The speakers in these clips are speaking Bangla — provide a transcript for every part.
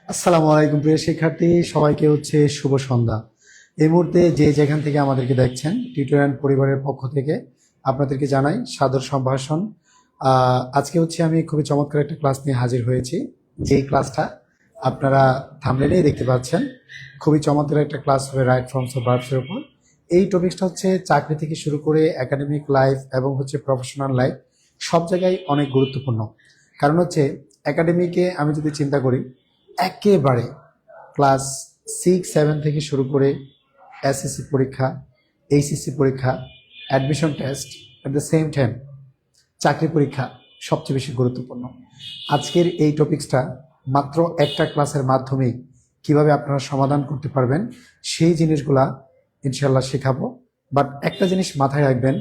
আসসালামু আলাইকুম প্রিয় শিক্ষার্থী, সবাইকে শুভ সন্ধ্যা। এই মুহূর্তে যে যেখান থেকে আমাদেরকে দেখছেন, টিউটোরিয়াল পরিবারের পক্ষ থেকে আপনাদেরকে জানাই সাদর সম্ভাষণ। আজকে আমি খুবই চমৎকার একটা ক্লাস নিয়ে হাজির হয়েছি। যেই ক্লাসটা আপনারা থাম্বনেইলেই দেখতে পাচ্ছেন, খুবই চমৎকার একটা ক্লাস হবে রাইট ফর্মস অফ ভার্বসের উপর। এই টপিকসটা চাকরি থেকে শুরু করে একাডেমিক লাইফ এবং প্রফেশনাল লাইফ, সব জায়গায় অনেক গুরুত্বপূর্ণ। কারণ একাডেমিকে আমি যদি চিন্তা করি, একেবারে ক্লাস 6-7 থেকে শুরু করে এসএসসি পরীক্ষা, এইচএসসি পরীক্ষা, admission test, at the same time চাকরি পরীক্ষা সবচেয়ে বেশি গুরুত্বপূর্ণ। আজকের এই টপিকসটা মাত্র একটা ক্লাসের মাধ্যমেই কিভাবে আপনারা সমাধান করতে পারবেন সেই জিনিসগুলা ইনশাল্লাহ শেখাবো। বাট একটা জিনিস মাথায় রাখবেন,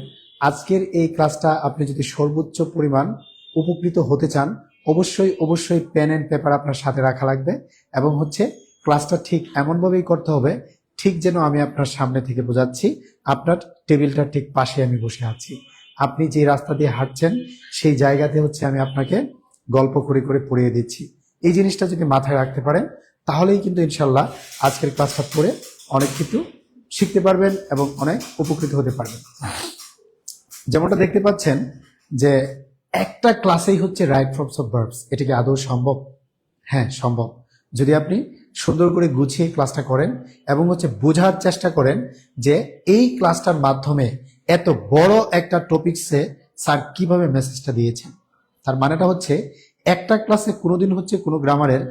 আজকের এই ক্লাসটা আপনি যদি সর্বোচ্চ পরিমাণ উপকৃত হতে চান, অবশ্যই অবশ্যই পেন অ্যান্ড পেপার আপনার সাথে রাখা লাগবে। এবং ক্লাসটা ঠিক এমনভাবেই করতে হবে, ঠিক যেন আমি আপনার সামনে থেকে বোঝাচ্ছি, আপনার টেবিলটা ঠিক পাশে আমি বসে আছি। আপনি যে রাস্তা দিয়ে হাঁটছেন সেই জায়গাতে আমি আপনাকে গল্প করে করে পড়িয়ে দিচ্ছি। এই জিনিসটা যদি মাথায় রাখতে পারেন, তাহলেই কিন্তু ইনশাল্লাহ আজকের ক্লাসটা পড়ে অনেক কিছু শিখতে পারবেন এবং অনেক উপকৃত হতে পারবেন। যেমনটা দেখতে পাচ্ছেন যে একটা ক্লাসেই রাইট ফর্মস অফ ভার্বস, এটা কি আদৌ সম্ভব? হ্যাঁ, সম্ভব। যদি আপনি সুন্দর করে গুছিয়ে ক্লাসটা করেন এবং বোঝার চেষ্টা করেন যে এই ক্লাসটার মাধ্যমে এত বড় একটা টপিকসে স্যার কিভাবে মেসেজটা দিয়েছেন। তার মানেটা একটা ক্লাসে কোনোদিন কোনো গ্রামারের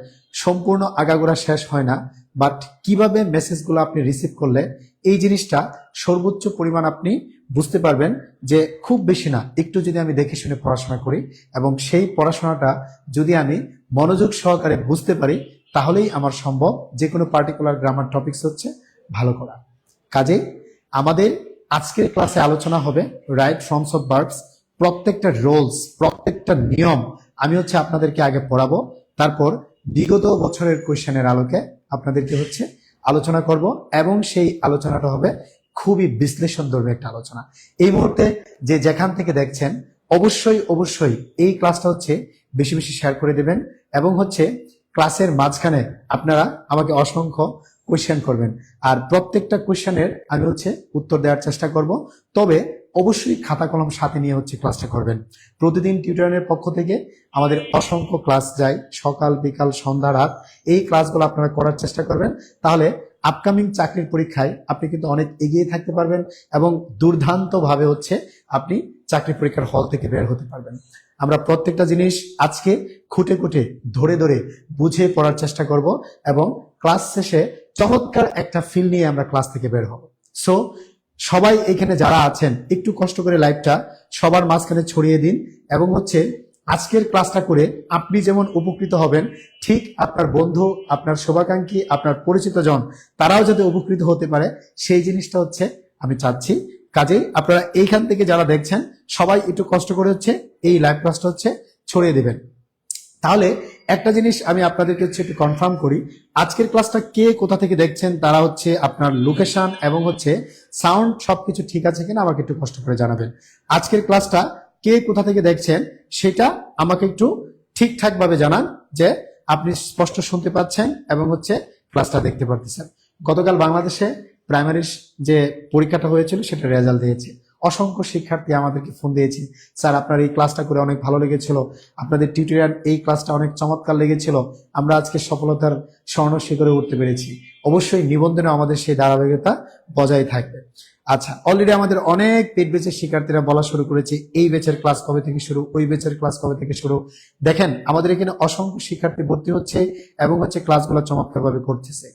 সম্পূর্ণ আগাগোড়া শেষ হয় না, বাট কিভাবে মেসেজগুলো আপনি রিসিভ করলে এই জিনিসটা সর্বোচ্চ পরিমাণ আপনি বুঝতে পারবেন। যে খুব বেশি না, একটু যদি আমি দেখে শুনে পড়াশোনা করি এবং সেই পড়াশোনাটা যদি আমি মনোযোগ সহকারে বুঝতে পারি, তাহলেই আমার সম্ভব যে কোনো পার্টিকুলার গ্রামার টপিকস ভালো করা। কাজেই আমাদের আজকের ক্লাসে আলোচনা হবে রাইট ফর্মস অফ ভার্বস। প্রত্যেকটা রোলস, প্রত্যেকটা নিয়ম আমি আপনাদেরকে আগে পড়াবো, তারপর বিগত বছরের কোয়েশ্চেনের আলোকে আপনাদেরকে আলোচনা করব এবং সেই আলোচনাটা হবে খুবই বিশ্লেষণধর্মী একটা আলোচনা। এই মুহূর্তে যে যেখান থেকে দেখছেন, অবশ্যই অবশ্যই এই ক্লাসটা বেশি বেশি শেয়ার করে দেবেন এবং ক্লাসের মাঝখানে আপনারা আমাকে অসংখ্য কোয়েশ্চেন করবেন, আর প্রত্যেকটা কোয়েশ্চেনের আমি উত্তর দেওয়ার চেষ্টা করব। তবে অবশ্যই খাতা কলম সাথে নিয়ে ক্লাসটা করবেন। প্রতিদিন টিউটোরিয়ালের পক্ষ থেকে আমাদের অসংখ্য ক্লাস যায়, সকাল বিকাল সন্ধ্যা রাত। এই ক্লাসগুলো আপনারা করার চেষ্টা করবেন, তাহলে আপকামিং চাকরির পরীক্ষায় আপনি কিন্তু অনেক এগিয়ে থাকতে পারবেন এবং দুর্দান্ত ভাবে আপনি চাকরি পরীক্ষার হল থেকে বের হতে পারবেন। আমরা প্রত্যেকটা জিনিস আজকে খুঁটে খুঁটে ধরে ধরে বুঝে পড়ার চেষ্টা করব এবং ক্লাস শেষে চমৎকার একটা ফিল নিয়ে আমরা ক্লাস থেকে বের হব। সো সবাই এখানে যারা আছেন, একটু কষ্ট করে লাইভটা সবার মাঝখানে ছড়িয়ে দিন এবং আজকের ক্লাসটা করে আপনি যেমন উপকৃত হবেন, ঠিক আপনার বন্ধু, আপনার শুভাকাঙ্ক্ষী, আপনার পরিচিত জন, তারাও যাতে উপকৃত হতে পারে, সেই জিনিসটা আমি চাচ্ছি। কাজেই আপনারা এইখান থেকে যারা দেখছেন, সবাই একটু কষ্ট করে এই লাইভ ক্লাসটা ছড়িয়ে দেবেন। তাহলে একটা জিনিস আমি আপনাদেরকে একটু কনফার্ম করি, আজকের ক্লাসটা কে কোথা থেকে দেখছেন, তারা আপনার লোকেশন এবং সাউন্ড সবকিছু ঠিক আছে কিনা আমাকে একটু কষ্ট করে জানাবেন। আজকের ক্লাসটা কে কোথা থেকে দেখছেন সেটা আমাকে একটু ঠিকঠাক ভাবে জানান যে আপনি স্পষ্ট শুনতে পাচ্ছেন এবং ক্লাসটা দেখতে পারতেছেন। গতকাল বাংলাদেশে প্রাইমারির যে পরীক্ষাটা হয়েছিল সেটা রেজাল্ট দিয়েছে। অসংখ্য শিক্ষার্থী আমাদেরকে ফোন দিয়েছে, স্যার আপনার এই ক্লাসটা করে অনেক ভালো লেগেছিল, আপনাদের টিউটোরিয়াল এই ক্লাসটা অনেক চমৎকার লেগেছিল, আমরা আজকে সফলতার স্বর্ণ শিখরে উঠতে পেরেছি। অবশ্যই নিবন্ধনে আমাদের সেই ধারাবাহিকতা বজায় থাকবে। আচ্ছা, অলরেডি আমাদের অনেক পেড ব্যাচের শিক্ষার্থীরা বলা শুরু করেছে এই ব্যাচের ক্লাস কবে থেকে শুরু, ওই ব্যাচের ক্লাস কবে থেকে শুরু। দেখেন আমাদের এখানে অসংখ্য শিক্ষার্থী ভর্তি হচ্ছে এবং ক্লাসগুলো চমৎকারভাবে করতেছে।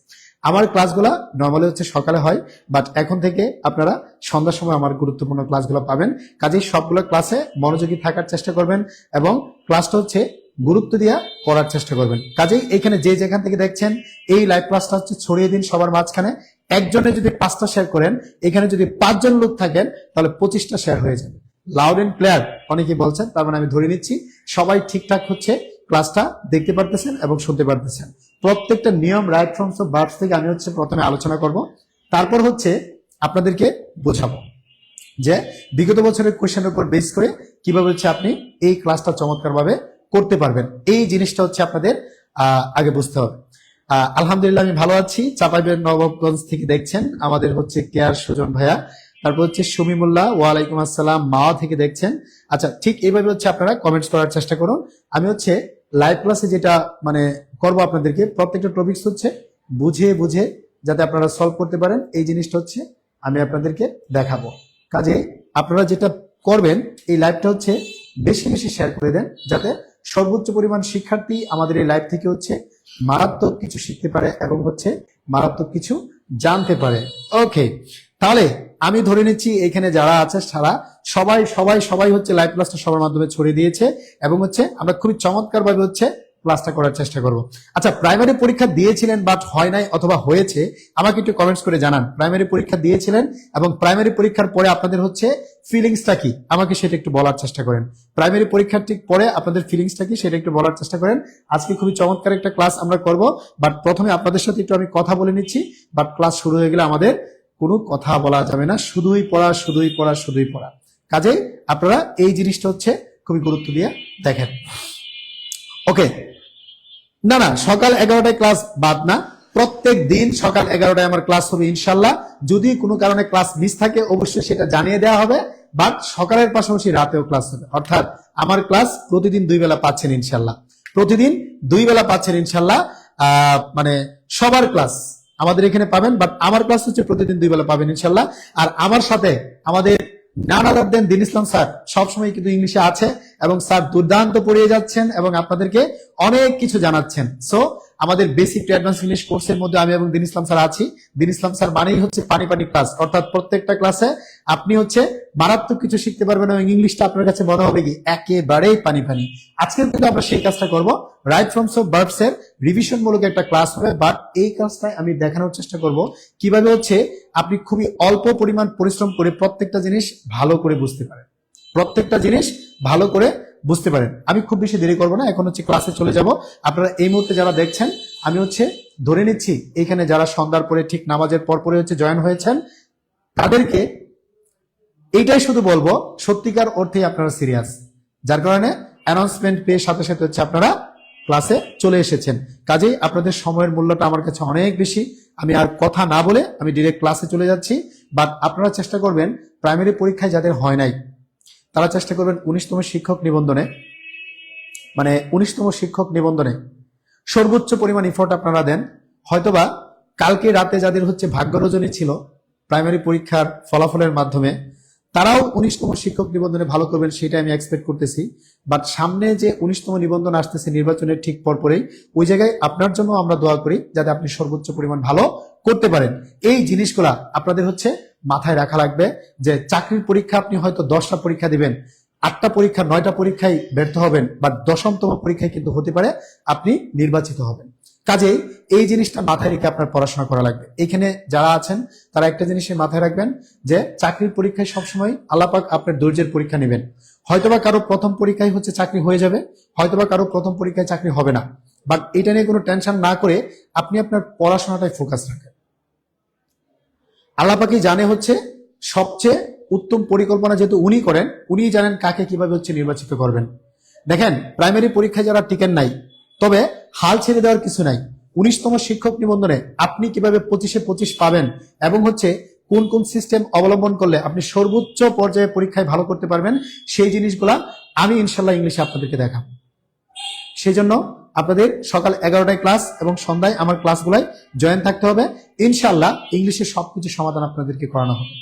আমার ক্লাসগুলো নর্মালি সকালে হয়, বাট এখন থেকে আপনারা সন্ধ্যার সময় আমার গুরুত্বপূর্ণ ক্লাসগুলো পাবেন। কাজেই সবগুলো ক্লাসে মনোযোগী থাকার চেষ্টা করবেন এবং ক্লাসটা গুরুত্ব দিয়ে পড়ার চেষ্টা করবেন। কাজেই এখানে যে যেখান থেকে দেখছেন এই লাইভ ক্লাসটা ছড়িয়ে দিন সবার মাঝখানে। একজনে যদি 5টা শেয়ার করেন, এখানে যদি 5 জন লোক থাকেন, তাহলে 25টা শেয়ার হয়ে যাবে। লাউড এন্ড ক্লিয়ার অনেকেই বলছেন, তার মানে আমি ধরে নিচ্ছি সবাই ঠিকঠাক ক্লাসটা দেখতে পারতেছেন এবং শুনতে পারতেছেন। প্রত্যেকটা নিয়ম রাইট ফর্মস অফ ভার্বস থেকে আমি প্রথমে আলোচনা করব, তারপর আপনাদেরকে বোঝাবো যে বিগত বছরের কোশ্চেনের উপর বেস করে কিভাবে আপনি এই ক্লাসটা চমৎকারভাবে করতে পারবেন। এই জিনিসটা আপনাদের আগে বুঝতে হবে। আলহামদুলিল্লাহ আমি ভালো আছি। চাঁপাইবের নবাবগঞ্জ থেকে দেখছেন, আমাদের হচ্ছে কেয়ার সুজন ভাইয়া। তারপর হচ্ছে সুমিমুল্লাহ, ওয়ালাইকুম আসসালাম, মাওয়া থেকে দেখছেন। আচ্ছা, ঠিক এইভাবে হচ্ছে আপনারা কমেন্টস করার চেষ্টা করুন। আমি হচ্ছে লাইভ ক্লাসে যেটা মানে করবো আপনাদেরকে, প্রত্যেকটা টপিকস হচ্ছে বুঝে বুঝে যাতে আপনারা সলভ করতে পারেন, এই জিনিসটা হচ্ছে আমি আপনাদেরকে দেখাবো। কাজে আপনারা যেটা করবেন, এই লাইভটা হচ্ছে বেশি বেশি শেয়ার করে দেন, যাতে সর্বোচ্চ পরিমাণ শিক্ষার্থী আমাদের এই লাইভ থেকে হচ্ছে মারাত্মক কিছু শিখতে পারে এবং হচ্ছে মারাত্মক কিছু জানতে পারে। ওকে, তাহলে আমি ধরে নিচ্ছি এখানে যারা আছে সারা সবাই সবাই সবাই হচ্ছে লাইভ ক্লাসটা সবার মাধ্যমে ছড়িয়ে দিয়েছে এবং হচ্ছে আমরা খুবই চমৎকার ভাবে হচ্ছে ক্লাসটা করার চেষ্টা করব। আচ্ছা, প্রাইমারি পরীক্ষা দিয়েছিলেন বাট হয় নাই অথবা হয়েছে, আমাকে একটু কমেন্টস করে জানান। প্রাইমারি পরীক্ষা দিয়েছিলেন এবং প্রাইমারি পরীক্ষার পরে আপনাদের হচ্ছে ফিলিংসটা কি, আমাকে সেটা একটু বলার চেষ্টা করেন। প্রাইমারি পরীক্ষার ঠিক পরে আপনাদের ফিলিংসটা কি সেটা একটু বলার চেষ্টা করেন। আজকে খুবই চমৎকার একটা ক্লাস আমরা করব, বাট প্রথমে আপনাদের সাথে একটু আমি কথা বলে নিচ্ছি। বাট ক্লাস শুরু হয়ে গেলে আমাদের কোনো কথা বলা যাবে না, শুধুই পড়া শুধুই পড়া শুধুই পড়া। কাজে আপনারা এই জিনিসটা হচ্ছে খুবই গুরুত্ব দিয়ে দেখেন। ওকে, না না, সকাল 11টায় ক্লাস বাদ না, প্রত্যেক দিন সকাল 11টায় আমার ক্লাস হবে ইনশাল্লাহ। যদি কোনো কারণে ক্লাস মিস থাকে অবশ্যই সেটা জানিয়ে দেওয়া হবে, বাট সকালের পাশাপাশি রাতেও ক্লাস হবে। অর্থাৎ আমার ক্লাস প্রতিদিন 2 বেলা পাচ্ছেন ইনশাল্লাহ, প্রতিদিন 2 বেলা পাচ্ছেন ইনশাল্লাহ। মানে সবার ক্লাস আমাদের এখানে পাবেন, বাট আমার ক্লাস হচ্ছে প্রতিদিন 2 বেলা পাবেন ইনশাল্লাহ। আর আমার সাথে আমাদের নান আদার দেন দিন ইসলাম স্যার সবসময় কিন্তু ইংলিশে আছে এবং স্যার দুর্দান্ত পড়িয়ে যাচ্ছেন এবং আপনাদেরকে অনেক কিছু জানাচ্ছেন। সো আমাদের বেসিক টু অ্যাডভান্স ইংলিশ কোর্সের মধ্যে আমি এবং দিন ইসলাম স্যার আছি। দিন ইসলাম স্যার মানেই হচ্ছে পানি পানি ক্লাস, অর্থাৎ প্রত্যেকটা ক্লাসে আপনি হচ্ছে মারাত্মক কিছু শিখতে পারবেন এবং ইংলিশটা আপনার কাছে মনে হবে কি একেবারেই পানি পানি। আজকে কিন্তু আমরা সেই কাজটা করব, রাইট ফর্মস অফ ভার্বস এর রিভিশন মূলক একটা ক্লাস হবে। বাট এই ক্লাসটায় আমি দেখানোর চেষ্টা করব কিভাবে হচ্ছে আপনি খুবই অল্প পরিমাণ পরিশ্রম করে প্রত্যেকটা জিনিস ভালো করে বুঝতে পারেন, প্রত্যেকটা জিনিস ভালো করে বুঝতে পারেন। আমি খুব বেশি দেরি করবো না, এখন হচ্ছে ক্লাসে চলে যাব। আপনারা এই মুহূর্তে যারা দেখছেন, আমি হচ্ছে ধরে নিচ্ছি এখানে যারা সন্ধ্যার পরে ঠিক নামাজের পর পরে হচ্ছে জয়েন হয়েছেন, তাদেরকে এইটাই শুধু বলবো সত্যিকার অর্থে আপনারা সিরিয়াস, যার কারণে অ্যানাউন্সমেন্ট পেয়ে সাথে সাথে হচ্ছে আপনারা ক্লাসে চলে এসেছেন। কাজেই আপনাদের সময়ের মূল্যটা আমার কাছে অনেক বেশি। আমি আর কথা না বলে আমি ডিরেক্ট ক্লাসে চলে যাচ্ছি। বাট আপনারা চেষ্টা করবেন প্রাইমারি পরীক্ষায় যাদের হয় নাই তারা চেষ্টা করবেন 19তম শিক্ষক নিবন্ধনে, মানে 19তম শিক্ষক নিবন্ধনে সর্বোচ্চ পরিমাণ ইফোর্ট আপনারা দেন। হয়তোবা কালকে রাতে যাদের হচ্ছে ভাগ্য রজনী ছিল প্রাইমারি পরীক্ষার ফলাফলের মাধ্যমে, তারাও 19তম শিক্ষক নিবন্ধনে ভালো করবেন সেটা আমি এক্সপেক্ট করতেছি। বাট সামনে যে 19তম নিবন্ধন আসতেছে নির্বাচনের ঠিক পরপরেই, ওই জায়গায় আপনার জন্য আমরা দোয়া করি যাতে আপনি সর্বোচ্চ পরিমাণ ভালো করতে পারেন। এই জিনিসগুলা আপনাদের হচ্ছে মাথায় রাখা লাগবে যে চাকরির পরীক্ষা আপনি হয়তো 10টা পরীক্ষা দিবেন, 8টা পরীক্ষা 9টা পরীক্ষায় ব্যর্থ হবেন, বাট 10মতম পরীক্ষায় কিন্তু হতে পারে আপনি নির্বাচিত হবেন। কাজেই এই জিনিসটা মাথায় রেখে আপনার পড়াশোনা করা লাগবে। এখানে যারা আছেন তারা একটা জিনিসের মাথায় রাখবেন যে চাকরির পরীক্ষায় সবসময় আল্লাহ পাক আপনার ধৈর্যের পরীক্ষা নেবেন। হয়তোবা কারো প্রথম পরীক্ষায় হচ্ছে চাকরি হয়ে যাবে, হয়তোবা কারো প্রথম পরীক্ষায় চাকরি হবে না, বাট এটা নিয়ে কোনো টেনশন না করে আপনি আপনার পড়াশোনাটায় ফোকাস রাখেন। আল্লাহ পাকই জানে হচ্ছে সবচেয়ে উত্তম পরিকল্পনা, যেহেতু উনি করেন, উনি জানেন কাকে কিভাবে হচ্ছে নির্বাচিত করবেন। দেখেন প্রাইমারি পরীক্ষায় যারা টিকেন নাই, তবে হাল ছেড়ে দেওয়ার কিছু নাই। 19তম শিক্ষক নিবন্ধনে আপনি কিভাবে 25-এ 25 পাবেন এবং হচ্ছে কোন কোন সিস্টেম অবলম্বন করলে আপনি সর্বোচ্চ পর্যায়ে পরীক্ষায় ভালো করতে পারবেন, সেই জিনিসগুলা আমি ইনশাল্লাহ ইংলিশে আপনাদেরকে দেখাবো। সেই জন্য আপনাদের সকাল 11টায় ক্লাস এবং সন্ধ্যায় আমার ক্লাসগুলাই জয়েন থাকতে হবে। ইনশাল্লাহ ইংলিশের সবকিছু সমাধান আপনাদেরকে করানো হবে।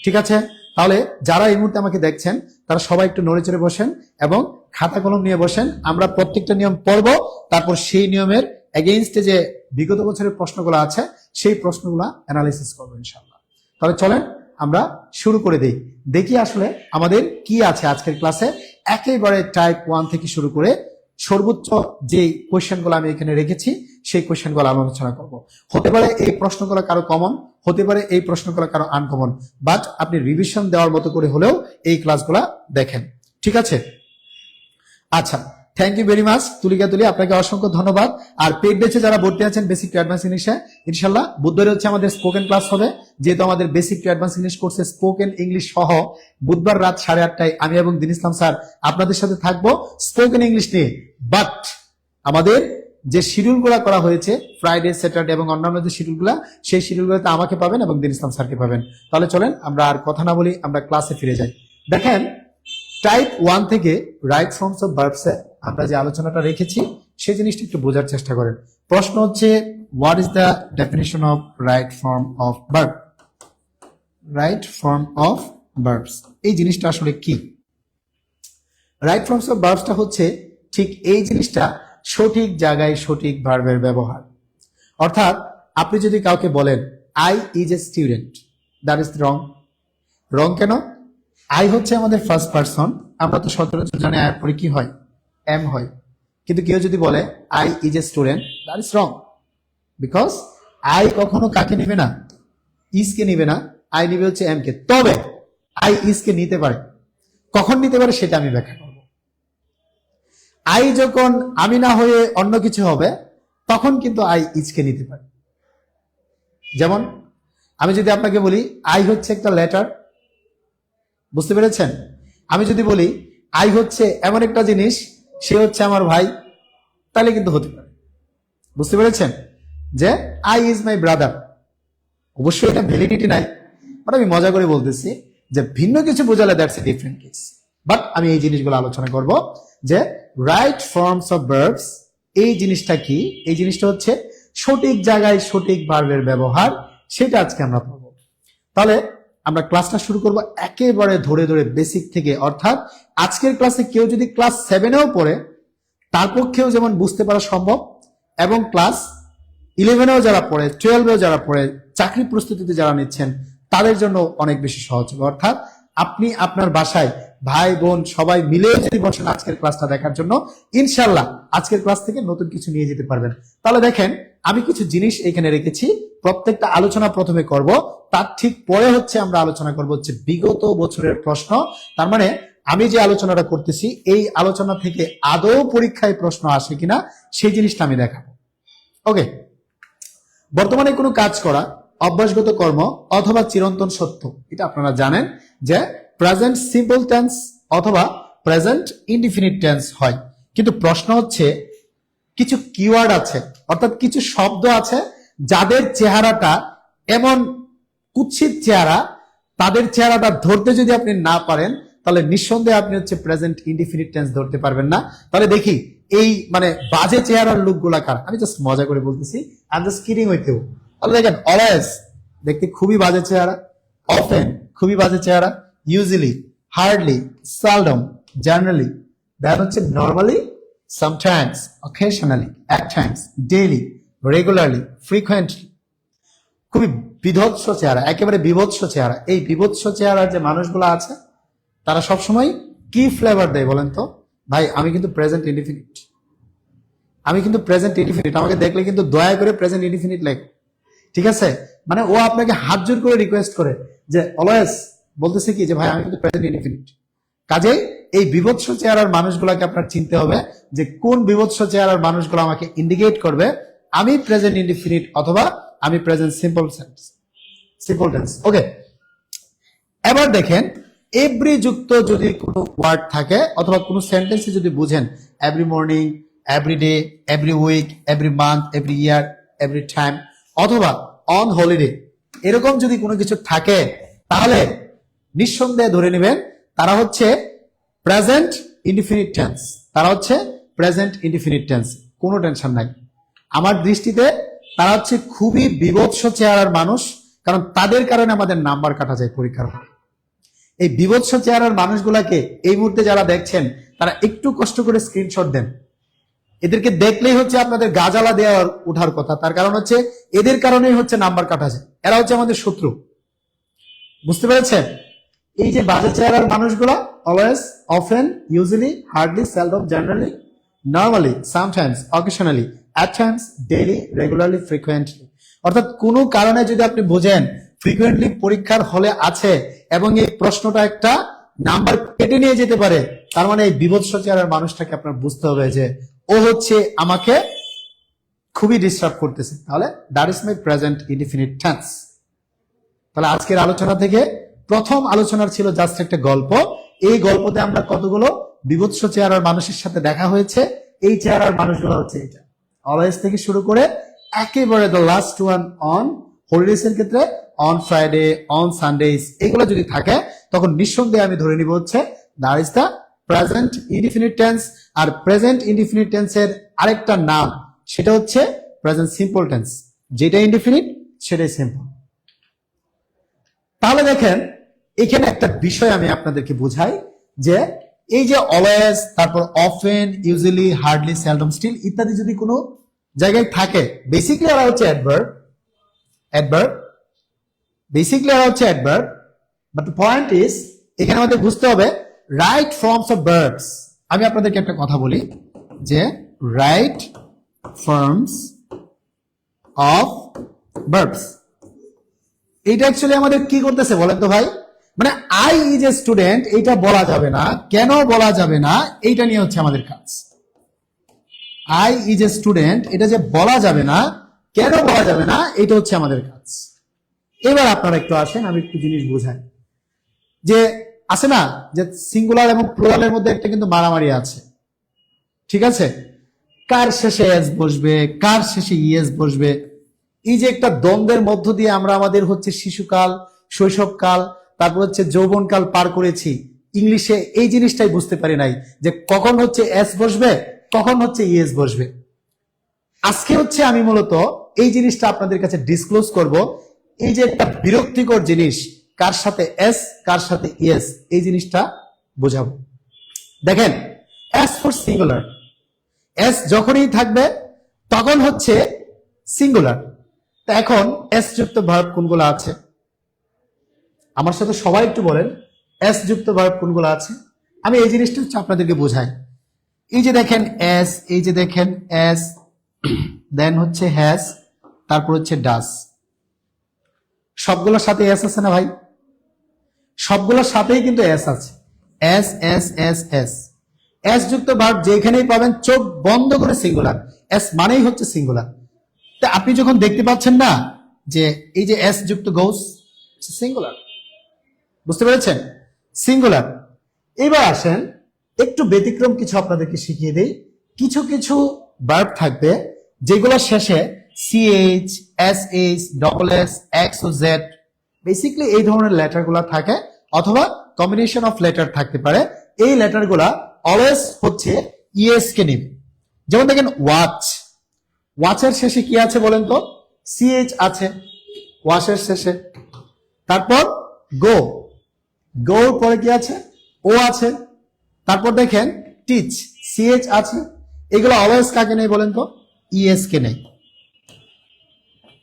ঠিক আছে, তাহলে যারা এই মুহূর্তে আমাকে দেখছেন তারা সবাই একটু নড়ে চড়ে বসেন এবং খাতা কলম নিয়ে বসেন। আমরা প্রত্যেকটা নিয়ম পড়ব, তারপর সেই নিয়মের এগেইনস্টে যে বিগত বছরের প্রশ্নগুলো আছে সেই প্রশ্নগুলো অ্যানালাইসিস করবো ইনশাল্লাহ। তাহলে চলেন আমরা শুরু করে দিই, দেখি আসলে আমাদের কি আছে আজকের ক্লাসে। একেবারে টাইপ 1 থেকে শুরু করে সর্বোচ্চ যে কোয়েশ্চেনগুলো আমি এখানে রেখেছি সেই কোয়েশ্চেনগুলো আলোচনা করব। হতে পারে এই প্রশ্নগুলো কারো কমন, হতে পারে এই প্রশ্নগুলো কারো আনকমন, বাট আপনি রিভিশন দেওয়ার মতো করে হলেও এই ক্লাসগুলা দেখেন। ঠিক আছে, আচ্ছা, থ্যাংক ইউ ভেরি মাচ তুলিকা তুলি, আপনাকে অসংখ্য ধন্যবাদ। আর পেড ব্যাচে যারা ভর্তি আছেন বেসিক টু অ্যাডভান্স ইংলিশে, ইনশাল্লাহ বুধবারে হচ্ছে আমাদের স্পোকেন ক্লাস হবে। যেহেতু আমাদের বেসিক টু অ্যাডভান্স ইংলিশ কোর্সে স্পোকেন ইংলিশ সহ বুধবার রাত 8:30টায় আমি এবং দিন ইসলাম স্যার আপনাদের সাথে থাকবো স্পোকেন ইংলিশ নিয়ে। বাট আমাদের যে শিডিউলগুলো করা হয়েছে ফ্রাইডে, স্যাটারডে এবং অন্যান্য যে শিডিউলগুলো, সেই শিডিউলগুলোতে আমাকে পাবেন এবং দিন ইসলাম স্যারকে পাবেন। তাহলে চলেন আমরা আর কথা না বলি, আমরা ক্লাসে ফিরে যাই। দেখেন, টাইপ 1 থেকে রাইট ফর্মস অফ ভার্বসে আমরা যে আলোচনাটা রেখেছি সেই জিনিসটা একটু বোঝার চেষ্টা করেন। প্রশ্ন হচ্ছে, what is the definition of right form of verb? Right form of verbs এই জিনিসটা আসলে কি? রাইট ফর্মস অফ ভার্বসটা হচ্ছে ঠিক এই জিনিসটা, সঠিক জায়গায় সঠিক ভার্বের ব্যবহার। অর্থাৎ আপনি যদি কাউকে বলেন I is a student, that is wrong. Wrong কেন? আই হচ্ছে আমাদের ফার্স্ট পারসন, আমরা তো সচরাচর জানি আয়ের পরে কি হয়, এম হয়। কিন্তু কেউ যদি বলে I is a student, that is wrong, because I কখনো কাকে নিবে না, ইজকে নিবে না, আই নিবে হচ্ছে এম কে। তবে আই ইজকে নিতে পারে, কখন নিতে পারে সেটা আমি ব্যাখ্যা করব। আই যখন আমি না হয়ে অন্য কিছু হবে তখন কিন্তু আই ইজকে নিতে পারে। যেমন আমি যদি আপনাকে বলি আই হচ্ছে একটা লেটার, বুঝতে পেরেছেন? আমি যদি বলি আই হচ্ছে এমন একটা জিনিস, সে হচ্ছে আমার ভাই, তাহলে কিন্তু হতে পারে। বুঝতে পেরেছেন যে আই ইজ মাই ব্রাদার, অবশ্যই এটা ভ্যালিডিটি নাই, বাট আমি মজা করে বলতেছি যে ভিন্ন কিছু বোঝালে that's a different case. But আমি এই জিনিসগুলো আলোচনা করব যে রাইট ফর্মস অফ ভার্বস এই জিনিসটা কি। এই জিনিসটা হচ্ছে সঠিক জায়গায় সঠিক ভার্বের ব্যবহার, সেটা আজকে আমরা পড়ব। তাহলে আমরা ক্লাসটা শুরু করব একেবারে ধরে ধরে বেসিক থেকে। অর্থাৎ আজকের ক্লাসে কেউ যদি ক্লাস 7-এও পড়ে তার পক্ষেও যেমন বুঝতে পারা সম্ভব, এবং ক্লাস 11-এও যারা পড়ে, 12-এও যারা পড়ে, চাকরি প্রস্তুতিতে যারা নিচ্ছেন তাদের জন্য অনেক বেশি সহজ হবে। অর্থাৎ আপনি আপনার বাসায় ভাই বোন সবাই মিলে যদি বসেন আজকের ক্লাসটা দেখার জন্য, ইনশাল্লাহ আজকের ক্লাস থেকে নতুন কিছু নিয়ে যেতে পারবেন। তাহলে দেখেন, আমি কিছু জিনিস এখানে রেখেছি, প্রত্যেকটা আলোচনা প্রথমে করব, তার ঠিক পরে হচ্ছে আমরা আলোচনা করব হচ্ছে বিগত বছরের প্রশ্ন। তার মানে আমি যে আলোচনাটা করতেছি এই আলোচনা থেকে আদৌ পরীক্ষায় প্রশ্ন আসে কিনা সেই জিনিসটা আমি দেখাবো। ওকে, বর্তমানে কোনো কাজ করা অভ্যাসগত কর্ম অথবা চিরন্তন সত্য, এটা আপনারা জানেন যে প্রেজেন্ট সিম্পল টেন্স অথবা প্রেজেন্ট ইনডিফিনিট টেন্স হয়। কিন্তু প্রশ্ন হচ্ছে কিছু কিওয়ার্ড আছে, অর্থাৎ কিছু শব্দ আছে যাদের চেহারাটা এমন কুৎসিত চেহারা, তাদের চেহারাটা ধরতে যদি আপনি না পারেন তাহলে নিঃসন্দেহে আপনি হচ্ছে প্রেজেন্ট ইনডিফিনিট টেন্স ধরতে পারবেন না। তাহলে দেখি এই মানে বাজে চেহারার লোকগুলা কার। আমি জাস্ট মজা করে বলতেছি, I am just kidding with you. তাহলে দেখেন, অলওয়েজ দেখতে খুবই বাজে চেহারা, অফেন খুবই বাজে চেহারা, ইউজুয়ালি, হার্ডলি, seldom, জেনারেলি, দেন হচ্ছে normally, sometimes, occasionally, at times, daily, regularly, frequently। খুবই বিভৎস চেহারা, একেবারে বিভৎস চেহারা। এই বিভৎস চেহারার যে মানুষগুলো আছে তারা সবসময় কি ফ্লেভার দেয় বলেন তো? ভাই আমি কিন্তু প্রেজেন্ট ইনডিফিনিট, আমি কিন্তু প্রেজেন্ট ইনডিফিনিট, আমাকে দেখলে কিন্তু দয়া করে প্রেজেন্ট ইনডিফিনিট লেখ, ঠিক আছে? মানে ও আপনাকে হাত জোর করে রিকোয়েস্ট করে যে অলওয়েজ বলতেছে কি যে ভাই আমি কিন্তু প্রেজেন্ট ইনডিফিনিট। কাজেই এই বিভৎস চেহারার মানুষগুলোকে আপনার চিনতে হবে যে কোন বিভৎস চেহারার মানুষগুলো আমাকে ইন্ডিকেট করবে আমি প্রেজেন্ট ইনডিফিনিট অথবা আমি প্রেজেন্ট সিম্পল টেন্স। ওকে, এবার দেখেন, এভরি যুক্ত যদি কোনো ওয়ার্ড থাকে অথবা কোনো সেন্টেন্সে যদি বুঝেন every morning, every day, every week, every month, every year, every time অথবা অন হলিডে, এরকম যদি কোনো কিছু থাকে তাহলে নিঃসন্দেহে ধরে নেবেন তারা হচ্ছে প্রেজেন্ট ইনডিফিনিট টেন্স। তারা হচ্ছে প্রেজেন্ট ইনডিফিনিট টেন্স, কোনো টেনশন নাই। আমার দৃষ্টিতে তারা হচ্ছে খুবই বিভৎস চেহারার মানুষ, কারণ তাদের কারণে আমাদের নাম্বার কাটা যায় পরীক্ষার হলে। এই বিভৎস চেহারার মানুষগুলাকে এই মুহূর্তে যারা দেখছেন তারা একটু কষ্ট করে স্ক্রিনশট দেন। এদেরকে দেখলেই হচ্ছে আপনাদের গাজালা দেওয়ার ওঠার কথা, তার কারণ হচ্ছে এদের কারণেই হচ্ছে নাম্বার কাটা যায়। এরা হচ্ছে আমাদের শত্রু, বুঝতে পেরেছেন? এই যে বাজে চেহারার মানুষগুলা always, often, usually, hardly, seldom, generally, normally, sometimes, occasionally, at times, daily, regularly, frequently, অর্থাৎ কোনো কারণে যদি আপনি বোঝেন ফ্রিকুয়েন্টলি পরীক্ষার হলে আছে এবং এই প্রশ্নটা একটা নাম্বার কেটে নিয়ে যেতে পারে, তার মানে এই বিভৎস চেহারার মানুষটাকে আপনার বুঝতে হবে যে ও হচ্ছে আমাকে খুবই ডিস্টার্ব করতেছে। তাহলে that is my present indefinite tense. তাহলে আজকের আলোচনা থেকে প্রথম আলোচনার ছিল জাস্ট একটা গল্প। এই গল্পতে আমরা কতগুলো বিভৎস চেহারার মানুষের সাথে দেখা হয়েছে, এই চেহারার মানুষগুলো হচ্ছে এটা। অলওয়েজ থেকে শুরু করে একেবারে the last one on holidays এর ক্ষেত্রে অন ফ্রাইডে, অন সানডেজ, এগুলো যদি থাকে তখন নিঃসন্দেহে আমি ধরে নিব হচ্ছে that is the present indefinite tense. আর প্রেজেন্ট ইনডিফিনিট টেন্সের আরেকটা নাম সেটা হচ্ছে প্রেজেন্ট সিম্পল টেন্স। যেটা ইনডিফিনিট সেটাই সিম্পল। তাহলে দেখেন এখানে একটা বিষয় আমি আপনাদেরকে বুঝাই যে এই যে অলওয়েজ, তারপর often, usually, hardly, seldom, still ইত্যাদি যদি কোনো জায়গায় থাকে, বেসিক্যালি ওরা হচ্ছে অ্যাডভার্ব, বেসিক্যালি ওরা হচ্ছে adverb. But the point is এখানে আমাদের বুঝতে হবে রাইট ফর্মস অফ ভার্বস। আমি আপনাদেরকে একটা কথা বলি যে রাইট ফর্মস অফ ভার্বস এটা অ্যাকচুয়ালি আমাদের কি করতেছে বলেন তো ভাই? মানে আই ইজ এ স্টুডেন্ট এইটা বলা যাবে না, কেন বলা যাবে না এইটা নিয়ে হচ্ছে আমাদের কাজ। আই ইজ এ স্টুডেন্ট এটা যে বলা যাবে না, কেন বলা যাবে না, এটা হচ্ছে আমাদের কাজ। এবার আপনারা একটু আসেন, আমি একটু জিনিস বুঝাই যে আছে না যে সিঙ্গুলার এবং প্লুরালের মধ্যে একটা কিন্তু মারামারি আছে, ঠিক আছে? কার শেষে এস বসবে, কার শেষে ইএস বসবে, এই যে একটা দ্বন্দ্বের মধ্য দিয়ে আমরা আমাদের হচ্ছে শিশুকাল, শৈশবকাল, তারপর হচ্ছে যৌবনকাল পার করেছি। ইংলিশে এই জিনিসটাই বুঝতে পারি নাই যে কখন হচ্ছে এস বসবে, কখন হচ্ছে ইএস বসবে। আজকে হচ্ছে আমি মূলত এই জিনিসটা আপনাদের কাছে ডিসক্লোজ করব, এই যে একটা বিরক্তিকর জিনিস কার সাথে এস কার সাথে ইএস, এই জিনিসটা বোঝাবো। দেখেন এস ফর সিঙ্গুলার, এস যখনই থাকবে তখন হচ্ছে সিঙ্গুলার। তা এখন এস যুক্ত ভার্ব কোনগুলো আছে? আমার সাথে সবাই একটু বলেন এস যুক্ত ভার্ব কোনগুলো আছে। আমি এই জিনিসটা হচ্ছে আপনাদেরকে বোঝাই। এই যে দেখেন এস, এই যে দেখেন এস, দেন হচ্ছে হ্যাজ, তারপর হচ্ছে ডাস। সবগুলোর সাথে এস আছে না ভাই? সবগুলোর সাথেই কিন্তু এস আছে। S S S S S যুক্ত ভার্ব যেখানেই পাবেন চোখ বন্ধ করে সিঙ্গুলার, এস মানেই হচ্ছে সিঙ্গুলার। তা আপনি যখন দেখতে পাচ্ছেন না যে এই যে এস যুক্ত গোস সিঙ্গুলার, বুঝতে পেরেছেন? সিঙ্গুলার। এবার আসেন একটু ব্যতিক্রম কিছু আপনাদেরকে শিখিয়ে দেই। কিছু কিছু ভার্ব থাকবে যেগুলো শেষে CH, S H, double S, X ও জেড, বেসিক্যালি এই ধরনের লেটার গুলা থাকে, অথবা কম্বিনেশন অফ লেটার থাকতে পারে। এই লেটার গুলা অলওয়েজ হচ্ছে ইএস কে নিবে। যেমন দেখেন ওয়াচ, ওয়াচের শেষে কি আছে বলেন তো? সিএইচ আছে ওয়াচের শেষে। তারপর গো, গোর পরে কি আছে? ও আছে। তারপর দেখেন টিচ, সিএইচ আছে। এগুলো অলওয়েজ কাকে নেই বলেন তো? ইএস কে নেই।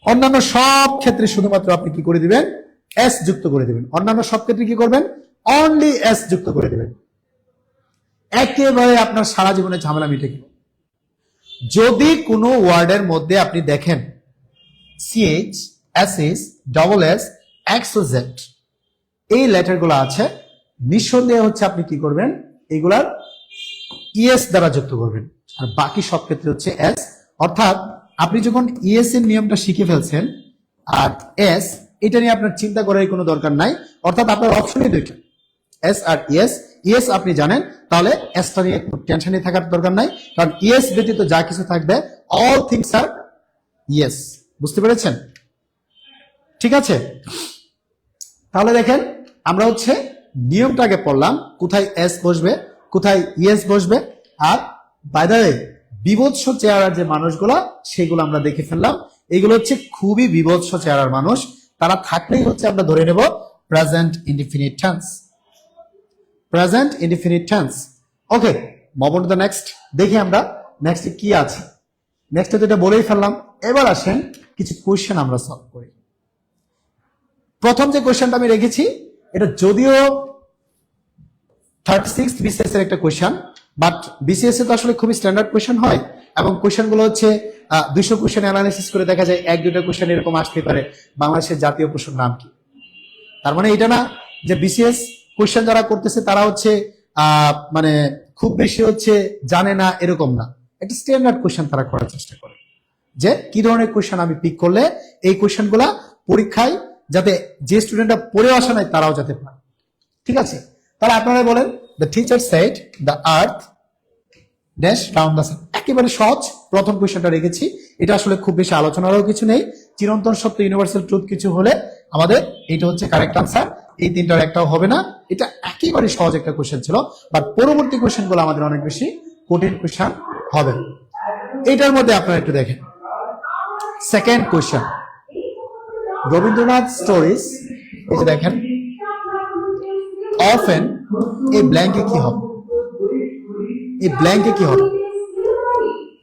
অন্যান্য সব ক্ষেত্রে শুধুমাত্র আপনি কি করে দিবেন? এস যুক্ত করে দিবেন। অন্যান্য সব ক্ষেত্রে কি করবেন? অনলি এস যুক্ত করে দিবেন। একেবারে আপনার সারা জীবনে ঝামেলা মিটে গেল। যদি কোনো ওয়ার্ডের মধ্যে আপনি দেখেন CH, SS, double S, X ও জেড এই লেটার গুলো আছে, নিঃসন্দেহে হচ্ছে আপনি কি করবেন? এগুলার ইএস দ্বারা যুক্ত করবেন। আর বাকি সব ক্ষেত্রে হচ্ছে এস। অর্থাৎ আপনি যখন ইএস এর নিয়মটা শিখে ফেলছেন আর এস, এটা নিয়ে আপনার চিন্তা করার কোনো দরকার নাই। অর্থাৎ আপনার অপশনই দুইটা, এস আর ইএস। ইএস আপনি জানেন, তাহলে এসটা নিয়ে একটু টেনশনে থাকার দরকার নাই, কারণ ইএস ব্যতীত যা কিছু থাকবে অল থিংস আর ইয়েস। বুঝতে পেরেছেন? ঠিক আছে, তাহলে দেখেন আমরা হচ্ছে নিয়মটাকে পড়লাম, কোথায় এস বসবে, কোথায় ইএস বসবে। আর বাই দ্য ওয়ে বিভৎস চেহারার যে মানুষগুলা সেগুলো আমরা দেখে ফেললাম। এগুলো হচ্ছে খুবই বিভৎস চেহারার মানুষ, তারা থাকলেই হচ্ছে আমরা ধরে নেব present indefinite tense. Present indefinite tense. Okay, move on to the next. দেখি আমরা নেক্সটে কি আছে। নেক্সটে যেটা বলেই ফেললাম, এবার আসেন কিছু কোয়েশ্চেন আমরা সলভ করি। প্রথম যে কোয়েশ্চেনটা আমি রেখেছি এটা যদিও 36 বিসিএস এর একটা কোয়েশ্চেন, বাট বিসিএস এ তো আসলে খুবই স্ট্যান্ডার্ড কোয়েশ্চেন হয়, এবং কোয়েশ্চেন গুলো হচ্ছে 200 কোয়েশ্চেন অ্যানালাইসিস করে দেখা যায় 1-2টা কোয়েশ্চেন এরকম আসতে পারে বাংলাদেশের জাতীয় পশুর নাম কি। তার মানে এটা না যে বিসিএস কোয়েশ্চেন যারা করতেছে তারা হচ্ছে মানে খুব বেশি হচ্ছে জানে না, এরকম না। একটা স্ট্যান্ডার্ড কোয়েশ্চেন তারা করার চেষ্টা করে যে কি ধরনের কোয়েশ্চেন আমি পিক করলে এই কোয়েশ্চেন গুলা পরীক্ষায় যাতে যে স্টুডেন্টরা পড়ে আসা নাই তারাও যাতে পায়। ঠিক আছে, তাহলে আপনারা বলেন the teacher said the earth dash round the sun. একেবারে সহজ, প্রথম কোয়েশ্চেনটা রেখেছি। এটা আসলে খুব বেশি আলোচনারও কিছু নেই। চিরন্তন সত্য ইউনিভার্সাল ট্রুথ কিছু হলে আমাদের এটা হচ্ছে কারেক্ট আনসার। এই তিনটার একটাও হবে না। এটা একেবারে সহজ একটা কোয়েশ্চেন ছিল, বাট পরবর্তী কোয়েশ্চেনগুলো আমাদের অনেক বেশি কঠিন কোয়েশ্চেন হবে। এটার মধ্যে আপনারা একটু দেখেন, সেকেন্ড কোয়েশ্চেন, রবীন্দ্রনাথ স্টোরিজ, এই যে দেখেন, অফেন এই ব্ল্যাঙ্কে কি হবে, এই ব্ল্যাঙ্কে কি হবে?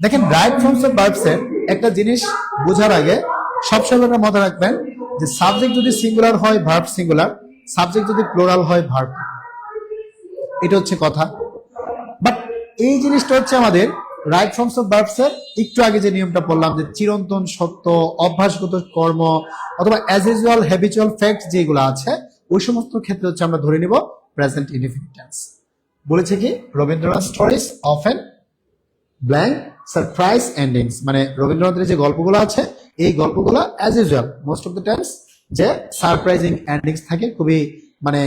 দেখেন, রাইট ফর্মস অফ ভার্বস এর একটা জিনিস বোঝার আগে সবসময় মাথায় রাখবেন যে সাবজেক্ট যদি সিঙ্গুলার হয় ভার্ব সিঙ্গুলার, সাবজেক্ট যদি প্লুরাল হয় ভার্ব। এটা হচ্ছে কথা। বাট এই জিনিসটা হচ্ছে আমাদের রাইট ফর্মস অফ ভার্বস এর একটু আগে যে নিয়মটা বললাম, যে চিরন্তন সত্য, অভ্যাসগত কর্ম অথবা অ্যাজ ইউজুয়াল হ্যাবিচুয়াল ফ্যাক্ট যেগুলো আছে, ওই সমস্ত ক্ষেত্রে হচ্ছে আমরা ধরে নিব প্রেজেন্ট ইনডিফিনিট টেন্স। বলেছে কি, Rabindranath stories often blank surprise endings, মানে রবীন্দ্রনাথের যে গল্পগুলো আছে এই গল্পগুলো as usual most of the Times যে সারপ্রাইজিং এন্ডিংস থাকে, খুবই মানে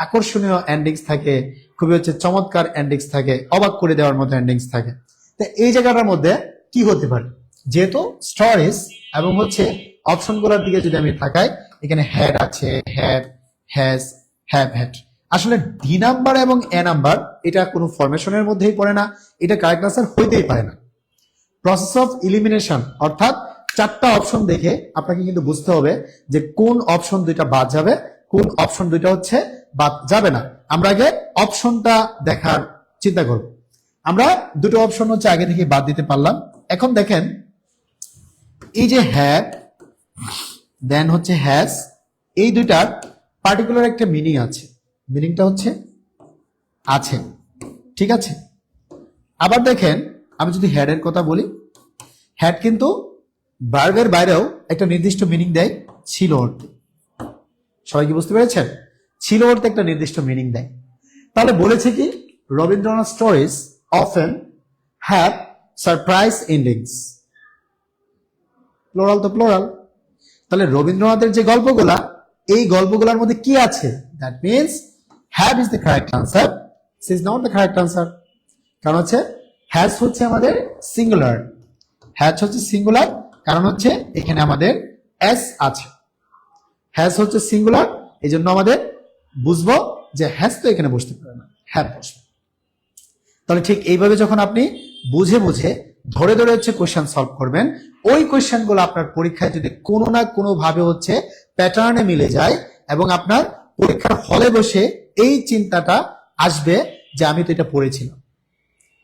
আকর্ষণীয় এন্ডিংস থাকে, খুবই হচ্ছে চমৎকার এন্ডিংস থাকে, অবাক করে দেওয়ার মতো এন্ডিংস থাকে। তো এই জায়গাটার মধ্যে কি হতে পারে, যেহেতু স্টোরিজ এবং হচ্ছে অপশনগুলোর দিকে যদি আমি তাকাই, এখানে হ্যাড আছে, হ্যাড, হ্যাজ, হ্যাভ হ্যাড। আসলে ডি নাম্বার এবং এ নাম্বার এটা কোনো ফরমেশনের মধ্যেই পড়ে না, এটা কারেক্ট আনসার হইতেই পারে না। প্রসেস অফ ইলিমিনেশন, অর্থাৎ চারটা অপশন দেখে আপনাকে কিন্তু বুঝতে হবে যে কোন অপশন দুইটা বাদ যাবে, কোন অপশন দুইটা হচ্ছে বাদ যাবে না। আমরা আগে অপশনটা দেখার চিন্তা করব। আমরা দুটো অপশন হচ্ছে আগে থেকে বাদ দিতে পারলাম। এখন দেখেন, এই যে হ্যাড দেন হচ্ছে হ্যাজ, এই দুইটার পার্টিকুলার একটা মিনিং আছে, মিনিংটা হচ্ছে আছে, ঠিক আছে। আবার দেখেন, আমি যদি হ্যাডের কথা বলি, হ্যাড কিন্তু ভার্বের বাইরেও একটা নির্দিষ্ট মিনিং দেয় ছিল অর্থে। সবাই কি বুঝতে পেরেছেন? ছিল অর্থে একটা নির্দিষ্ট মিনিং দেয়। তাহলে বলেছে কি, Rabindranath stories often have surprise endings, plural তো প্লোরাল। তাহলে রবীন্দ্রনাথের যে গল্পগুলা, এই গল্পগুলোর মধ্যে কি আছে, that means have is the correct answer, this is not the correct answer. কারণ হচ্ছে হ্যাজ হচ্ছে আমাদের সিঙ্গুলার, হ্যাজ হচ্ছে সিঙ্গুলার, কারণ হচ্ছে এখানে আমাদের এস আছে। হ্যাজ হচ্ছে সিঙ্গুলার, এই জন্য আমাদের বুঝবো যে হ্যাজ তো এখানে বসতে পারে না, হ্যাভ বসবে। তাহলে ঠিক এইভাবে যখন আপনি বুঝে বুঝে ধরে ধরে হচ্ছে কোয়েশ্চেন সলভ করবেন, ওই কোয়েশ্চেন গুলো আপনার পরীক্ষায় যদি কোনো না কোনো ভাবে হচ্ছে প্যাটার্নে মিলে যায় এবং আপনার পরীক্ষার হলে বসে এই চিন্তাটা আসবে যে আমি তো এটা পড়েছিলাম।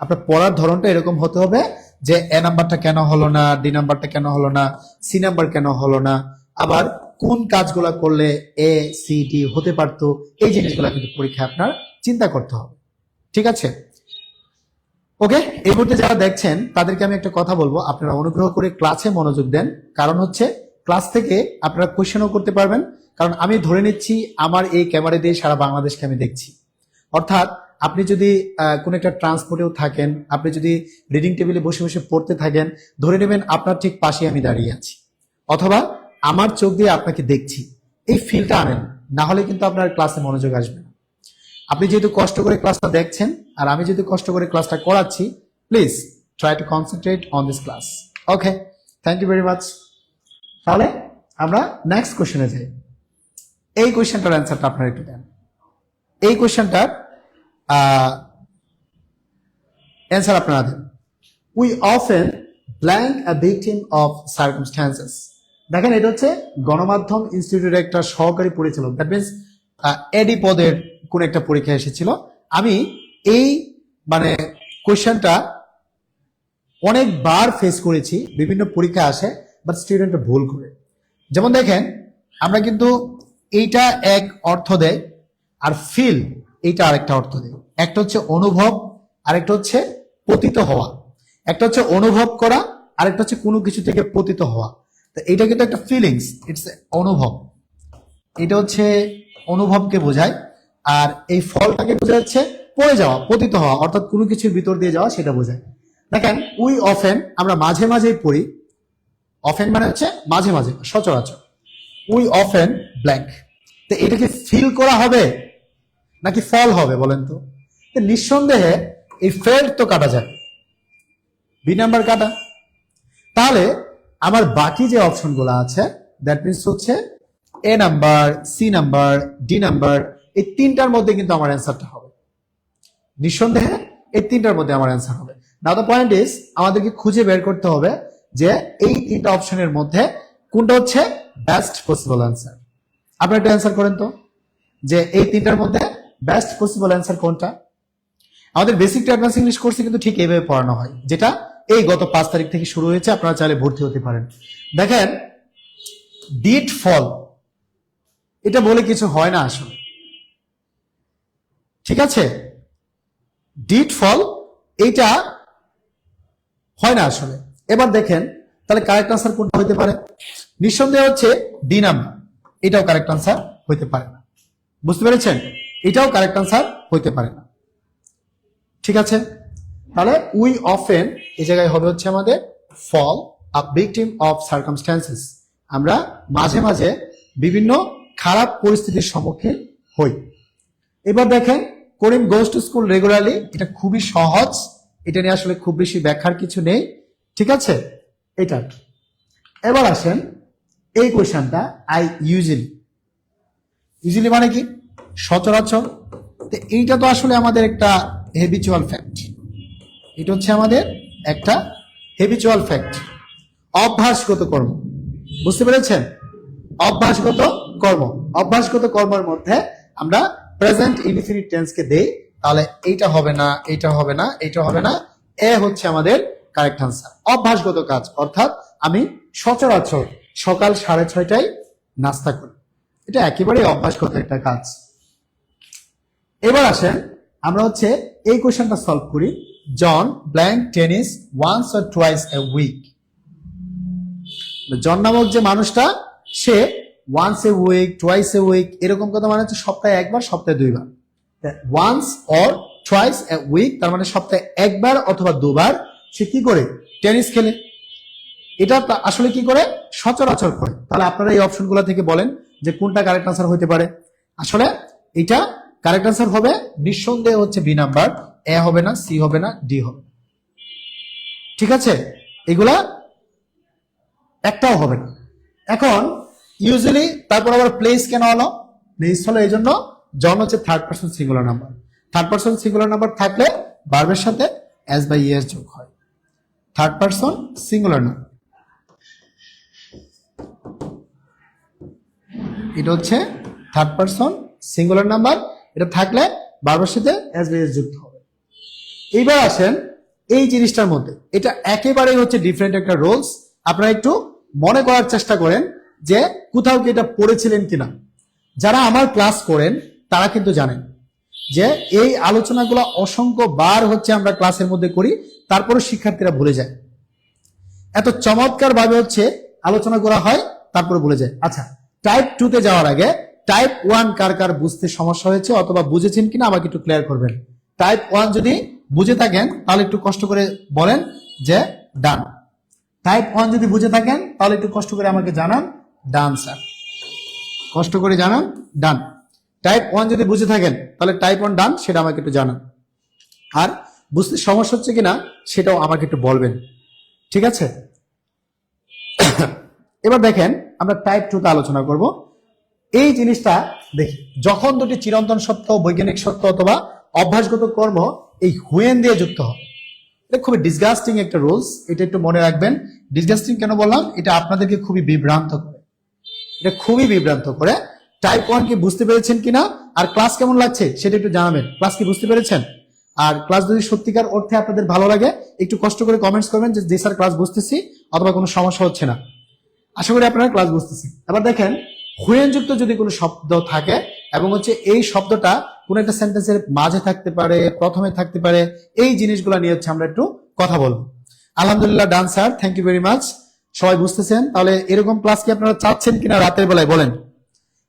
আপনার পড়ার ধরনটা এরকম হতে হবে যে এ নাম্বারটা কেন হলো না, ডি নাম্বারটা কেন হলো না, সি নাম্বার কেন হলো না, আবার কোন কাজগুলো করলে এ সি ডি হতে পারতো, এই জিনিসগুলো কিন্তু পরীক্ষায় আপনার চিন্তা করতে হবে, ঠিক আছে। ওকে, এই মুহূর্তে যারা দেখছেন তাদেরকে আমি একটা কথা বলবো, আপনারা অনুগ্রহ করে ক্লাসে মনোযোগ দেন। কারণ হচ্ছে ক্লাস থেকে আপনারা কোয়েশ্চেনও করতে পারবেন, কারণ আমি ধরে নিচ্ছি আমার এই ক্যামেরা দিয়ে সারা বাংলাদেশকে আমি দেখছি। অর্থাৎ আপনি যদি কোন একটা ট্রান্সপোর্টেও থাকেন, আপনি যদি রিডিং টেবিলে বসে বসে পড়তে থাকেন, ধরে নেবেন আপনার ঠিক পাশে আমি দাঁড়িয়ে আছি, অথবা আমার চোখ দিয়ে আপনাকে দেখছি। এই ফিলটা আনেন, না হলে কিন্তু আপনার ক্লাসে মনোযোগ আসবে না। আপনি যেহেতু কষ্ট করে ক্লাসটা দেখছেন আর আমি যেহেতু কষ্ট করে ক্লাসটা করাচ্ছি, please try to concentrate on this class. Okay, thank you very much. তাহলে আমরা নেক্সট কোয়েশ্চেনে যাই। এই কোয়েশ্চেনটার অ্যান্সারটা আপনারা একটু দেন। এই কোয়েশ্চেনটার অ্যান্সার আপনারা দেন। We often blank a victim of circumstances. দেখেন, এটা হচ্ছে গণমাধ্যম ইনস্টিটিউটের একটা সহকারী পরিচালক, দ্যাট মিনস এডি পদের কোন একটা পরীক্ষা এসেছিল। আমি এই মানে কোয়েশ্চেনটা অনেকবার ফেস করেছি, বিভিন্ন পরীক্ষা আসে, বাট স্টুডেন্টরা ভুল করে। যেমন দেখেন, আমরা কিন্তু এইটা এক অর্থ দেয়, আর ফিল এইটা আরেকটা অর্থ দেয়। একটা হচ্ছে অনুভব, আরেকটা হচ্ছে পতিত হওয়া। একটা হচ্ছে অনুভব করা, আরেকটা হচ্ছে কোনো কিছু থেকে পতিত হওয়া। তো এটা কিন্তু একটা ফিলিংস, ইটস অনুভব। এটা হচ্ছে অনুভবকে বোঝায়, আর এই ফলটাকে বোঝা যাচ্ছে পড়ে যাওয়া, পতিত হওয়া, অর্থাৎ কোনো কিছুর ভিতর দিয়ে যাওয়া, সেটা বোঝায়। দেখেন, উই অফেন আমরা মাঝে মাঝেই পড়ি, অফেন মানে হচ্ছে মাঝে মাঝে, সচরাচর। উই অফেন ব্ল্যাঙ্ক, তো এটাকে ফিল করা হবে নাকি ফল হবে বলেন তো? নিঃসন্দেহে এই ফেল তো কাটা যায়, বি নাম্বার কাটা। তাহলে আমার বাকি যে অপশনগুলো আছে দ্যাট মিনস হচ্ছে A number, C number, D number, এই তিনটার মধ্যে কিন্তু আমার অ্যান্সারটা হবে। নিঃসন্দেহে এই তিনটার মধ্যে আমার অ্যান্সার হবে। নাও দ্য পয়েন্ট ইজ আমাদেরকে খুঁজে বের করতে হবে যে এই তিনটা অপশনের মধ্যে কোনটা হচ্ছে বেস্ট পসিবল অ্যান্সার। আপনারা একটা অ্যান্সার করেন তো যে এই তিনটার মধ্যে বেস্ট পসিবল অ্যান্সার কোনটা। আমাদের বেসিক টু অ্যাডভান্স ইংলিশ কোর্সে কিন্তু ঠিক এইভাবে পড়ানো হয়, যেটা এই গত 5 তারিখ থেকে শুরু হয়েছে। আপনারা চাইলে ভর্তি হতে পারেন। দেখেন, ডিড ফল এটা বলে কিছু হয় না আসলে, ঠিক আছে? ডিড ফল এইটা হয় না আসলে। এবার দেখেন তাহলে কারেক্ট আনসার কোনটা হইতে পারে? নিঃসন্দেহে হচ্ছে ডি নাম্বার, এটাও কারেক্ট আনসার হইতে পারে না। বুঝতে পেরেছেন? এটাও কারেক্ট আনসার হইতে পারে না, ঠিক আছে? তাহলে উই অফেন এই জায়গায় হবে হচ্ছে আমাদের ফল আ ভিকটিম অফ সার্কামস্ট্যান্সেস। আমরা মাঝে মাঝে বিভিন্ন খারাপ পরিস্থিতির সম্মুখীন হই। এবার দেখেন, করিম গোজ টু স্কুল রেগুলারলি, এটা খুবই সহজ, এটা নিয়ে আসলে খুব বেশি ব্যাখ্যার কিছু নেই, ঠিক আছে? এটা এবার আসেন এই কোয়েশ্চনটা, আই ইউজুয়ালি মানে কি? সচরাচর। তো এইটা তো আসলে আমাদের একটা হেবিচুয়াল ফ্যাক্ট, এটা হচ্ছে আমাদের একটা হেবিচুয়াল ফ্যাক্ট, অভ্যাসগত কর্ম। বুঝতে পেরেছেন? অভ্যাসগত কর্ম, অভ্যাসগত কর্মের মধ্যে আমরা প্রেজেন্ট ইনডিফিনিট টেন্সকে দেই, তাহলে এইটা হবে না, এইটা হবে না, এইটা হবে না, এ হচ্ছে আমাদের কারেক্ট আনসার। অভ্যাসগত কাজ অর্থাৎ আমি সচরাচর সকাল 6:30টায় নাস্তা করি, এটা একেবারে অভ্যাসগত একটা কাজ। এবার আসেন আমরা হচ্ছে এই কোশ্চেনটা সলভ করি। John blank tennis once or twice a week. John নামক যে মানুষটা, সে once a week, twice a week এরকম কথা মানে হচ্ছে সপ্তাহে একবার, সপ্তাহে দুইবার। Once or twice a week তার মানে সপ্তাহে একবার অথবা দুবার সে কি করে? টেনিস খেলে। এটা আসলে কি করে? সচরাচর করে। তাহলে আপনারা এই অপশনগুলো থেকে বলেন যে কোনটা কারেক্ট আনসার হতে পারে। আসলে এটা কারেক্ট আনসার হবে নিঃসন্দেহে হচ্ছে বি নাম্বার, এ হবে না, সি হবে না, ডি হবে, ঠিক আছে? এগুলা একটাও হবে না। এখন ইউজুয়ালি তারপর আবার প্লেস কেন হলো? প্লেস হলো এই জন্য জন হচ্ছে third person singular number. Third person singular number থাকলে ভার্বের সাথে এস বাই ইএস যোগ হয়। থার্ড পারসন সিঙ্গুলার নাম্বার, এটা হচ্ছে থার্ড পারসন সিঙ্গুলার নাম্বার, এটা থাকলে ভার্বের সাথে এস বাই ইএস যুক্ত হবে। এইবার আসেন এই জিনিসটার মধ্যে, এটা একেবারেই হচ্ছে ডিফারেন্ট একটা রুলস। আপনারা একটু মনে করার চেষ্টা করেন যে কোথাও কি এটা পড়েছিলেন কিনা। যারা আমার ক্লাস করেন তারা কিন্তু জানেন যে এই আলোচনাগুলো অসংখ্য বার হচ্ছে আমরা ক্লাসের মধ্যে করি, তারপরে শিক্ষার্থীরা ভুলে যায়। এত চমৎকার ভাবে হচ্ছে আলোচনা করা হয়, তারপরে ভুলে যায়। আচ্ছা, টাইপ 2 তে যাওয়ার আগে টাইপ 1 কার কার বুঝতে সমস্যা হয়েছে অথবা বুঝেছেন কিনা আমাকে একটু ক্লিয়ার করবেন। টাইপ 1 যদি বুঝে থাকেন তাহলে একটু কষ্ট করে বলেন যে ডান। টাইপ 1 যদি বুঝে থাকেন তাহলে একটু কষ্ট করে আমাকে জানান ডান স্যার, কষ্ট করে জানান ডান। টাইপ 1 যদি বুঝে থাকেন তাহলে টাইপ 1 ডান, সেটা আমাকে একটু জানান। আর বুঝতে সমস্যা হচ্ছে কিনা সেটাও আমাকে একটু বলবেন, ঠিক আছে? এবার দেখেন আমরা টাইপ 2 তে আলোচনা করব। এই জিনিসটা দেখি, যখন দুটি চিরন্তন সত্য, বৈজ্ঞানিক সত্য অথবা অভ্যাসগত কর্ম এই হুয়েন দিয়ে যুক্ত হয়, এটা খুবই ডিসগাস্টিং একটা রুলস, এটা একটু মনে রাখবেন। ডিসগাস্টিং কেন বললাম? এটা আপনাদেরকে খুবই বিভ্রান্ত করে, এটা খুবই বিভ্রান্ত করে। টাইপ 1 কি বুঝতে পেরেছেন কিনা আর ক্লাস কেমন লাগছে সেটা একটু জানাবেন। ক্লাস কি বুঝতে পেরেছেন? আর ক্লাস যদি সত্যিকার অর্থে আপনাদের ভালো লাগে একটু কষ্ট করে কমেন্টস করবেন যে স্যার ক্লাস বুঝতেছি অথবা কোনো সমস্যা হচ্ছে না। আশা করি আপনারা ক্লাস বুঝতেছেন। এবার দেখেন, হুয়েন যুক্ত যদি কোনো শব্দ থাকে এবং হচ্ছে এই শব্দটা কোনো একটা সেন্টেন্সের মাঝে থাকতে পারে, প্রথমে থাকতে পারে, এই জিনিসগুলো নিয়ে হচ্ছে আমরা একটু কথা বলবো। আলহামদুলিল্লাহ, done sir, thank you very much. সবাই বুঝতেছেন? তাহলে এরকম ক্লাস কি আপনারা চাচ্ছেন কিনা রাতের বেলায় বলেন?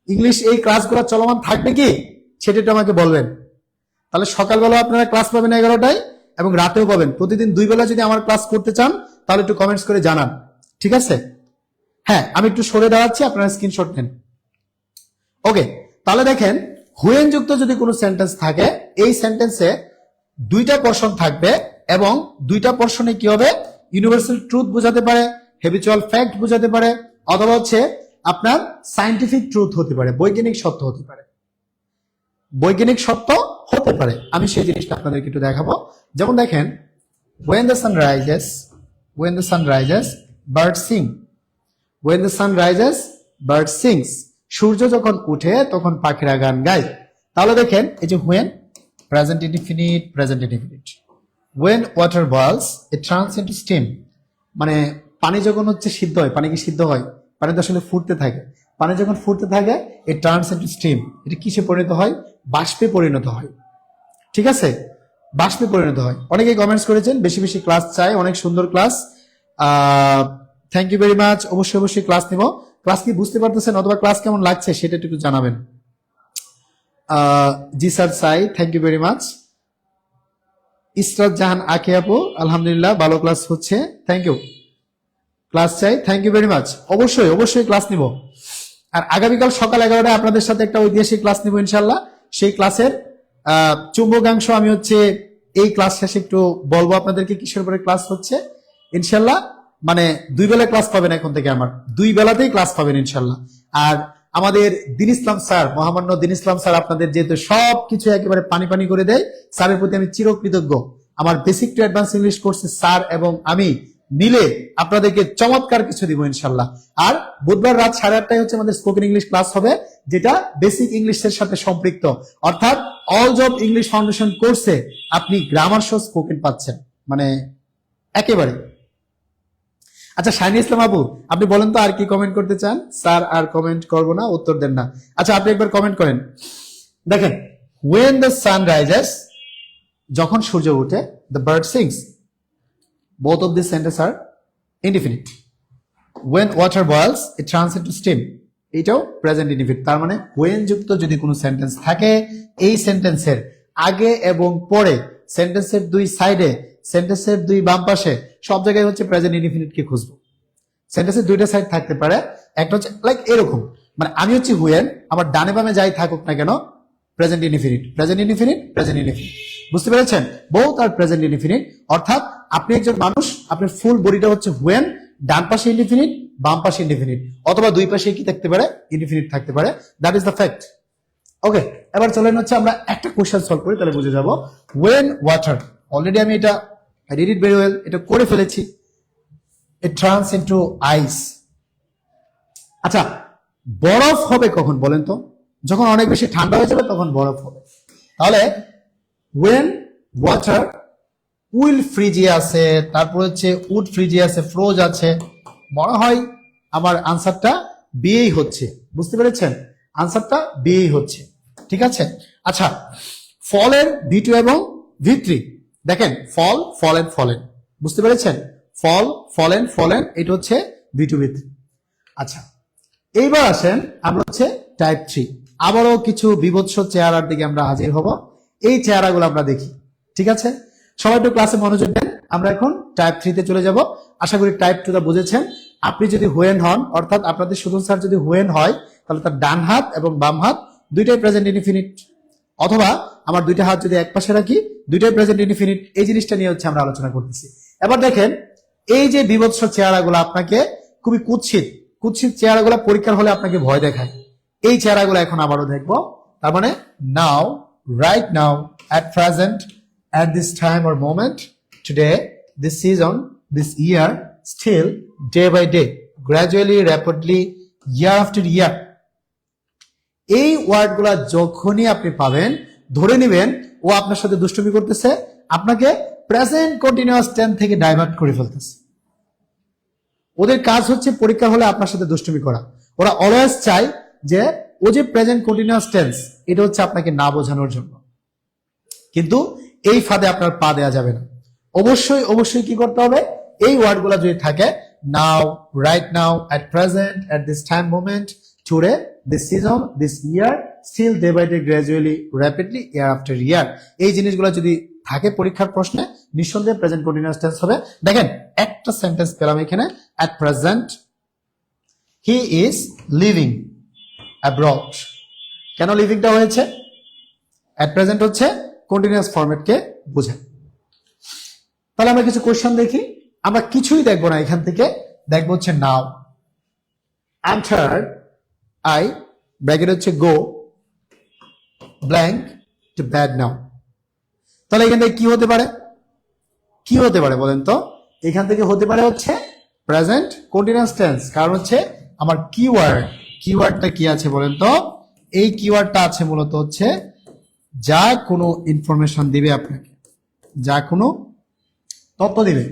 ইংলিশ এই ক্লাসগুলো চলমান থাকবে কি সেটা একটু আমাকে বলবেন। তাহলে সকালবেলা আপনারা ক্লাস পাবেন 11টায় এবং রাতেও পাবেন। প্রতিদিন 2 বেলা যদি আমার ক্লাস করতে চান তাহলে একটু কমেন্টস করে জানান, ঠিক আছে? হ্যাঁ, আমি একটু সরে দাঁড়াচ্ছি, আপনারা স্ক্রিনশট নেন। ওকে, তাহলে দেখেন, হুয়েন যুক্ত যদি কোনো সেন্টেন্স থাকে, এই সেন্টেন্সে 2টা পোরশন থাকবে এবং 2টা পোরশনে কি হবে? ইউনিভার্সাল ট্রুথ বোঝাতে পারে হ্যাবিচুয়াল ফ্যাক্ট বোঝাতে পারে, অথবা হচ্ছে আপনার সায়েন্টিফিক ট্রুথ হতে পারে, বৈজ্ঞানিক সত্য হতে পারে। বৈজ্ঞানিক সত্য হতে পারে, আমি সেই জিনিসটা আপনাদেরকে একটু দেখাবো। যেমন দেখেন, when the sun rises, when the sun rises, birds sing. When the sun rises, birds sings. সূর্য যখন উঠে তখন পাখিরা গান গায়। তাহলে দেখেন এই যে when, present indefinite, present indefinite. When water boils, it turns into steam. মানে পানি যখন হচ্ছে সিদ্ধ হয়, পানি কি সিদ্ধ হয়? পানি তো আসলে ফুটতে থাকে। পানি যখন ফুটতে থাকে, it turns into steam. এটা কিসে পরিণত হয়? বাষ্পে পরিণত হয়। ঠিক আছে, বাষ্পে পরিণত হয়। অনেকেই কমেন্টস করেছেন বেশি বেশি ক্লাস চাই, অনেক সুন্দর class. Thank you very much. অবশ্যই অবশ্যই ক্লাস নিব। ক্লাস কি বুঝতে পারতেছেন অথবা ক্লাস কেমন লাগছে সেটা একটু জানাবেন। জি স্যার চাই, thank you very much. Israt Jahan আকে আপু, আলহামদুলিল্লাহ ভালো ক্লাস হচ্ছে, থ্যাংক ইউ। ক্লাস চাই, থ্যাংক ইউ ভেরি মাচ। অবশ্যই অবশ্যই ক্লাস নিব। আর আগামীকাল সকাল 11টায় আপনাদের সাথে একটা ঐতিহাসিক ক্লাস নিব ইনশাল্লাহ। সেই ক্লাসের চুম্বকাংশ আমি হচ্ছে এই ক্লাস শেষে একটু বলবো আপনাদেরকে কিসের উপরে ক্লাস হচ্ছে ইনশাল্লাহ। মানে 2 বেলা ক্লাস পাবেন এখন থেকে, আমার 2 বেলাতেই ক্লাস পাবেন ইনশাল্লাহ। আর আমাদের দিন ইসলাম স্যার, মহামান্য দিন ইসলাম স্যার আপনাদের যেহেতু সবকিছু একেবারে পানি পানি করে দেয়, স্যারের প্রতি আমি চিরকৃতজ্ঞ। আমার বেসিক টু অ্যাডভান্স ইংলিশ কোর্সে স্যার এবং আমি মিলে আপনাদেরকে চমৎকার কিছু দিব ইনশাল্লাহ। আর বুধবার রাত 8:30টায় হচ্ছে আমাদের স্পোকেন ইংলিশ ক্লাস হবে, যেটা বেসিক ইংলিশের সাথে সম্পৃক্ত। অর্থাৎ অল জব ইংলিশ ফাউন্ডেশন কোর্সে আপনি গ্রামার সহ স্পোকেন পাচ্ছেন, মানে একেবারে। আচ্ছা শাহিন ইসলাম আবু, আপনি বলেন তো আর কি কমেন্ট করতে চান? স্যার আর কমেন্ট করবো না, উত্তর দেন না। আচ্ছা আপনি একবার কমেন্ট করেন। দেখেন, when the sun rises, যখন সূর্য ওঠে, the bird sings. Both of these sentences are indefinite. When water boils, it turns into steam. এটাও প্রেজেন্ট ইনডিফিনিট। তার মানে when যুক্ত যদি কোনো সেন্টেন্স থাকে, এই সেন্টেন্সের আগে এবং পরে, সেন্টেন্সের 2 সাইডে, সেন্টেন্সের 2 বাম পাশে, সব জায়গায় হচ্ছে প্রেজেন্ট ইনডিফিনিট কে খুঁজবো। সেন্টেন্সের 2টা সাইড থাকতে পারে, একটা হচ্ছে লাইক এরকম, মানে আমি হচ্ছে when, আমার ডানে বামে যাই থাকুক না কেন, present indefinite, present indefinite, present indefinite. বুঝতে পেরেছেন? বোথ আর প্রেজেন্ট ইনডিফিনিট। অর্থাৎ আপনি একজন মানুষ, আপনার ফুল বডিটা হচ্ছে when, ডান পাশে ইনডিফিনিট, বাম পাশে ইনডিফিনিট, অথবা 2 পাশে কি থাকতে পারে, ইনডিফিনিট থাকতে পারে। That is the fact. Okay, এবার চলেন হচ্ছে আমরা একটা কোশ্চেন সলভ করি, তাহলে বুঝে যাব। when water, অলরেডি আমি এটা রিড ইট ভেরি ওয়েল, এটা করে ফেলেছি। it turns into ice. আচ্ছা, বরফ হবে কখন বলেন তো? যখন অনেক বেশি ঠান্ডা হয়ে যাবে তখন বরফ হবে। তাহলে when water will freeze আছে, তারপর হচ্ছে would freeze আছে, froze আছে, মনে হয় আমার আনসারটা বিয়েই হচ্ছে। বুঝতে পেরেছেন? আনসারটা বিয়েই হচ্ছে। ঠিক আছে। আচ্ছা, ফলের V2 এবং V3, দেখেন ফল, ফলেন, ফলেন, বুঝতে পেরেছেন? ফল, ফলেন, ফলেন, এটা হচ্ছে V2 V3। আচ্ছা, এইবার আসেন আমরা হচ্ছে টাইপ 3, আবারও কিছু বিভৎস চেহারার দিকে আমরা হাজির হব। এই চেহারাগুলো আমরা দেখি। ঠিক আছে, সবাই একটু ক্লাসে মনোযোগ দেন। আমরা এখন টাইপ 3 তে চলে যাব। আশা করি টাইপ 2 টা বুঝেছেন। আপনি যদি হোয়েন হন, অর্থাৎ আপনাদের সুদন স্যার যদি হোয়েন হয়, তাহলে তার ডান হাত এবং বাম হাত দুইটাই প্রেজেন্ট ইনডিফিনিট, অথবা আমার 2টা হাত যদি এক পাশে রাখি, দুইটাই প্রেজেন্ট ইনডিফিনিট। এই জিনিসটা নিয়ে হচ্ছে আমরা আলোচনা করতেছি। এবার দেখেন, এই যে বিভৎস চেহারাগুলো আপনাকে খুবই কুৎসিত কুৎসিত চেহারাগুলো পরীক্ষার হলে আপনাকে ভয় দেখায়, এই চেহারাগুলো এখন আবারও দেখবো। তার মানে now, right now, at present, at this time or moment, today, this season, this year, still, day by day, gradually, rapidly, year after year. এই ওয়ার্ডগুলা যখনই আপনি পাবেন, ধরে নেবেন ও আপনার সাথে দুষ্টুমি করতেছে, আপনাকে প্রেজেন্ট কন্টিনিউয়াস টেন্স থেকে ডাইভার্ট করে ফেলতেছে। ওদের কাজ হচ্ছে পরীক্ষা হলে আপনার সাথে দুষ্টুমি করা। ওরা অলওয়েজ চায় যে ও যে প্রেজেন্ট কন্টিনিউয়াস টেন্স, এটা হচ্ছে আপনাকে না বোঝানোর জন্য। কিন্তু এই ফাঁদে আপনার পা দেওয়া যাবে না। অবশ্যই অবশ্যই কি করতে হবে, এই ওয়ার্ডগুলো যদি থাকে, now, right now, at present, at this time moment, today, this season, this year, still, day by day, gradually, rapidly, year after year, এই জিনিসগুলো যদি থাকে পরীক্ষার প্রশ্নে, নিঃসন্দেহে প্রেজেন্ট কন্টিনিউয়াস টেন্স হবে। দেখেন একটা সেন্টেন্স পেলাম এখানে, at present he is living abroad। কেন লিভিংটা হয়েছে? at present হচ্ছে কন্টিনিউয়াস ফরম্যাটকে বোঝায়। তাহলে আমরা কিছু কোশ্চেন দেখি। আমরা কিছুই দেখবো না এখান থেকে, দেখবো হচ্ছে নাও। entered I ব্র্যাকেট হচ্ছে গো ব্ল্যাঙ্ক টু ব্যাড নাও। তাহলে এখান থেকে কি হতে পারে, কি হতে পারে বলেন তো? এখান থেকে হতে পারে হচ্ছে প্রেজেন্ট কন্টিনিউয়াস টেন্স, কারণ হচ্ছে আমার কিওয়ার্ডটা কি আছে বলেন তো? এই কিওয়ার্ডটা আছে মূলত হচ্ছে যা কোনো ইনফরমেশন দিবে আপনাকে, যা কোনো তথ্য দিবে।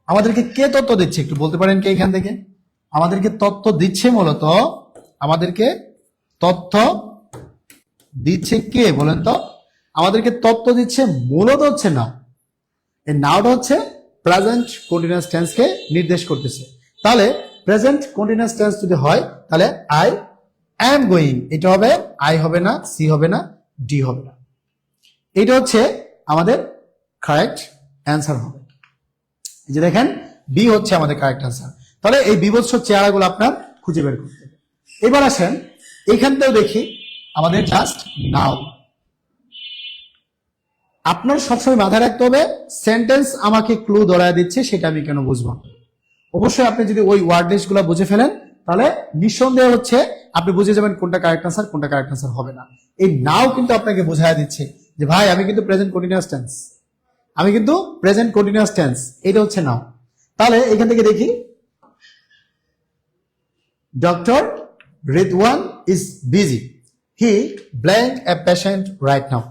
আমাদেরকে কে তথ্য দিচ্ছে একটু বলতে পারেন কে এখান থেকে? আমাদেরকে তথ্য দিচ্ছে মূলত, আমাদেরকে তথ্য দিচ্ছে কে বলেন তো? আমাদেরকে তথ্য দিচ্ছে মূলত হচ্ছে নাও। এই নাওটা হচ্ছে প্রেজেন্ট কন্টিনিউয়াস টেন্সকে নির্দেশ করতেছে। তাহলে প্রেজেন্ট কন্টিনিউয়াস টেন্স যদি হয় তাহলে আই অ্যাম গোয়িং, এটা হবে আই হবে না, সি হবে না, ডি হবে না। এটা হচ্ছে আমাদের কারেক্ট অ্যান্সার হবে। এই যে দেখেন বি হচ্ছে আমাদের কারেক্ট অ্যান্সার। তাহলে এই বিভৎস চেহারাগুলো আপনার খুঁজে বের করতে হবে। এবার আসেন এইখানটাও দেখি আমাদের জাস্ট নাও। আপনার সবসময় মাথায় রাখতে হবে সেন্টেন্স আমাকে ক্লু ধরায় দিচ্ছে, সেটা আমি কেন বুঝবো? অবশ্যই আপনি যদি ওই ওয়ার্ড লিস্ট গুলো বুঝে ফেলেন তাহলে নিঃসন্দেহ হচ্ছে আপনি বুঝে যাবেন কোনটা কারেক্ট আনসার, কোনটা কারেক্ট আনসার হবে না। এই নাও কিন্তু আপনাকে বোঝায় দিচ্ছে যে ভাই আমি কিন্তু প্রেজেন্ট কন্টিনিউয়াস টেন্স, আমি কিন্তু প্রেজেন্ট কন্টিনিউয়াস টেন্স, এটা হচ্ছে নাও। তাহলে এখান থেকে দেখি doctor Ridwan is busy, he blank a patient right now.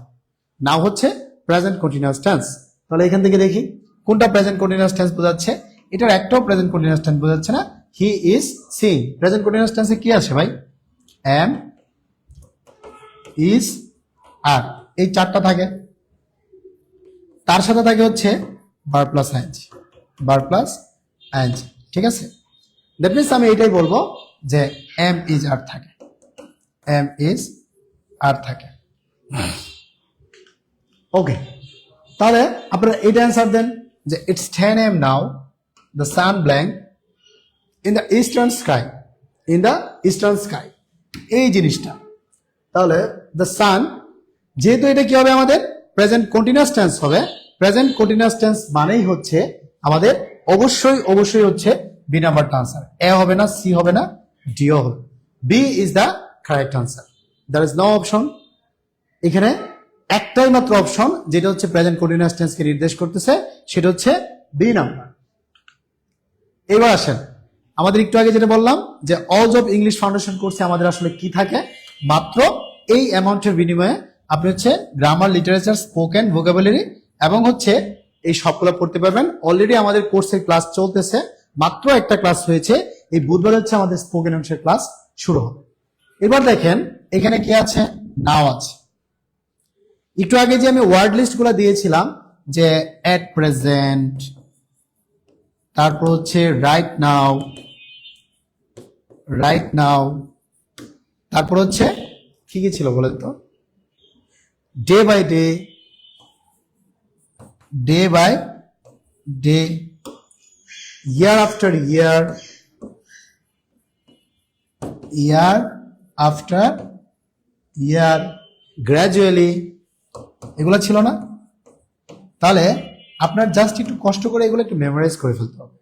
Now হচ্ছে প্রেজেন্ট কন্টিনিউয়াস টেন্স। তাহলে এখান থেকে দেখি কোনটা প্রেজেন্ট কন্টিনিউয়াস টেন্স বোঝাচ্ছে। এটার একটাও প্রেজেন্ট কন্টিনিউয়াস টেন্স বোঝাচ্ছে না। He is seeing, present continuous টেন্সে কি আছে ভাই? এম, ইজ, আর, এই চারটা থাকে। তার সাথে থাকে হচ্ছে verb plus ING, verb plus ING, ঠিক আছে? দ্যাট মিনস আমি এটাই বলবো যে এম ইজ আর থাকে, এম ইজ আর থাকে। ওকে, তাহলে আপনারা এটা অ্যান্সার দেন যে it's 10 AM now, the sun blank in the eastern sky, in the eastern sky, এই জিনিসটা। তাহলে দ্য সান, যেহেতু এটা কি হবে আমাদের প্রেজেন্ট কন্টিনিউয়াস টেন্স হবে, প্রেজেন্ট কন্টিনিউয়াস টেন্স মানেই হচ্ছে আমাদের অবশ্যই হচ্ছে বি নাম্বারটা আনসার। এ হবে না, সি হবে না, ডিও হবে। B is the correct answer, there is no option. এখানে একটাই মাত্র অপশন যেটা হচ্ছে প্রেজেন্ট কন্টিনিউয়াস টেন্সকে নির্দেশ করতেছে, সেটা হচ্ছে বি নাম্বার। এবার আসেন আমাদের একটু আগে যেটা বললাম যে অলস অফ ইংলিশ ফাউন্ডেশন কোর্সে আমাদের আসলে কি থাকে, মাত্র এই অ্যামাউন্টের বিনিময়ে আপনি হচ্ছে গ্রামার, লিটারেচার, স্পোকেন, ভোকাবুলারি এবং হচ্ছে এই সবগুলো পড়তে পারবেন। অলরেডি আমাদের কোর্সের ক্লাস চলতেছে, মাত্র একটা ক্লাস হয়েছে, এই বুধবার হচ্ছে আমাদের স্পোকেন অংশের ক্লাস শুরু হবে। এবার দেখেন এখানে কি আছে, নাও আছে। একটু আগে যে আমি ওয়ার্ড লিস্ট গুলো দিয়েছিলাম যে এট প্রেজেন্ট, তারপর হচ্ছে রাইট নাও, তারপর হচ্ছে কি কি ছিল বলেন তো? Day by day, year after year, gradually, এগুলো ছিল না? তাহলে আপনার জাস্ট একটু কষ্ট করে এগুলো একটু মেমোরাইজ করে ফেলতে হবে,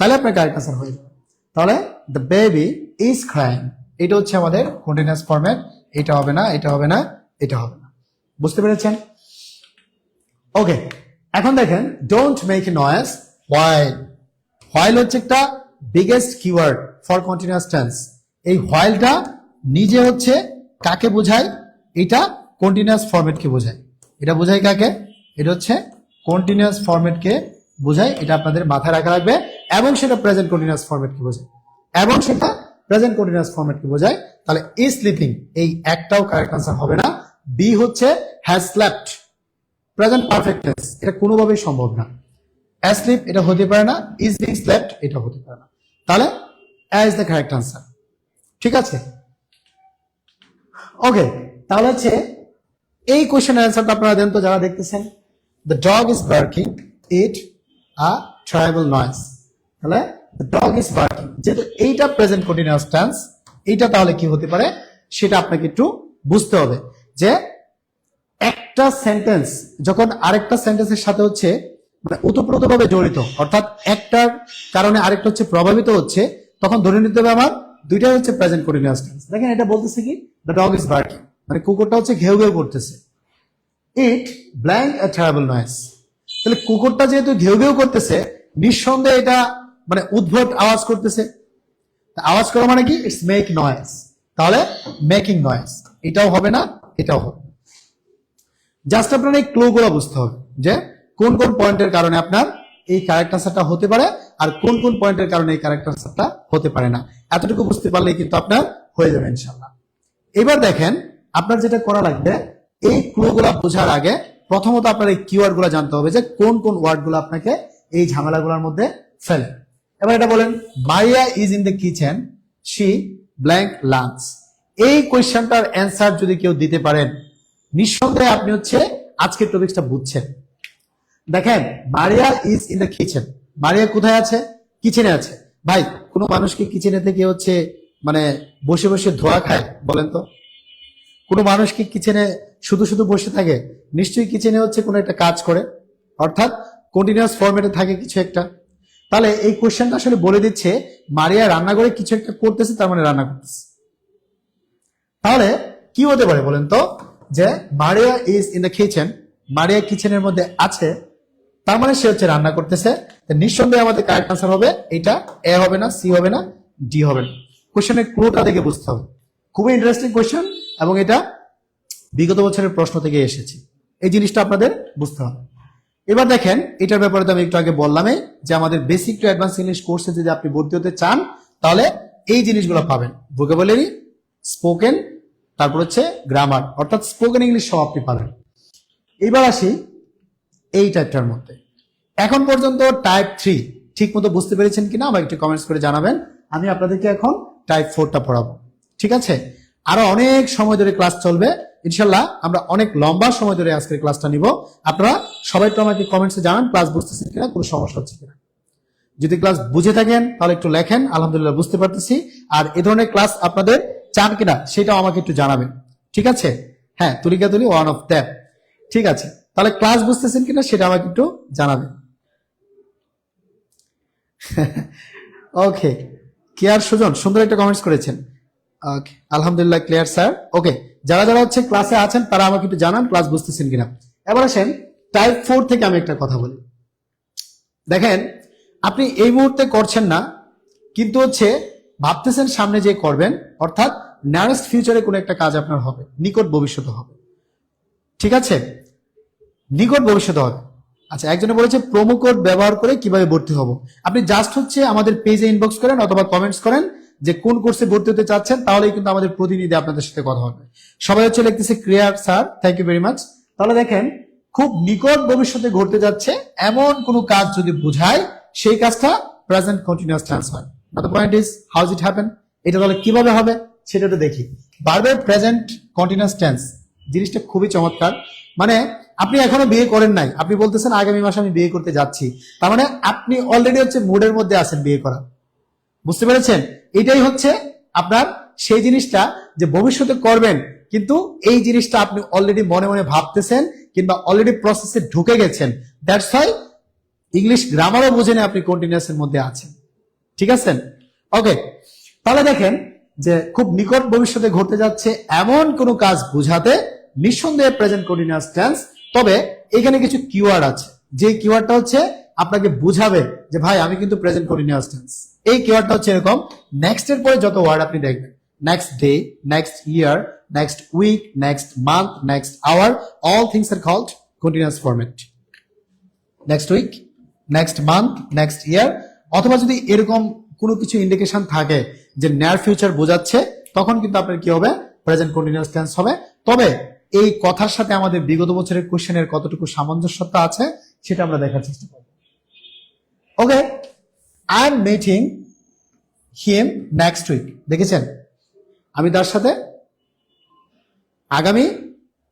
তাহলে আপনার কারেক্ট আনসার হয়ে যাবে। তাহলে দ্য বেবি ইজ ক্রাইং, এটা হচ্ছে আমাদের কন্টিনিউয়াস ফরম্যাট, এটা হবে না, এটা হবে না, এটা হবে না। বুঝতে পেরেছেন? ওকে, এখন দেখেন don't make a noise while হচ্ছে একটা biggest keyword for continuous tense. এই হোয়াইলটা নিজে হচ্ছে কাকে বোঝায়? এটা কন্টিনিউয়াস ফরম্যাটকে বোঝায়। এটা বোঝায় কাকে? এটা হচ্ছে কন্টিনিউয়াস ফরম্যাটকে বোঝায়, এটা আপনাদের মাথায় রাখা লাগবে। এবং সেটা প্রেজেন্ট কন্টিনিউয়াস ফরম্যাটকে বোঝায়, তাহলে ইজ স্লিপিং এই একটাও কারেক্ট আনসার হবে না। বি হচ্ছে has slept, present perfect tense, এটা কোনোভাবেই সম্ভব না। অ্যাসলিপ এটা হতে পারে না, ইজ বিং স্লেপ্ট এটা হতে পারে না। তাহলে এ ইজ দ্য কারেক্ট আনসার, ঠিক আছে? ওকে, তাহলে হচ্ছে এই কোশ্চেনের অ্যান্সারটা আপনারা দেন তো যারা দেখতেছেন। The dog is barking it a tribal noise. তাহলে দ্য ডগ ইজ বার্কিং, যেহেতু এইটা প্রেজেন্ট কন্টিনিউয়াস টেন্স, এইটা তাহলে কি হতে পারে সেটা আপনাকে একটু বুঝতে হবে যে একটা সেন্টেন্স যখন আরেকটা সেন্টেন্সের সাথে হচ্ছে মানে ওতপ্রোতভাবে জড়িত, অর্থাৎ একটার কারণে আরেকটা হচ্ছে প্রভাবিত হচ্ছে, তখন ধরে নিতে হবে আমার দুইটাই হচ্ছে প্রেজেন্ট কন্টিনিউয়াস টেন্স। দেখেন এটা বলতেছে কি, দ্য ডগ ইজ বার্কিং, মানে কুকুরটা হচ্ছে ঘেউ ঘেউ করতেছে। ইট ব্ল্যাঙ্ক এ টেরিবল নয়েজ, তাহলে কুকুরটা যেহেতু ঘেউ ঘেউ করতেছে, নিঃসন্দেহে এটা মানে উদ্ভট আওয়াজ করতেছে। আওয়াজ করা মানে কি, ইটস মেক নয়েজ, তাহলে মেকিং নয়েজ, এটাও হবে না, এটাও হবে। জাস্ট আপনার এই ক্লু গুলো বুঝতে হবে যে কোন কোন পয়েন্টের কারণে আপনার এই ক্যারেক্টারটা হতে পারে আর কোন কোন পয়েন্টের কারণে এই ক্যারেক্টারটা হতে পারে না। এতটুকু বুঝতে পারলেই কিন্তু আপনার হয়ে যাবে ইনশাআল্লাহ। এবার দেখেন আপনার যেটা করা লাগবে, এই ক্লু গুলা বোঝার আগে প্রথমত আপনার এই কিওয়ার্ড গুলা জানতে হবে যে কোন কোন ওয়ার্ড গুলো আপনাকে এই ঝামেলাগুলোর মধ্যে ফেলে। এবার এটা বলেন, মারিয়া is in the kitchen, she blank lunch. এই কোয়েশ্চেনটার অ্যান্সার যদি কেউ দিতে পারেন, নিঃসন্দেহে আপনি হচ্ছে আজকের টপিকটা বুঝছেন। দেখেন, মারিয়া ইজ ইন দ্য কিচেন, মারিয়া কোথায় আছে? কিচেনে আছে। ভাই, কোনো মানুষ কি কিচেনে থেকে হচ্ছে মানে বসে বসে ধোয়া খায় বলেন তো? কোনো মানুষ কি কিচেনে শুধু শুধু বসে থাকে? নিশ্চয়ই কিচেনে হচ্ছে কোনো একটা কাজ করে, অর্থাৎ কন্টিনিউয়াস ফরম্যাটে থাকে কিছু একটা। তাহলে এই কোশ্চেনটা আসলে বলে দিচ্ছে মারিয়া রান্নাঘরে কিছু একটা করতেছে, তার মানে রান্না করতেছে। তাহলে কি হতে পারে বলেন তো, যে মারিয়া ইজ ইন দ্য কিচেন, মারিয়া কিচেনের মধ্যে আছে, তার মানে সে হচ্ছে রান্না করতেছে। নিঃসন্দেহে আমাদের কারেক্ট আনসার হবে এটা, এ হবে না, সি হবে না, ডি হবে না। কোশ্চেনের ক্লুটা দেখে বুঝতে হবে। খুবই ইন্টারেস্টিং কোশ্চেন এবং এটা বিগত বছরের প্রশ্ন থেকে এসেছে, এই জিনিসটা আপনাদের বুঝতে হবে। এবার দেখেন, এটার ব্যাপারে তো আমি একটু আগে বললামই যে আমাদের বেসিক টু অ্যাডভান্স ইংলিশ কোর্সে যদি আপনি ভর্তি হতে চান, তাহলে এই জিনিসগুলো পাবেন, ভোকাবুলারি, স্পোকেন, তারপর হচ্ছে গ্রামার, অর্থাৎ স্পোকেন ইংলিশ সব আপনি পাবেন। এবার আসি এই টাইপটার মধ্যে। এখন পর্যন্ত টাইপ 3 ঠিক মতো বুঝতে পেরেছেন কিনা আমাকে একটু কমেন্টস করে জানাবেন। আমি আপনাদেরকে এখন টাইপ 4টা পড়াবো, ঠিক আছে? আরো অনেক সময় ধরে ক্লাস চলবে ইনশাল্লাহ, আমরা অনেক লম্বা সময় ধরে আজকের ক্লাসটা নিব। আপনারা সবাই তো আমাকে কমেন্টসে জানান ক্লাস বুঝতেছেন কিনা, কোনো সমস্যা হচ্ছে কিনা। যদি ক্লাস বুঝে থাকেন তাহলে একটু লেখেন আলহামদুলিল্লাহ বুঝতে পারতেছি, আর এই ধরনের ক্লাস আপনাদের চান কিনা সেটাও আমাকে একটু জানাবেন, ঠিক আছে? হ্যাঁ, তুলিকা তুলি ওয়ান অফ দ্যাট, ঠিক আছে? তাহলে ক্লাস বুঝতেছেন কিনা সেটা আমাকে একটু জানাবেন। ওকে, কেয়ার সুজন সুন্দর একটা কমেন্টস করেছেন। ওকে, আলহামদুলিল্লাহ ক্লিয়ার স্যার। ওকে, যারা যারা হচ্ছে ক্লাসে আছেন তারা আমাকে একটু জানান ক্লাস বুঝতেছেন কিনা। এবার আসেন টাইপ 4 থেকে আমি একটা কথা বলি। দেখেন, আপনি এই মুহূর্তে করছেন না, কিন্তু হচ্ছে ভাবতেছেন সামনে যে করবেন, অর্থাৎ নিয়ারেস্ট ফিউচারে কোনো একটা কাজ আপনার হবে, নিকট ভবিষ্যতে হবে, ঠিক আছে? নিকট ভবিষ্যতে হবে। আচ্ছা, একজনে বলেছে প্রোমো কোড ব্যবহার করে কিভাবে ভর্তি হব। আপনি জাস্ট হচ্ছে আমাদের পেজে ইনবক্স করেন অথবা কমেন্টস করেন যে কোন কোর্সে ভর্তি হতে চাচ্ছেন, তাহলেই কিন্তু আমাদের প্রতিনিধি আপনাদের সাথে কথা হবে। সবাই হচ্ছে লিখতেছে clear sir, thank you very much. তাহলে দেখেন, খুব নিকট ভবিষ্যতে ঘটতে যাচ্ছে এমন কোনো কাজ যদি বোঝায়, সেই কাজটা প্রেজেন্ট কন্টিনিউয়াস টেন্স হয়। But the point is how it happen, এটা তাহলে কিভাবে হবে সেটা তো দেখি। ভার্বের প্রেজেন্ট কন্টিনিউয়াস টেন্স জিনিসটা খুবই চমৎকার। মানে আপনি এখনো বিয়ে করেন নাই, আপনি বলতেছেন আগামী মাসে আমি বিয়ে করতে যাচ্ছি, তার মানে আপনি অলরেডি হচ্ছে মুডের মধ্যে আছেন বিয়ে করা। বুঝতে পেরেছেন? এটাই হচ্ছে আপনার সেই জিনিসটা যে ভবিষ্যতে করবেন, কিন্তু এই জিনিসটা আপনি অলরেডি মনে মনে ভাবতেছেন কিংবা অলরেডি প্রসেসে ঢুকে গেছেন। দ্যাটস হোয়াই ইংলিশ গ্রামারও বুঝে না আপনি কন্টিনিউয়াসের মধ্যে আছেন, ঠিক আছে? ওকে, তাহলে দেখেন যে খুব নিকট ভবিষ্যতে ঘটতে যাচ্ছে এমন কোনো কাজ বুঝাতে নিঃসন্দেহে প্রেজেন্ট কন্টিনিউয়াস টেন্স। তবে এখানে কিছু কিওয়ার্ড আছে, যে কিওয়ার্ডটা হচ্ছে আপনাকে বুঝাবে যে ভাই আমি কিন্তু প্রেজেন্ট কন্টিনিউয়াস টেন্স। এই কিওয়ার্ডটা হচ্ছে এরকম, নেক্সট এর পরে যত ওয়ার্ড আপনি দেখবেন, next day, next year, next week, next month, next hour, all things are called continuous format. Next week, next month, next year, অথবা যদি এরকম কোনো কিছু ইন্ডিকেশন থাকে যে নিয়ার ফিউচার বোঝাচ্ছে, তখন কিন্তু আপনার কি হবে, প্রেজেন্ট কন্টিনিউয়াস টেন্স হবে। তবে এই কথার সাথে আমাদের বিগত বছরের কোশ্চেনের কতটুকু সামঞ্জস্যতা আছে সেটা আমরা দেখার চেষ্টা করব। Okay, I am meeting him next week. দেখেছেন, আমি তার সাথে আগামী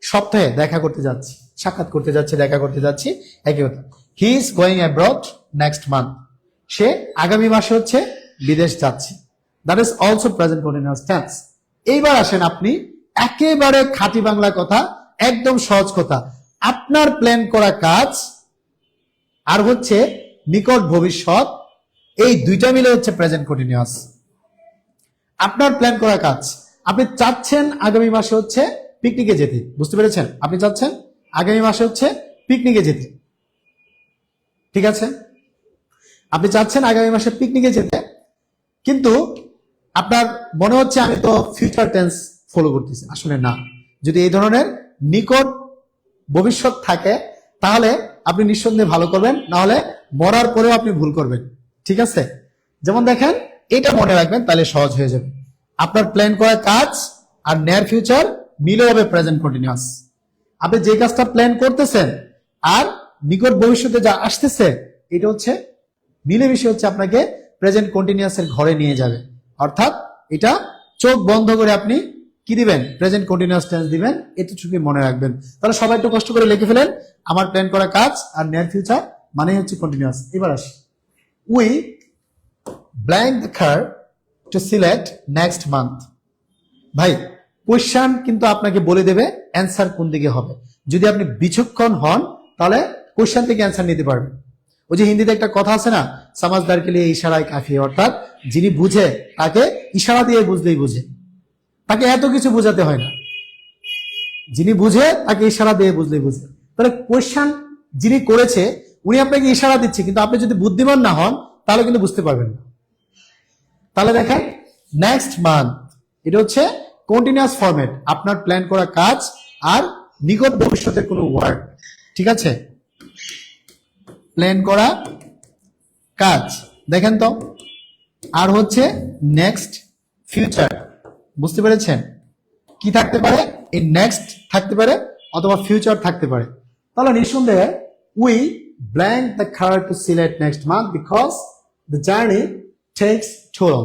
সপ্তাহে দেখা করতে যাচ্ছি, সাক্ষাৎ করতে যাচ্ছি, দেখা করতে যাচ্ছি, একই কথা। He is going abroad next month, সে আগামী মাসে হচ্ছে বিদেশ যাচ্ছে। That is also present continuous tense. এইবার আসেন আপনি একেবারে খাঁটি বাংলা কথা, একদম সহজ কথা। আপনার প্ল্যান করা কাজ আর হচ্ছে নিকট ভবিষ্যৎ, এই দুইটা মিলে হচ্ছে প্রেজেন্ট কন্টিনিউয়াস। আপনার প্ল্যান করা কাজ, আপনি চাচ্ছেন আগামী মাসে হচ্ছে পিকনিকে যেতে, বুঝতে পেরেছেন? আপনি চাচ্ছেন আগামী মাসে হচ্ছে পিকনিকে যেতে, ঠিক আছে? আপনি চাচ্ছেন আগামী মাসে পিকনিকে যেতে, কিন্তু আপনার মনে হচ্ছে আমি তো ফিউচার টেন্স ফলো করতেছি। আসলে না, যদি এই ধরনের নিকট ভবিষ্যৎ থাকে তাহলে আপনি নিঃসন্দেহে ভালো করবেন, না হলে মরার পরেও আপনি ভুল করবেন, ঠিক আছে? যেমন দেখেন, এটা মনে রাখবেন, তাহলে সহজ হয়ে যাবে। আপনার প্ল্যান করা কাজ আর নিয়ার ফিউচার মিলে হবে প্রেজেন্ট কন্টিনিউয়াস। আপনি যে কাজটা প্ল্যান করতেছেন আর নিকট ভবিষ্যতে যা আসতেছে, এটা হচ্ছে মিলেমিশে হচ্ছে আপনাকে প্রেজেন্ট কন্টিনিউয়াস এর ঘরে নিয়ে যাবে। অর্থাৎ এটা চোখ বন্ধ করে আপনি কি দিবেন? প্রেজেন্ট কন্টিনিউয়াস টেন্স দিবেন, এটুকুই মনে রাখবেন। তাহলে সবাই একটু কষ্ট করে লিখে ফেলেন, আমার প্ল্যান করা কাজ আর নিয়ার ফিউচার মানে হচ্ছে কন্টিনিউয়াস। এবার আসি, we blank the car to select next month. ভাই, কোয়েশ্চন কিন্তু আপনাকে বলে দেবে অ্যান্সার কোন দিকে হবে। যদি আপনি বিচক্ষণ হন তাহলে কোয়েশ্চন থেকে অ্যান্সার নিতে পারবেন। ওই যে হিন্দিতে একটা কথা আছে না, সমাজদার কে লিয়ে ইশারায় কাফি, অর্থাৎ যিনি বুঝে তাকে ইশারা দিয়ে বুঝলেই বুঝে, তাকে এত কিছু বোঝাতে হয় না। যিনি বুঝে তাকে ইশারা দিয়ে বুঝলেই বুঝে। তাহলে কোয়েশ্চন যিনি করেছে উনি আপনাকে ইশারা দিচ্ছে, কিন্তু আপনি যদি বুদ্ধিমান না হন তাহলে কিন্তু বুঝতে পারবেন না। তাহলে দেখেন, নেক্সট মান্থ এটা হচ্ছে কন্টিনিউয়াস ফরম্যাট, আপনার প্ল্যান করা কাজ আর নিকট ভবিষ্যতের কোনো ওয়ার্ড, ঠিক আছে? প্ল্যান করা কাজ দেখেন তো, আর হচ্ছে নেক্সট ফিউচার, বুঝতে পেরেছেন? কি থাকতে পারে? এই নেক্সট থাকতে পারে অথবা ফিউচার থাকতে পারে। তাহলে নিঃসন্দেহে we blank the car to select next month because the journey takes too long.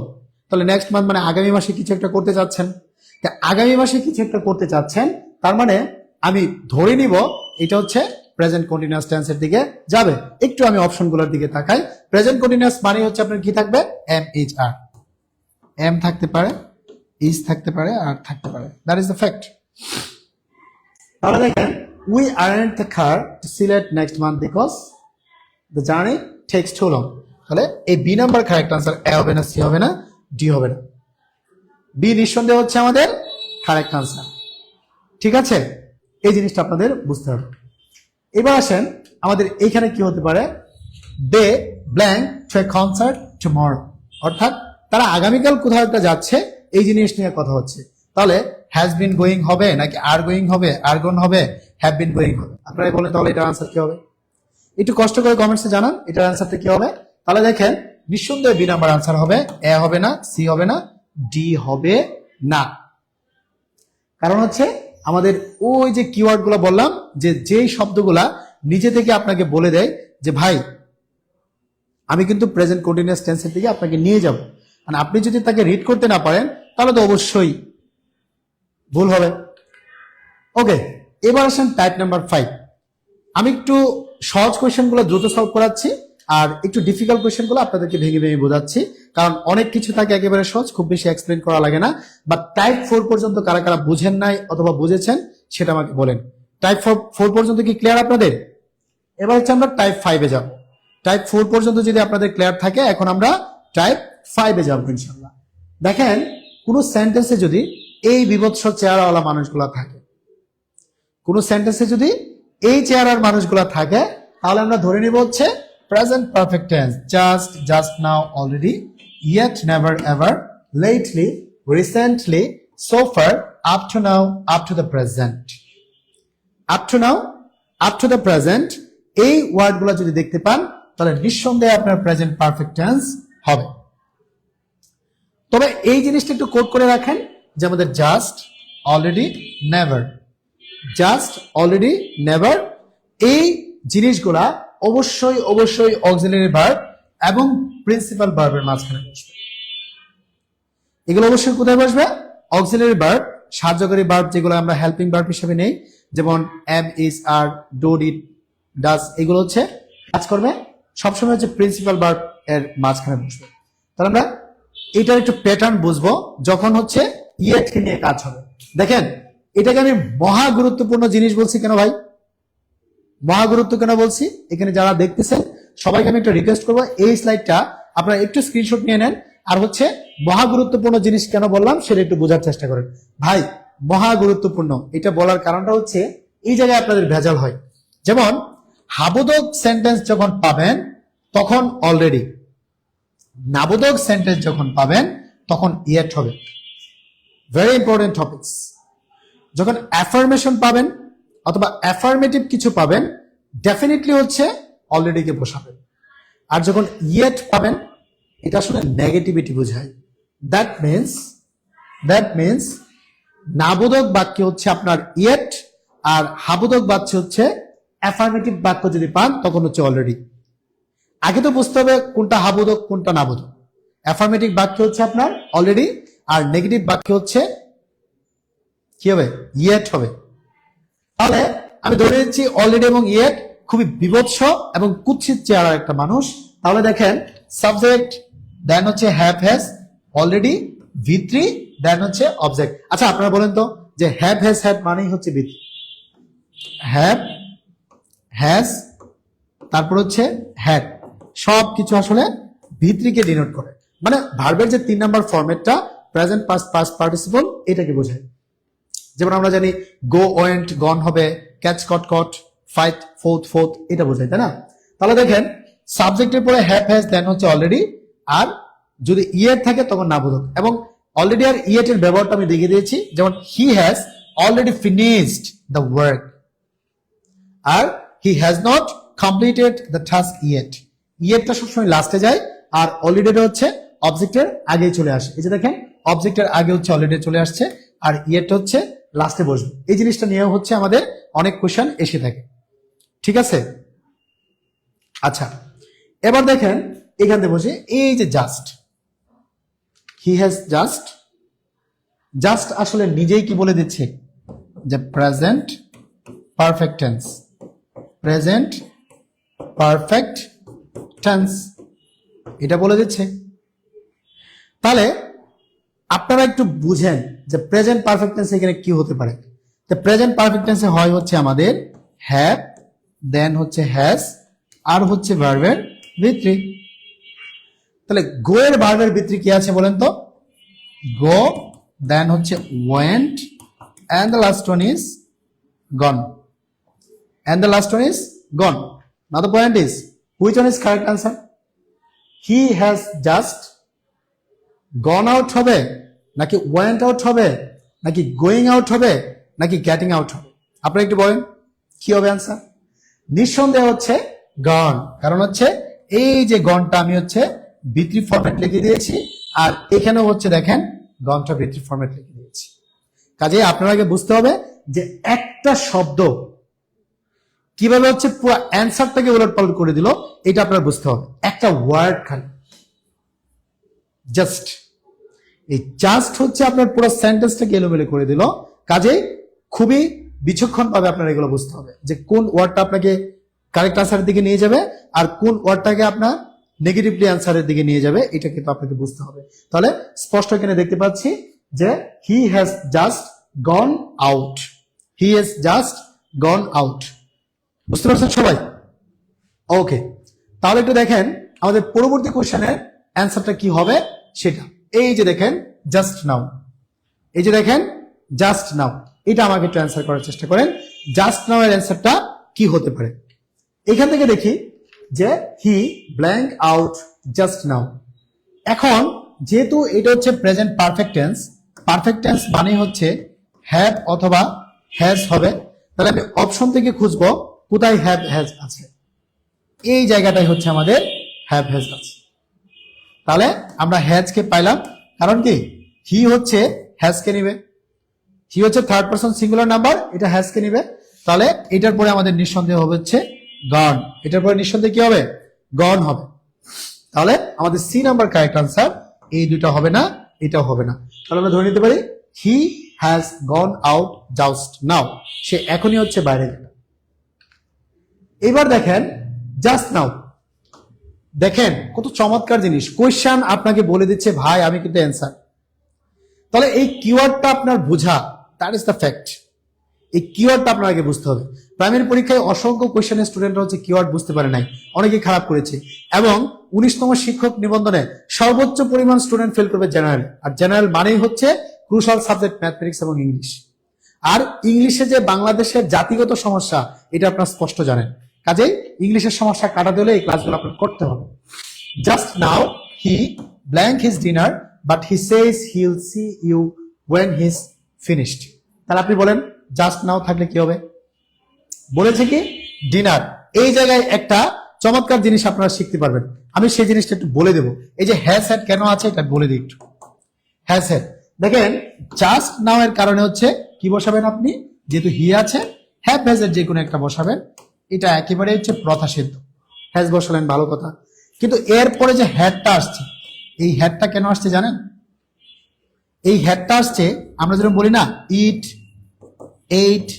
তাহলে নেক্সট মান্থ মানে আগামী মাসে কিছু একটা করতে চাচ্ছেন। আগামী মাসে কিছু একটা করতে চাচ্ছেন, তার মানে আমি ধরে নিব এটা হচ্ছে প্রেজেন্ট কন্টিনিউয়াস টেন্সের দিকে যাবে। একটু আমি অপশনগুলোর দিকে তাকাই। প্রেজেন্ট কন্টিনিউয়াস মানে হচ্ছে আপনার কি থাকবে? এম এইচ আর, এম থাকতে পারে, ইজ থাকতে পারে, আর থাকতে পারে। That is the fact. তাহলে দেখেন, we earned the car to select next month because the journey takes too long. তাহলে এই B number correct answer. A হবে না, সি হবে না, ডি হবে না, বি নিঃসন্দেহে হচ্ছে আমাদের কারেক্ট আনসার, ঠিক আছে? এই জিনিসটা আপনাদের বুঝতে হবে। এবার আসেন, আমাদের এইখানে কি হতে পারে? দে ব্ল্যাঙ্ক টু এ কনসার্ট টুমরো, অর্থাৎ তারা আগামীকাল কোথাও একটা যাচ্ছে, এই জিনিস নিয়ে কথা হচ্ছে। তাহলে হ্যাজ বিন গোয়িং হবে নাকি আর গোয়িং হবে, আর গোন হবে, হ্যাভ বিন গোয়িং হবে? আপনারা বলেন তাহলে এটার আনসার কি হবে? একটু কষ্ট করে কমেন্টসে জানান এটার আনসারটা কি হবে। তাহলে দেখেন, নিঃসন্দেহে বি নাম্বার আনসার হবে। এ হবে না, সি হবে না, ডি হবে না। কারণ হচ্ছে আমাদের ওই যে কিওয়ার্ড গুলো বললাম, যে যেই শব্দগুলা নিজে থেকে আপনাকে বলে দেয় যে ভাই আমি কিন্তু প্রেজেন্ট কন্টিনিউয়াস টেন্সের দিকে আপনাকে নিয়ে যাব, মানে আপনি যদি তাকে রিড করতে না পারেন তাহলে তো অবশ্যই ভুল হবে। ওকে, এবার আসেন টাইপ নাম্বার 5। আমি একটু সহজ কোয়েশ্চেন গুলো দ্রুত সলভ করাচ্ছি আর একটু ডিফিকাল্ট কোয়েশ্চেন গুলো আপনাদেরকে ভেঙে ভেঙে বোঝাচ্ছি, কারণ অনেক কিছু থাকে একেবারে সহজ, খুব বেশি এক্সপ্লেন করা লাগে না। বা টাইপ 4 পর্যন্ত কারা কারা বুঝেন নাই অথবা বুঝেছেন সেটা আমাকে বলেন। টাইপ 4 পর্যন্ত কি ক্লিয়ার আপনাদের? এবার হচ্ছে আমরা টাইপ 5-এ যাব। টাইপ 4 পর্যন্ত যদি আপনাদের ক্লিয়ার থাকে, এখন আমরা টাইপ 5-এ যাব ইনশাআল্লাহ। দেখেন, কোন সেন্টেন্সে যদি এই বিভৎস চেহারাওয়ালা মানুষগুলা থাকে, কোন সেন্টেন্সে যদি এই চেহারার মানুষগুলা থাকে, তাহলে আমরা ধরে নিব হচ্ছে present perfect tense. Just, just now, already, yet, never, ever, lately, recently, so far, up to now, up to the present. Up to now, up to the present, এই ওয়ার্ডগুলো যদি দেখতে পান তাহলে নিঃসন্দেহে আপনার প্রেজেন্ট পারফেক্ট টেন্স হবে। তবে এই জিনিসটা একটু কোড করে রাখেন যে আমাদের just, already, never, just, already, never, এই জিনিসগুলা অবশ্যই অবশ্যই অক্সিলারি ভার্ব এবং প্রিন্সিপাল ভার্বের মাঝখানে বসবে। এগুলো অবশ্যই কোথায় বসবে? অক্সিলারি ভার্ব, সাহায্যকারী ভার্ব যেগুলো আমরা হেল্পিং ভার্ব হিসেবে নেই, যেমন am, is, are, do, did, does, এগুলো হচ্ছে কাজ করবে সবসময় হচ্ছে প্রিন্সিপাল ভার্ব এর মাঝখানে বসবে। তাহলে আমরা এটার একটু প্যাটার্ন বুঝবো যখন হচ্ছে ইয়েট নিয়ে কাজ হবে। দেখেন, এটাকে আমি মহা গুরুত্বপূর্ণ জিনিস বলছি কেন ভাই? মহা গুরুত্ব কেন বলছি? এখানে যারা দেখতেছেন সবাইকে আমি একটা রিকোয়েস্ট করবো, এই স্লাইডটা আপনারা একটু স্ক্রিনশট নিয়ে নেন, আর হচ্ছে মহা গুরুত্বপূর্ণ জিনিস কেন বললাম সেটা একটু বোঝার চেষ্টা করেন। ভাই মহা গুরুত্বপূর্ণ এটা বলার কারণটা হচ্ছে এই জায়গায় আপনাদের ভেজাল হয়। যেমন হাবোধক সেন্টেন্স যখন পাবেন তখন অলরেডি, নাবোধক সেন্টেন্স যখন পাবেন তখন ইয়েট হবে। Very important topics. যখন অ্যাফার্মেশন পাবেন অথবা অ্যাফার্মেটিভ কিছু পাবেন, ডেফিনেটলি হচ্ছে অলরেডিকে বসাবেন। আর যখন ইয়েট পাবেন, এটা আসলে নেগেটিভিটি বোঝায়। দ্যাট মিনস নাবোধক বাক্য হচ্ছে আপনার ইয়েট, আর হাবোধক বাক্য হচ্ছে অ্যাফার্মেটিভ বাক্য যদি পান তখন হচ্ছে অলরেডি। আগে তো বুঝতে হবে কোনটা হাবোধক কোনটা নাবোধক। অ্যাফার্মেটিভ বাক্য হচ্ছে আপনার অলরেডি, আর নেগেটিভ বাক্য হচ্ছে কি হবে? ইয়েট হবে। তাহলে আমি ধরে নিচ্ছি অলরেডি এবং ইয়েট খুবই বিভৎস এবং কুৎসিত চেহারার একটা মানুষ। তাহলে দেখেন সাবজেক্ট, দেন হচ্ছে হ্যাভ হ্যাজ, অলরেডি, V3, দেন হচ্ছে অবজেক্ট। আচ্ছা আপনারা বলেন তো যে হ্যাভ হ্যাজ হ্যাড মানেই হচ্ছে V3, হ্যাভ হ্যাজ তারপর হচ্ছে হ্যাড, সব কিছু আসলে V3 কে ডিনোট করে। মানে ভার্বের যে 3 নাম্বার ফরম্যাটটা প্রেজেন্ট পাস্ট পার্টিসিপল এটাকে বোঝায়। যেমন আমরা জানি গো ওয়েন্ট গন হবে, ক্যাচ কট কট, ফাইট ফোর্থ এটা বোঝায়, তাই না? তাহলে দেখেন সাবজেক্টের পরে হ্যাভ হ্যাজ দেন হচ্ছে অলরেডি, আর যদি ইয়েট থাকে তখন নাবোধক। এবং অলরেডি আর ইয়েট এর ব্যবহারটা আমি দেখিয়ে দিয়েছি। যেমন he has already finished the work, আর he has not completed the task yet. ইয়েটটা সবসময় লাস্টে যায়, আর অলরেডি হচ্ছে অবজেক্টের আগেই চলে আসে। এই যে দেখেন অবজেক্টের আগে হচ্ছে অলরেডি চলে আসছে, আর ইয়েটটা হচ্ছে লাস্টে বসবে। এই জিনিসটা নিয়েও হচ্ছে আমাদের অনেক কোশ্চেন এসে থাকে, ঠিক আছে? আচ্ছা এবার দেখেন এখান থেকে বসে এই যে জাস্ট, হি হ্যাজ জাস্ট আসলে নিজেই কি বলে দিচ্ছে যে present perfect tense, present perfect tense এটা বলে দিচ্ছে। তাহলে আপনারা একটু বুঝেন যে প্রেজেন্ট পারফেক্ট টেন্স এখানে কি হতে পারে। তো প্রেজেন্ট পারফেক্ট টেন্সে হয় হচ্ছে আমাদের হ্যাভ, দেন হচ্ছে হ্যাজ, আর হচ্ছে ভার্বের V3। তাহলে গো এর ভার্বের V3 কি আছে বলেন তো? গো, দেন হচ্ছে went, and the last one is gone. Now the point is, which one is correct answer? He has just gone out হবে, নাকি went out হবে, নাকি going out হবে, নাকি getting out হবে? আপনারা একটু বলেন কি হবে আনসার? নিঃসন্দেহে হচ্ছে গন। কারণ হচ্ছে এই যে গনটা আমি হচ্ছে V3 ফরম্যাট লিখে দিয়েছি, আর এখানেও হচ্ছে দেখেন গনটা V3 ফরম্যাট লিখে দিয়েছি। কাজে আপনারা আগে বুঝতে হবে যে একটা শব্দ কিভাবে হচ্ছে পুরো অ্যান্সারটাকে উলটপালট করে দিল, এটা আপনারা বুঝতে হবে। একটা ওয়ার্ড খালি জাস্ট, এই জাস্ট হচ্ছে আপনার পুরো সেন্টেন্সটাকে এলোমেলো করে দিল। কাজে খুবই বিচক্ষণ ভাবে আপনার এগুলো বুঝতে হবে যে কোন ওয়ার্ডটা আপনাকে কারেক্ট আনসারের দিকে নিয়ে যাবে আর কোন ওয়ার্ডটাকে আপনার নেগেটিভলি আনসারের দিকে নিয়ে যাবে, এটা কিন্তু আপনাকে বুঝতে হবে। তাহলে স্পষ্ট এখানে দেখতে পাচ্ছি যে he has just gone out, he has just gone out. বুঝতে পারছেন সবাই? ওকে, তাহলে একটু দেখেন আমাদের পরবর্তী কোশ্চেনের অ্যান্সারটা কি হবে সেটা। এই যে দেখেন জাস্ট নাও, এই যে দেখেন জাস্ট নাও, এটা আমাকে একটু অ্যান্সার করার চেষ্টা করেন। জাস্ট নাও এর অ্যান্সারটা কি হতে পারে? এখান থেকে দেখি যে হি ব্ল্যাঙ্ক আউট জাস্ট নাও। এখন যেহেতু এটা হচ্ছে প্রেজেন্ট পারফেক্ট টেন্স মানে হচ্ছে হ্যাভ অথবা হ্যাজ হবে, তাহলে আমি অপশন থেকে খুঁজবো কোথায় হ্যাভ হ্যাজ আছে। এই জায়গাটাই হচ্ছে আমাদের হ্যাভ হ্যাজ আছে। তাহলে আমরা হ্যাজ কে পাইলাম, কারণ কি হি হচ্ছে হ্যাজ কে নিবে, হি হচ্ছে থার্ড পারসন সিঙ্গুলার নাম্বার, এটা হ্যাজ কে নিবে। তাহলে এটার পরে আমাদের নিঃসন্দেহ হবে হচ্ছে গন, এটার পরে নিঃসন্দেহ কি হবে? গন হবে। তাহলে আমাদের সি নাম্বার কারেক্ট আনসার। এই দুটো হবে না, এটাও হবে না। তাহলে আমরা ধরে নিতে পারি he has gone out just now, সে এখনই হচ্ছে বাইরে গেল। এবার দেখেন জাস্ট নাও, দেখেন কত চমৎকার জিনিস। কোয়েশ্চেন আপনাকে বলে দিচ্ছে ভাই আমি কিন্তু অ্যান্সার। তাহলে এই কিওয়ার্ডটা আপনার বোঝা, দ্যাট ইজ দ্য ফ্যাক্ট। এই কিওয়ার্ডটা আপনাকে বুঝতে হবে। প্রাইমারি পরীক্ষায় অসংখ্য কোয়েশ্চেনের স্টুডেন্টরা হচ্ছে কিওয়ার্ড বুঝতে পারে নাই, অনেকেই খারাপ করেছে, এবং 19তম শিক্ষক নিবন্ধনে সর্বোচ্চ পরিমাণ স্টুডেন্ট ফেল করবে জেনারেল। আর জেনারেল মানেই হচ্ছে ক্রুশাল সাবজেক্ট ম্যাথমেটিক্স এবং ইংলিশ। আর ইংলিশে যে বাংলাদেশের জাতিগত সমস্যা এটা আপনারা স্পষ্ট জানেন, কাজেই ইংলিশের সমস্যা কাটাতে হলে এই ক্লাসগুলো আপনার করতে হবে। Just now he blank his dinner but he says he will see you when he is finished. তাহলে আপনি বলেন জাস্ট নাও থাকলে কি হবে? বলেছে কি ডিনার। এই জায়গায় একটা চমৎকার জিনিস আপনারা শিখতে পারবেন, আমি সেই জিনিসটা একটু বলে দেবো। এই যে হ্যাজ হ্যাড কেন আছে এটা বলে দিই একটু। হ্যাজ হ্যাড দেখেন জাস্ট নাও এর কারণে হচ্ছে কি বসাবেন আপনি, যেহেতু হি আছে হ্যাভ হ্যাজ এর যে কোনো একটা বসাবেন, এটা একেবারে হচ্ছে প্রথা সিদ্ধ। হ্যাজ বসালেন ভালো কথা, কিন্তু এরপরে যে হ্যাডটা আসছে, এই হ্যাডটা কেন আসছে জানেন? এই হ্যাডটা আসছে আমরা যেরকম বলি না ইট, এইট,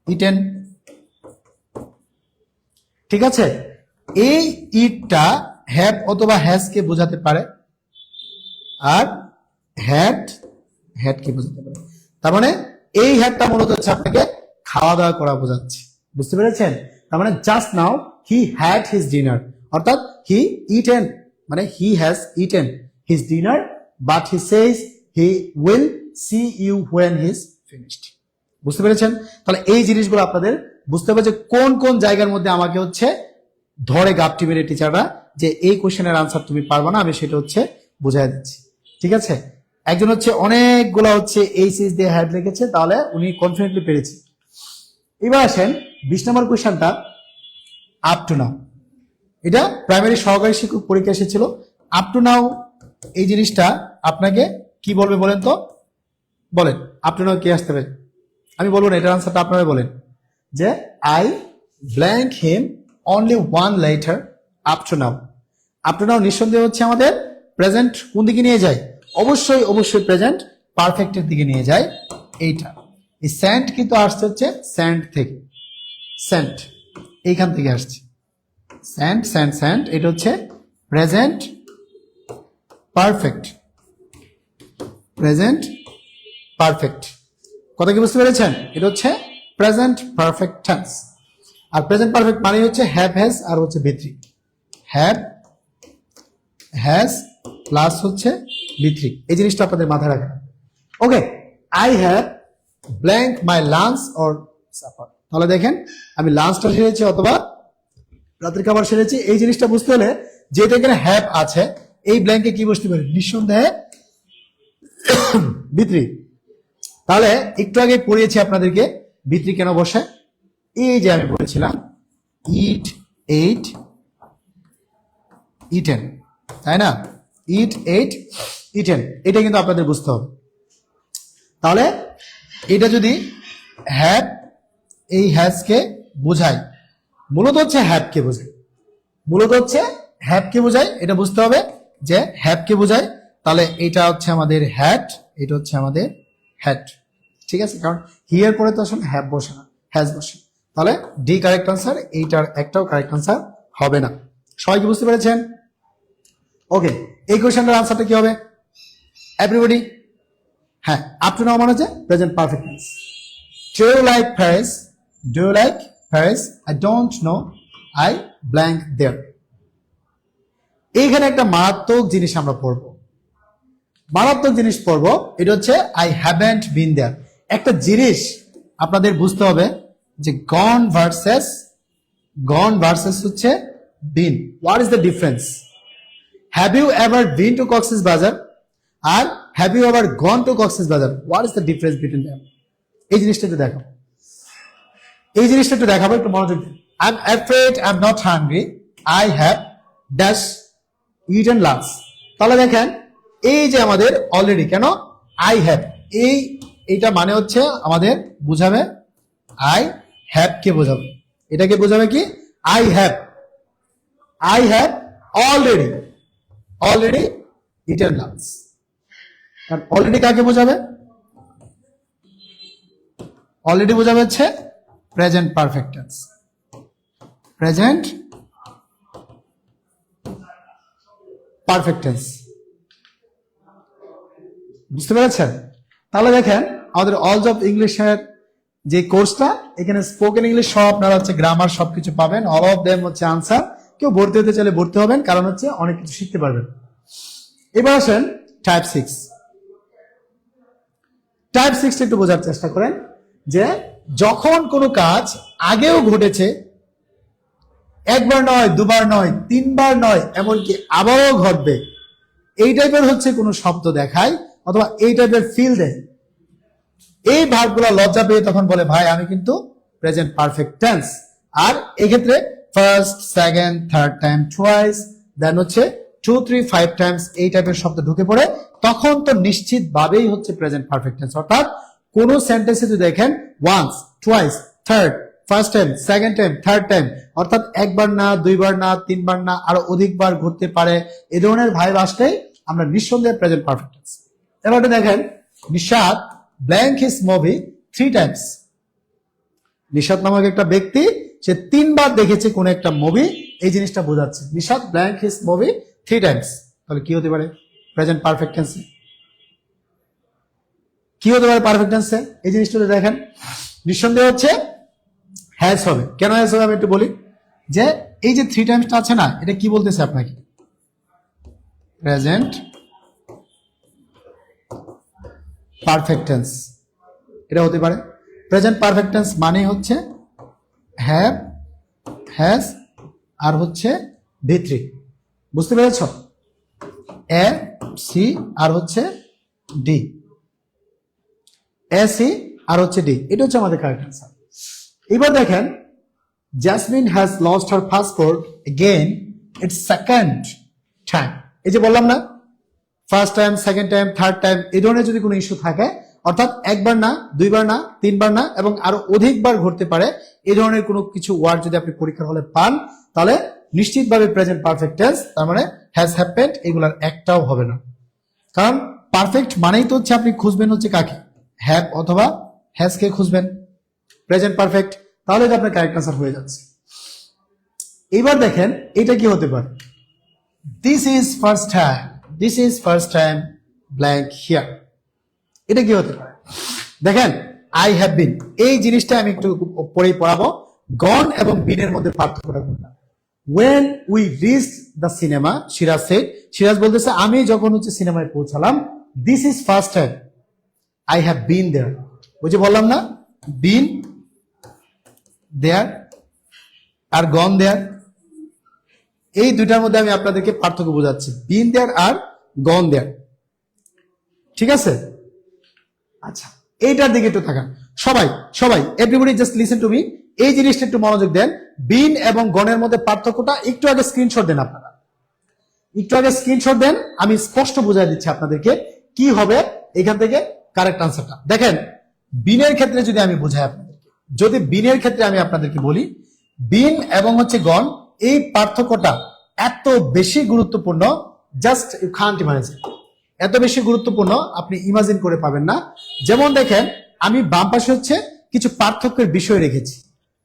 ইটেন, ঠিক আছে? এই ইটটা হ্যাভ অথবা হ্যাজ কে বোঝাতে পারে, আর হ্যাড হ্যাড কে বোঝাতে পারে। তার মানে এই হ্যাডটা মূলত হচ্ছে আপনাকে খাওয়া দাওয়া করা বোঝাচ্ছে, বুঝতে পেরেছেন? তার মানে just now he had his dinner, অর্থাৎ হি ইটেন মানে he has eaten his dinner but he says he will see you when he is finished. বুঝতে পেরেছেন? তাহলে এই জিনিসগুলো আপনাদের বুঝতে হবে যে কোন কোন জায়গার মধ্যে আমাকে হচ্ছে ধরে গাপটি মেরে টিচাররা যে এই কোশ্চেনের আনসার তুমি পারবে না, আমি সেটা হচ্ছে বুঝাই দিচ্ছি, ঠিক আছে? একজন হচ্ছে অনেকগুলো হচ্ছে এইচএস দিয়ে হ্যাড লিখেছে, তাহলে উনি কনফিডেন্টলি পেরেছে। এবার আসেন 20 নম্বর কোশ্চেনটা, আপ টু নাও। এটা প্রাইমারি সহকারী শিক্ষক পরীক্ষা এসেছিল। আপ টু নাও এই জিনিসটা আপনাকে কি বলবে বলেন তো? বলেন আপ টু নাও কি আসতে হবে? আমি বলবো না, এটার আনসারটা আপনারা বলেন যে I blank him only one letter up to now. Up to now নিঃসন্দেহ হচ্ছে আমাদের প্রেজেন্ট কোন দিকে নিয়ে যায়? অবশ্যই অবশ্যই প্রেজেন্ট পারফেক্টের দিকে নিয়ে যায়। এইটা এই স্যান্ড কিন্তু আসছে হচ্ছে স্যান্ড থেকে, স্যান্ড এইখান থেকে আসছে, স্যান্ড স্যান্ড স্যান্ড, এটা হচ্ছে প্রেজেন্ট পারফেক্ট, প্রেজেন্ট পারফেক্ট। কথা কি বুঝতে পেরেছেন? এটা হচ্ছে প্রেজেন্ট পারফেক্ট টেন্স। আর প্রেজেন্ট পারফেক্ট মানে হচ্ছে হ্যাভ হ্যাজ আর হচ্ছে ভিত্রি, হ্যাভ হ্যাজ প্লাস হচ্ছে ভিত্রি। এই জিনিসটা আপনাদের মাথায় রাখেন। Okay, I have blank my lunch or supper. তাহলে দেখেন আমি লাঞ্চটা সেরেছি অথবা রাত্রি খাবার সেরেছি। এই জিনিসটা বুঝতে হলে যেহেতু এখানে হ্যাভ আছে, এই ব্ল্যাঙ্কে কি বসতে পারে? নিঃসন্দেহে ভিত্রি। তাহলে একটু আগে পড়িয়েছি আপনাদেরকে ভিত্রি কেন বসে। এই যে আমি বলেছিলাম ইট, এইট, ইটেন, তাই না? ইট, এইট, ইটেন, এটা কিন্তু আপনাদের বুঝতে হবে। তাহলে এটা যদি হ্যাভ এই হ্যাজকে বোঝায়, মূলত হচ্ছে হ্যাভকে বোঝায়, মূলত হচ্ছে হ্যাভকে বোঝায়, এটা বুঝতে হবে যে হ্যাভকে বোঝায়। তাহলে এটা হচ্ছে আমাদের হ্যাড, এটা হচ্ছে আমাদের হ্যাড, ঠিক আছে? কারণ হিয়ার পরে তো আসলে হ্যাভ বসে না, হ্যাজ বসে। তাহলে ডি কারেক্ট আনসার, এইটার একটাও কারেক্ট আনসার হবে না। সবাই কি বুঝতে পেরেছেন? ওকে, এই কোশ্চেনটার আনসারটা কি হবে এভরিবডি? হ্যাঁ, আপ টু নাও মানে হচ্ছে present perfect tense. Do you like Paris? Do you like Paris? I don't know, I blank there. এইখানে একটা মারাত্মক জিনিস আমরা পড়বো, মারাত্মক জিনিস পড়বো। এটা হচ্ছে আই হ্যাভেন্ট বিন দেয়ার। একটা জিনিস আপনাদের বুঝতে হবে যে গন ভার্সেস হচ্ছে been. What is the difference? Have you ever been to Cox's Bazar আর have you ever gone to Cox's Bazar? What is the difference between them? এই জিনিসটা একটু দেখো, এই জিনিসটা একটু দেখাবো, একটু মনোযোগ দিন। I am afraid I am not hungry, I have dash eaten lunch. তাহলে দেখেন এই যে আমাদের অলরেডি কেন আই হ্যাভ, এইটা মানে হচ্ছে আমাদের বুঝাবে আই হ্যাভ কে বোঝাবে। এটাকে বোঝাবে কি? I have already eaten lunch. কারণ অলরেডি কাকে বোঝাবে? অলরেডি বোঝাবে হচ্ছে present perfect tense, present perfect tense. বুঝতে পেরেছেন? তাহলে দেখেন আমাদের অলস অফ ইংলিশের যে কোর্সটা, এখানে স্পোকেন ইংলিশ সব আপনারা হচ্ছে গ্রামার সবকিছু পাবেন, অল অফ দেম হচ্ছে আনসার। কেউ ভর্তি হতে চাইলে ভর্তি হবেন, কারণ হচ্ছে অনেক কিছু শিখতে পারবেন। এবার আসেন টাইপ 6। টাইপ 6 একটু বোঝার চেষ্টা করেন যে যখন কোনো কাজ আগেও ঘটেছে, একবার নয়, দুবার নয়, তিনবার নয়, এমনকি আবারও ঘটবে, এই টাইপের হচ্ছে কোনো শব্দ দেখায় অথবা এই টাইপের ফিল দেয়, এই ভার্বগুলো লজ্জা পেয়ে তখন বলে ভাই আমি কিন্তু প্রেজেন্ট পারফেক্ট টেন্স। আর এক্ষেত্রে first, second, third time, twice, then হচ্ছে 2, 3, 5 টাইমস এই টাইপের শব্দ ঢুকে পড়ে, তখন তো নিশ্চিতভাবেই হচ্ছে প্রেজেন্ট পারফেক্ট টেন্স। অর্থাৎ কোন সেন্টেন্সে যদি দেখেন once, twice, third, first time, second time, third time, অর্থাৎ একবার না, দুইবার না, তিনবার না, আরো অধিকবার ঘটতে পারে, এই ধরনের ভাইব আসলে আমরা নিঃসন্দেহে প্রেজেন্ট পারফেক্ট টেন্স। এবার দেখেন Nishat blank his movie 3 Times. Nishat নামক একটা ব্যক্তি, সে 3 বার দেখেছে কোন একটা মুভি, এই জিনিসটা বোঝাচ্ছে Nishat blank his movie 3 Times. তাহলে কি হতে পারে প্রেজেন্ট পারফেক্ট টেন্সে? কি হতে পারে পারফেক্ট টেন্সে? এই জিনিসটা দেখেন, নিঃসন্দেহে হচ্ছে হ্যাজ হবে। কেন হ্যাজ হবে আমি একটু বলি, যে এই যে 3 টাইমসটা আছে না, এটা কি বলতেছে আপনাকে? Present perfect tense. এটা হতে পারে প্রেজেন্ট পারফেক্ট টেন্স মানে হচ্ছে হ্যাভ, হ্যাজ আর হচ্ছে ভিত্রি। বুঝতে পেরেছ? এ সি আর হচ্ছে ডি, এ সি আর হচ্ছে ডি, এটা হচ্ছে আমাদের কারেক্ট অ্যান্সার। এবার দেখেন jasmine has lost her passport again it's second time. এই যে বললাম না, first time, second time, third time, এই ধরনের যদি কোনো ইস্যু থাকে, অর্থাৎ একবার না, দুইবার না, তিনবার না, এবং আরো অধিকবার ঘটতে পারে, এই ধরনের কোনো কিছু ওয়ার্ড যদি আপনি পরীক্ষার হলে পান, তাহলে নিশ্চিতভাবে প্রেজেন্ট পারফেক্ট টেন্স, তার মানে হ্যাজ হ্যাপেন্ড, এগুলার একটাও হবে না। কারণ পারফেক্ট মানেই তো হচ্ছে আপনি খুঁজবেন হচ্ছে কাকে, হ্যাভ অথবা হ্যাজ কে খুঁজবেন, প্রেজেন্ট পারফেক্ট, তাহলে তো আপনার কারেক্ট আনসার হয়ে যাচ্ছে। এবার দেখেন এটা কি হতে পারে, this is first time, this is first time blank here, এটা কি হতে পারে? দেখেন আই হ্যাভ বিন, এই জিনিসটা আমি একটু পরেই পড়াবো। গন এবং বিনের মধ্যে পার্থক্যটা কোনটা? when we reached the cinema, Siraj said, Siraj বলতেছে আমি যখন হচ্ছে সিনেমায় পৌঁছালাম, this is first time I have been there। ওই যে বললাম না, been there R gone there, এই দুইটার মধ্যে আমি আপনাদেরকে পার্থক্য বোঝাচ্ছি, been there R gone there। ঠিক আছে? আচ্ছা, এইটার দিকে একটু তাকান সবাই, সবাই everybody just listen to me, এই জিনিসটা একটু মনোযোগ দেন। বিন এবং গনের মধ্যে পার্থক্যটা একটু আগে স্ক্রিনশট দেন, আপনারা একটু আগে স্ক্রিনশট দেন, আমি স্পষ্ট বুঝাই দিচ্ছি আপনাদেরকে কি হবে এখান থেকে কারেক্ট আনসারটা। দেখেন বিনের ক্ষেত্রে যদি আমি বুঝাই আপনাদেরকে, যদি বিনের ক্ষেত্রে আমি আপনাদেরকে বলি, বিন এবং হচ্ছে গন, এই পার্থক্যটা এত বেশি গুরুত্বপূর্ণ, জাস্ট ইউ কান্ট ইমাজিন, এত বেশি গুরুত্বপূর্ণ আপনি ইমাজিন করে পাবেন না। যেমন দেখেন আমি বাম পাশে হচ্ছে কিছু পার্থক্যের বিষয় রেখেছি,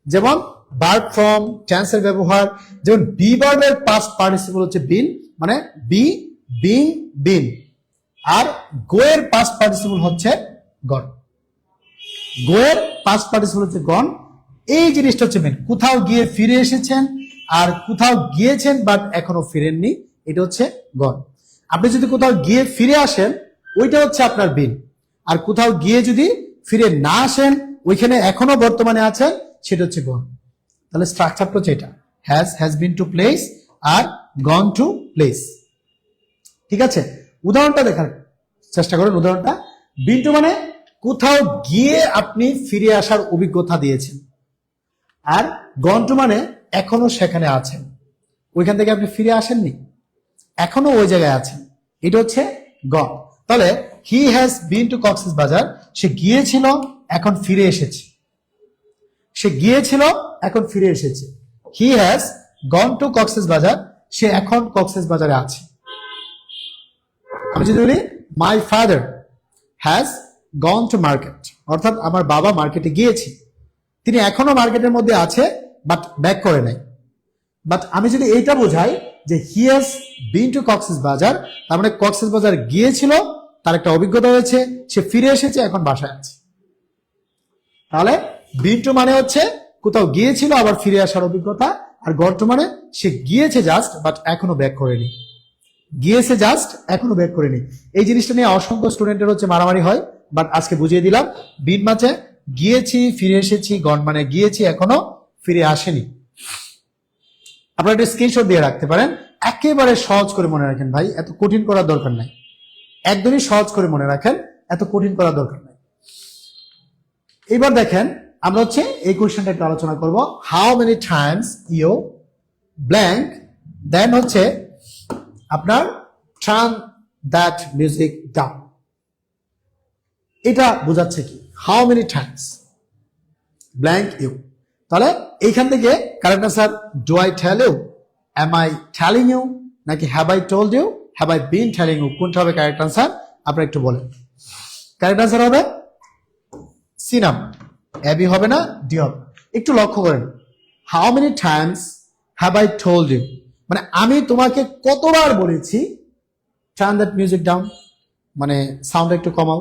যেমন ভার্ব ফর্ম, টেন্সের ব্যবহার, যেমন বি ভার্বের পাস্ট পার্টিসিপল হচ্ছে বিন, মানে বি, বিং, বিন, আর গোয়ের পাস্ট পার্টিসিপল হচ্ছে গন, গোয়ের পাস্ট পার্টিসিপল হচ্ছে গন। এই জিনিসটা হচ্ছে মেন, কোথাও গিয়ে ফিরে এসেছেন আর কোথাও গিয়েছেন বাট এখনো ফিরেননি, এটা হচ্ছে গন। আপনি যদি কোথাও গিয়ে ফিরে আসেন, ওইটা হচ্ছে আপনার বিন, আর কোথাও গিয়ে যদি ফিরে না আসেন, ওইখানে এখনো বর্তমানে আছেন, সেটা হচ্ছে গন। তাহলে স্ট্রাকচারটা হচ্ছে এটা, হ্যাজ বিন টু প্লেস আর গন টু প্লেস। ঠিক আছে, উদাহরণটা দেখার চেষ্টা করেন। উদাহরণটা, বিন টু মানে কোথাও গিয়ে আপনি ফিরে আসার অভিজ্ঞতা দিয়েছেন, আর গন টু মানে এখনো সেখানে আছেন, ওইখান থেকে আপনি ফিরে আসেননি, এখনো ওই জায়গায় আছেন, এটা হচ্ছে গন। তাহলে he has been to Cox's Bazar, সে গিয়েছিল এখন ফিরে এসেছে, সে গিয়েছিল এখন ফিরে এসেছে। He has gone to Cox's Bazar, সে এখন কক্সবাজারে আছে। আমি যদি বলি my father has gone to market, অর্থাৎ আমার বাবা মার্কেটে গিয়েছে, তিনি এখনো মার্কেটের মধ্যে আছে বাট ব্যাক করে নাই। বাট আমি যদি এইটা বোঝাই যে হি হ্যাজ বিন টু কক্সবাজার, তার মানে কক্সবাজার গিয়েছিল, তার একটা অভিজ্ঞতা হয়েছে, সে ফিরে এসেছে, এখন বাসায় আছে। তাহলে বিন টু মানে হচ্ছে কোথাও গিয়েছিল আবার ফিরে আসার অভিজ্ঞতা, আর গট টু মানে সে গিয়েছে জাস্ট বাট এখনো ব্যাক করেনি, গিয়েছে জাস্ট এখনো ব্যাক করেনি। এই জিনিসটা নিয়ে অসংখ্য স্টুডেন্টের হচ্ছে মারামারি হয়, বাট আজকে বুঝিয়ে দিলাম। বিন মানে গিয়েছি ফিরে এসেছি, গন মানে গিয়েছি এখনো ফিরে আসেনি। আপনারা একটা স্ক্রিনশট দিয়ে রাখতে পারেন, একেবারে সহজ করে মনে রাখেন ভাই, এত কঠিন করার দরকার নাই, একদমই সহজ করে মনে রাখেন, এত কঠিন করার দরকার নাই। এবার দেখেন আমরা হচ্ছে এই কোয়েশ্চেনটা একটু আলোচনা করব। How many times you blank then হচ্ছে আপনার টার্ন দ্যাট মিউজিক ডাউন, এটা বোঝাচ্ছে কি? How many times blank you, তাহলে এইখান থেকে correct answer do I tell you, am I telling you, নাকি have I told you, have I been telling you, কোনটা হবে কারেক্ট আনসার? আপনারা একটু বলেন। কারেক্ট আনসার হবে সি নাম্বার, এবি হবে না, ডি হবে। একটু লক্ষ্য করেন, how many Times have I told you, মানে আমি তোমাকে কতবার বলেছি টার্ন দ্যাট মিউজিক ডাউন, মানে সাউন্ড একটু কমাও।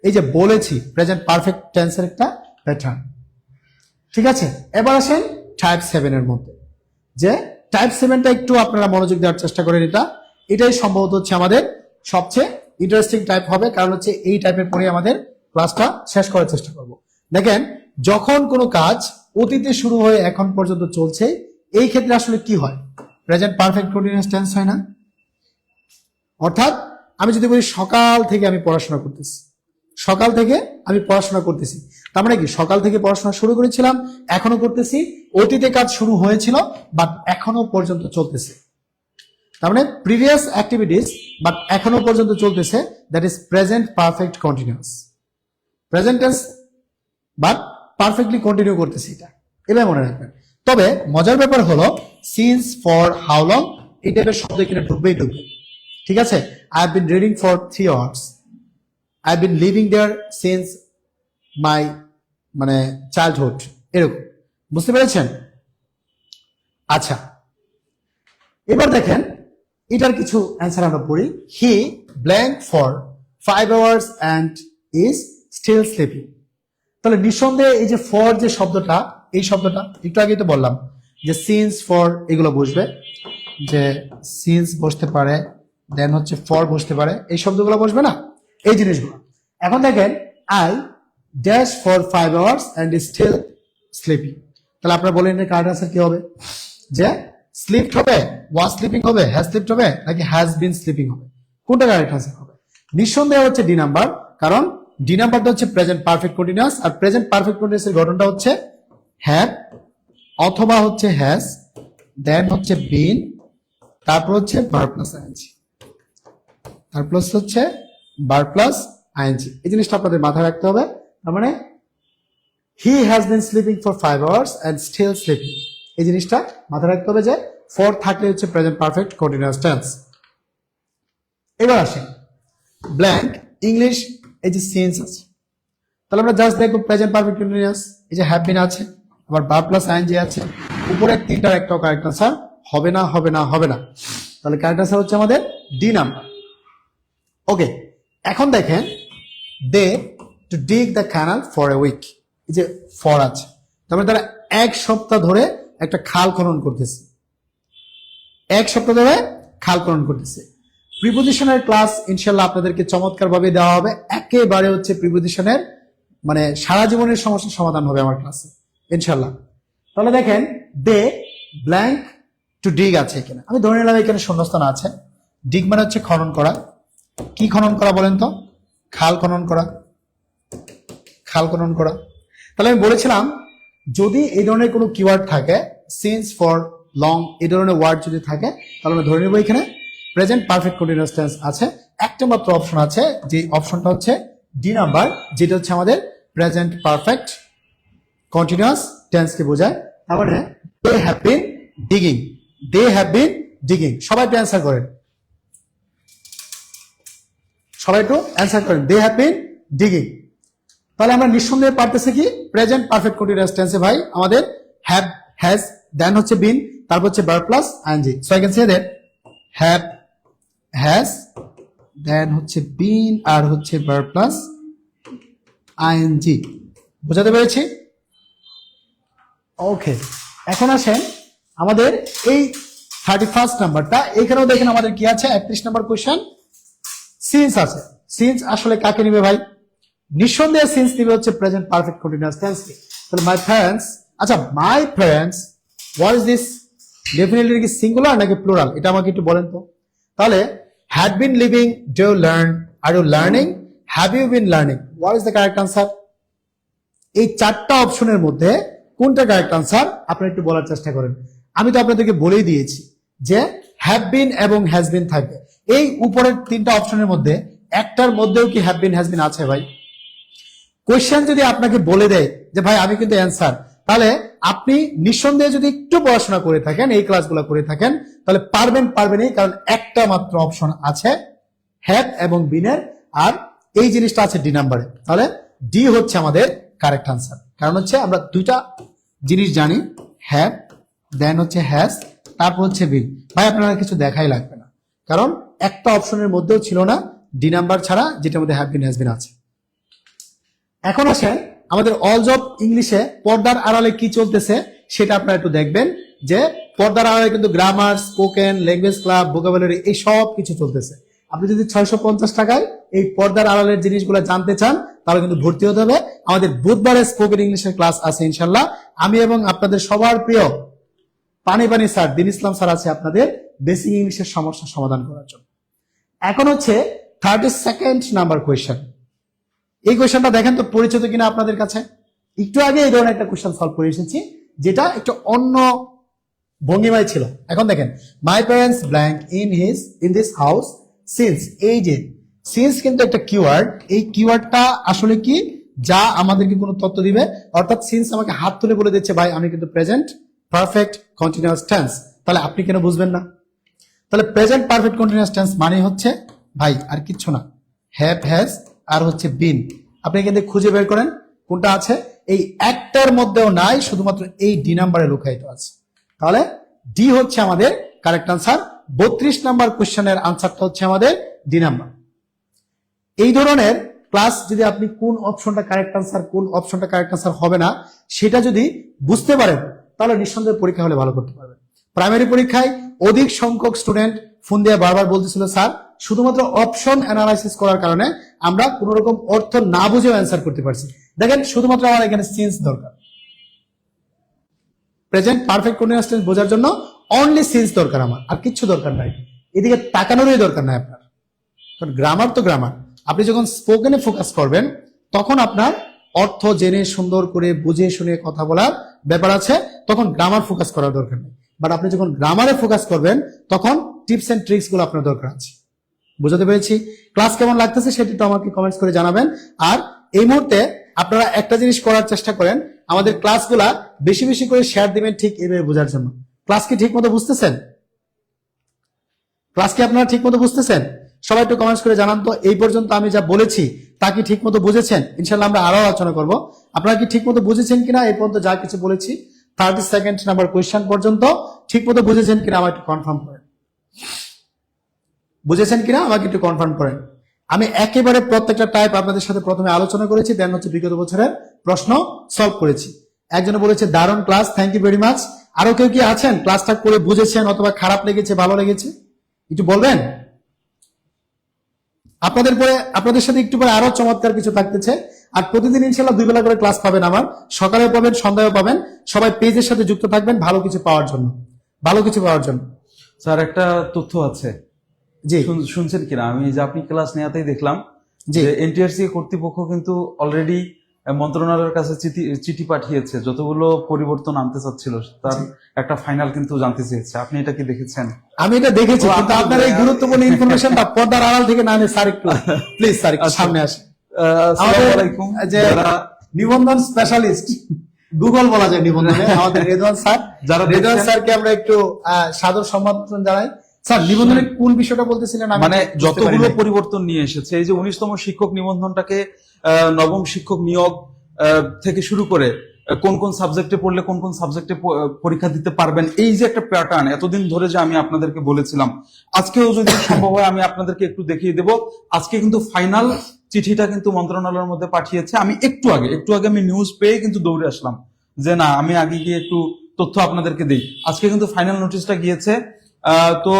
এই যে বলেছি প্রেজেন্ট পারফেক্ট টেন্সের একটা প্যাটার্ন, ঠিক আছে। এবার আসেন টাইপ 7 এর মধ্যে, যে টাইপ 7টা একটু আপনারা মনোযোগ দেওয়ার চেষ্টা করেন। এটাই সম্ভবত হচ্ছে আমাদের সবচেয়ে ইন্টারেস্টিং টাইপ হবে, কারণ হচ্ছে এই টাইপের পরে আমাদের ক্লাসটা শেষ করার চেষ্টা করব। দেখেন, যখন কোনো কাজ অতীতে শুরু হয়ে এখন পর্যন্ত চলছে, এই ক্ষেত্রে আসলে কি হয়? প্রেজেন্ট পারফেক্ট কন্টিনিউয়াস টেন্স হয় না? অর্থাৎ আমি যদি বলি সকাল থেকে আমি পড়াশোনা করতেছি, সকাল থেকে আমি পড়াশোনা করতেছি, তার মানে কি সকাল থেকে পড়াশোনা শুরু করেছিলাম, এখনো করতেছি, অতীতে কাজ শুরু হয়েছিল বাট এখনো পর্যন্ত চলতেছে, তার মানে প্রিভিয়াস অ্যাক্টিভিটিস বাট এখনো পর্যন্ত চলতেছে, that is present perfect continuous. Present tense but perfectly continue করতেছি, এটা মনে রাখবেন। তবে মজার ব্যাপার হলো সিন্স, ফর, হাউ লং, এই টাইপের শব্দ এখানে ঢুকবেই ঢুকবে, ঠিক আছে। I have been reading for 3 hours, I have been living there since my মানে চাইল্ডহুড, এরকম, বুঝতে পেরেছেন? আচ্ছা, এবার দেখেন এটার কিছু অ্যান্সার আমরা পড়ি। He blank for 5 hours and is still sleeping. তাহলে নিঃসন্দেহে এই যে ফর যে শব্দটা, এই শব্দটা একটু আগেই তো বললাম যে সিন্স, ফর এগুলো বসবে, যে সিন্স বসতে পারে, দেন হচ্ছে ফর বসতে পারে, এই শব্দগুলো বসবে না, এই জিনিসগুলো। এখন দেখেন I dash for 5 hours and is still sleeping, তাহলে আপনারা বলেন এর কারেক্ট আনসার কি হবে? যে স্লিপড হবে, ওয়াজ স্লিপিং হবে, হ্যাজ স্লিপড হবে, নাকি হ্যাজ বিন স্লিপিং হবে? কোনটা কারেক্ট আনসার হবে? নিঃসন্দেহে হচ্ছে ডি নাম্বার, কারণ ডি নাম্বারটা হচ্ছে প্রেজেন্ট পারফেক্ট কন্টিনিউয়াস, আর প্রেজেন্ট পারফেক্ট কন্টিনিউয়াস এর গঠনটা হচ্ছে হ্যাভ অথবা হচ্ছে হ্যাজ, দেন হচ্ছে বিন, তারপর হচ্ছে ভার্ব প্লাস আইএনজি, তারপর হচ্ছে ভার্ব প্লাস আইএনজি। এই জিনিসটা আপনাদের মাথায় রাখতে হবে। তার মানে he has been sleeping for 5 hours and still sleeping, এই জিনিসটা মাথায় রাখতে হবে যে ফর থাকলে হচ্ছে প্রেজেন্ট পারফেক্ট কন্টিনিউয়াস টেন্স। এবার আসেন ব্ল্যাঙ্ক ইংলিশ, এই যে সিন্স আছে, তাহলে আমরা জাস্ট দেখবো প্রেজেন্ট পারফেক্ট কন্টিনিউয়াস, এই যে হ্যাভ বিন আছে, আবার ভার্ব প্লাস আইএনজি আছে, উপরে তিনটার একটাও কারেক্ট আনসার হবে না, হবে না, হবে না। তাহলে কারেক্ট আনসার হচ্ছে আমাদের ডি নাম্বার। ওকে, এখন দেখেন they to dig the canal for a week, এই যে ফর আছে, তারপরে তারা 1 সপ্তাহ ধরে একটা খাল খনন করতেছে, 1 সপ্তাহ ধরে খাল খনন করতেছে। প্রিপোজিশনের ক্লাস ইনশাল্লাহ আপনাদেরকে চমৎকার ভাবে দেওয়া হবে, একেবারে হচ্ছে প্রিপোজিশনের মানে সারা জীবনের সমস্যার সমাধান হবে আমার ক্লাসে ইনশাল্লাহ। তাহলে দেখেন দে ব্ল্যাঙ্ক টু ডিগ আছে এখানে, আমি ধরে নিলাম এখানে শূন্যস্থান আছে। ডিগ মানে হচ্ছে খনন করা, কি খনন করা বলেন তো? খাল খনন করা, খাল খনন করা। তাহলে আমি বলেছিলাম যদি এই ধরনের কোনো কিওয়ার্ড থাকে, সিন্স, ফর, লং, এই ধরনের ওয়ার্ড যদি থাকে, তাহলে আমরা ধরে নেব এখানে প্রেজেন্ট পারফেক্ট কন্টিনিউয়াস টেন্স আছে। একটা মাত্র অপশন আছে, যে অপশনটা হচ্ছে ডি নাম্বার, যেটা হচ্ছে আমাদের প্রেজেন্ট পারফেক্ট কন্টিনিউয়াস টেন্সকে বোঝায়। তার মানে they have been digging, they have been digging. সবাই একটু অ্যান্সার করেন, সবাই একটু অ্যান্সার করেন, দে হ্যাভ বিন ডিগিং। তাহলে আমরা নিঃসন্দেহে পারতেছি কি প্রেজেন্ট পারফেক্ট কন্টিনিউয়াস টেন্সে ভাই আমাদের হ্যাভ, হ্যাজ, দেন হচ্ছে বিন, তারপর হচ্ছে verb plus ING. So I can say that have, has, then হচ্ছে বিন, আর হচ্ছে ভার্ব প্লাস আইএনজি। বুঝাতে পেরেছি? ওকে, এখন আসেন আমাদের এই 31 নাম্বারটা। এখানেও দেখেন আমাদের কি আছে, 31 নাম্বার কোয়েশ্চেন, সিন্স আছে। সিন্স আসলে কাকে নিবে ভাই? নিঃসন্দেহে সিন্স নিবে হচ্ছে প্রেজেন্ট পারফেক্ট কন্টিনিউয়াস টেন্স কে। তাহলে মাই প্যারেন্টস, আচ্ছা my parents, what is this? Definitely কি সিঙ্গুলার নাকি প্লুরাল, এটা আমাকে একটু বলেন তো। তাহলে had been living, do you learn, are you learning, have you been learning, what is the correct answer? এই চারটা অপশনের মধ্যে কোনটা কারেক্ট আনসার আপনারা একটু বলার চেষ্টা করেন। আমি তো আপনাদেরকে বলেই দিয়েছি যে হ্যাভ বিন এবং হ্যাজ বিন থাকবে। এই উপরের তিনটা অপশনের মধ্যে একটার মধ্যেও কি হ্যাভ বিন হ্যাজ বিন আছে ভাই? কোয়েশ্চেন যদি আপনাকে বলে দেয় যে ভাই আমি কিন্তু অ্যান্সার, তাহলে আপনি নিঃসন্দেহে যদি একটু পড়াশোনা করে থাকেন, এই ক্লাসগুলো করে থাকেন, তাহলে পারবেনই, কারণ একটা মাত্র অপশন আছে হ্যাভ এবং বিনের, আর এই জিনিসটা আছে ডি নাম্বারে। তাহলে ডি হচ্ছে আমাদের কারেক্ট আনসার। কারণ হচ্ছে আমরা দুইটা জিনিস জানি, হ্যাভ দেন হচ্ছে হ্যাজ, তারপর হচ্ছে বিন। ভাই আপনারা কিছু দেখাই লাগবে না, কারণ একটা অপশনের মধ্যেও ছিল না ডি নাম্বার ছাড়া, যেটার মধ্যে হ্যাভ বিন হ্যাজ বিন আছে। এখন আসেন আমাদের অল জব ইংলিশে পর্দার আড়ালে কি চলতেছে সেটা আপনারা একটু দেখবেন, যে পর্দার আড়ালে কিন্তু grammar, spoken, language club, vocabulary, এই সব কিছু চলতেছে। আপনি যদি 650 টাকায় এই পর্দার আড়ালের জিনিসগুলো জানতে চান, তাহলে কিন্তু ভর্তি হতে হবে। আমাদের বুধবারে স্পোকেন ইংলিশের ক্লাস আছে ইনশাল্লাহ। আমি এবং আপনাদের সবার প্রিয় পানি স্যার, দিন ইসলাম স্যার আছে আপনাদের বেসিক ইংলিশের সমস্যার সমাধান করার জন্য। এখন হচ্ছে 32nd নাম্বার কোয়েশ্চেন। এই কোয়েশ্চেনটা দেখেন তো পরিচিত কিনা আপনাদের কাছে। একটু আগে এই ধরনের একটা কোয়েশ্চেন সলভ করে এসেছি, যেটা একটু অন্য ভঙ্গিমায় ছিল। এখন দেখেন, my parents blank in this house since, এই যে সিন্স কিন্তু একটা কিওয়ার্ড। এই কিওয়ার্ডটা আসলে কি, যা আমাদেরকে কোনো তথ্য দিবে। অর্থাৎ সিন্স আমাকে হাত তুলে বলে দিচ্ছে ভাই আমি কিন্তু প্রেজেন্ট পারফেক্ট কন্টিনিউয়াস টেন্স। তাহলে আপনি কেন বুঝবেন না? তাহলে প্রেজেন্ট পারফেক্ট কন্টিনিউয়াস টেন্স মানে হচ্ছে ভাই আর কিচ্ছু না, হ্যাভ, হ্যাজ আর হচ্ছে বিন। আপনি কিন্তু খুঁজে বের করেন কোনটা আছে। এই একটার মধ্যেও নাই, শুধুমাত্র এই ডি নাম্বারে লুকায়িত আছে। তাহলে ডি হচ্ছে আমাদের কারেক্ট আনসার। 32 নাম্বার কোশ্চেনের আনসারটা হচ্ছে আমাদের ডি নাম্বার। এই ধরনের ক্লাস যদি আপনি কোন অপশনটা কারেক্ট আনসার হবে না সেটা যদি বুঝতে পারেন, তাহলে নিঃসন্দেহে পরীক্ষা হলে ভালো করতে পারবেন। প্রাইমারি পরীক্ষায় অধিক সংখ্যক স্টুডেন্ট ফোন দিয়ে বারবার বলতেছিল স্যার শুধুমাত্র অপশন অ্যানালাইসিস করার কারণে আমরা কোন রকম অর্থ না বুঝেও অ্যান্সার করতে পারছি। দেখেন শুধুমাত্র আমার এখানে সিন্স দরকার, প্রেজেন্ট পারফেক্ট কন্টিনিউয়াস টেন্স বোঝার জন্য অনলি সিন্স দরকার আমার, আর কিচ্ছু দরকার নাই। এদিকে তাকানোরই দরকার নাই আপনার, কারণ গ্রামার তো গ্রামার। আপনি যখন স্পোকেনে ফোকাস করবেন তখন আপনার অর্থ জেনে সুন্দর করে বুঝে শুনে কথা বলার ব্যাপার আছে, তখন গ্রামার ফোকাস করার দরকার নেই। বাট আপনি যখন গ্রামারে ফোকাস করবেন তখন টিপস এন্ড ট্রিক্স গুলো আপনার দরকার আছে। বুঝতে পেরেছি? ক্লাস কেমন লাগতেছে সেটি তো আমাকে কমেন্টস করে জানাবেন। আর এই মুহূর্তে আপনারা একটা জিনিস করার চেষ্টা করেন, আমাদের ক্লাসগুলা বেশি বেশি করে শেয়ার দিবেন ঠিক এভাবে বোঝার জন্য। ক্লাস কি ঠিক মতো বুঝতেছেন? ক্লাস কি আপনারা ঠিক মতো বুঝতেছেন? সবাই একটু কমেন্টস করে জানান তো এই পর্যন্ত আমি যা বলেছি তা কি ঠিক মতো বুঝেছেন? ইনশাল্লাহ আমরা আরো আলোচনা করব। আপনারা কি ঠিক মতো বুঝেছেন কিনা এই পর্যন্ত যা কিছু বলেছি 32nd নাম্বার কোয়েশ্চেন পর্যন্ত ঠিক মতো বুঝেছেন কিনা আমাকে একটু কনফার্ম করেন। বুঝেছেন কিনা আমাকে একটু কনফার্ম করেন। আমি একেবারে প্রত্যেকটা টাইপ আপনাদের সাথে প্রথমে আলোচনা করেছি, দেন হচ্ছে বিগত বছরের প্রশ্ন সলভ করেছি। একজনে বলেছে দারুণ class, thank you very much. আরো কেউ কি আছেন ক্লাসটা করে বুঝেছেন অথবা খারাপ লেগেছে, ভালো লেগেছে? একটু বলবেন। আপনাদের সাথে একটু পরে আরো চমৎকার কিছু থাকতেছে। আর প্রতিদিন ইনশাল্লাহ 2 বেলা করে ক্লাস পাবেন, আমার সকালে পাবেন, সন্ধ্যায় পাবেন। সবাই পেজের সাথে যুক্ত থাকবেন ভালো কিছু পাওয়ার জন্য। স্যার একটা তথ্য আছে, জি শুনছেন কিনা? আমি যে আপনি ক্লাস নেওয়াতেই দেখলাম যে এনটিআরসি কর্তৃপক্ষ কিন্তু অলরেডি মন্ত্রণালয়ের কাছে চিঠি পাঠিয়েছে, যতগুলো পরিবর্তন আনতে চাচ্ছিল তার একটা ফাইনাল কিন্তু জানতে চেয়েছে। আপনি এটা কি দেখেছেন? আমি এটা দেখেছি, কিন্তু আপনার এই গুরুত্বপূর্ণ ইনফরমেশনটা পর্দার আড়াল থেকে না নিয়ে স্যার একটু প্লিজ স্যার একটু সামনে আসেন। আসসালামু আলাইকুম। যে নিবন্ধন স্পেশালিস্ট গুগল বলা যায় নিবন্ধনে আমাদের রেদওয়ান স্যার, রেদওয়ান স্যারকে আমরা একটু সাদর সম্মান জানাই। স্যার নিবন্ধনের কোন বিষয়টা বলতেছিলেন? মানে যতগুলো পরিবর্তন নিয়ে এসেছে, এই যে 19তম শিক্ষক নিবন্ধনটাকে নবম শিক্ষক নিয়োগ থেকে শুরু করে কোন কোন সাবজেক্টে পড়লে কোন কোন সাবজেক্টে পরীক্ষা দিতে পারবেন, এই যে একটা প্যাটার্ন এতদিন ধরে যে আমি আপনাদেরকে বলেছিলাম, আজকেও যদি সম্ভব হয় আমি আপনাদেরকে একটু দেখিয়ে দেব। আজকে কিন্তু ফাইনাল চিঠিটা কিন্তু মন্ত্রণালয়ের মধ্যে পাঠিয়েছে। আমি একটু আগে আমি নিউজ পেয়ে কিন্তু দৌড়ে আসলাম যে না, আমি আগে গিয়ে একটু তথ্য আপনাদেরকে দিই। আজকে কিন্তু ফাইনাল নোটিশটা গিয়েছে। তো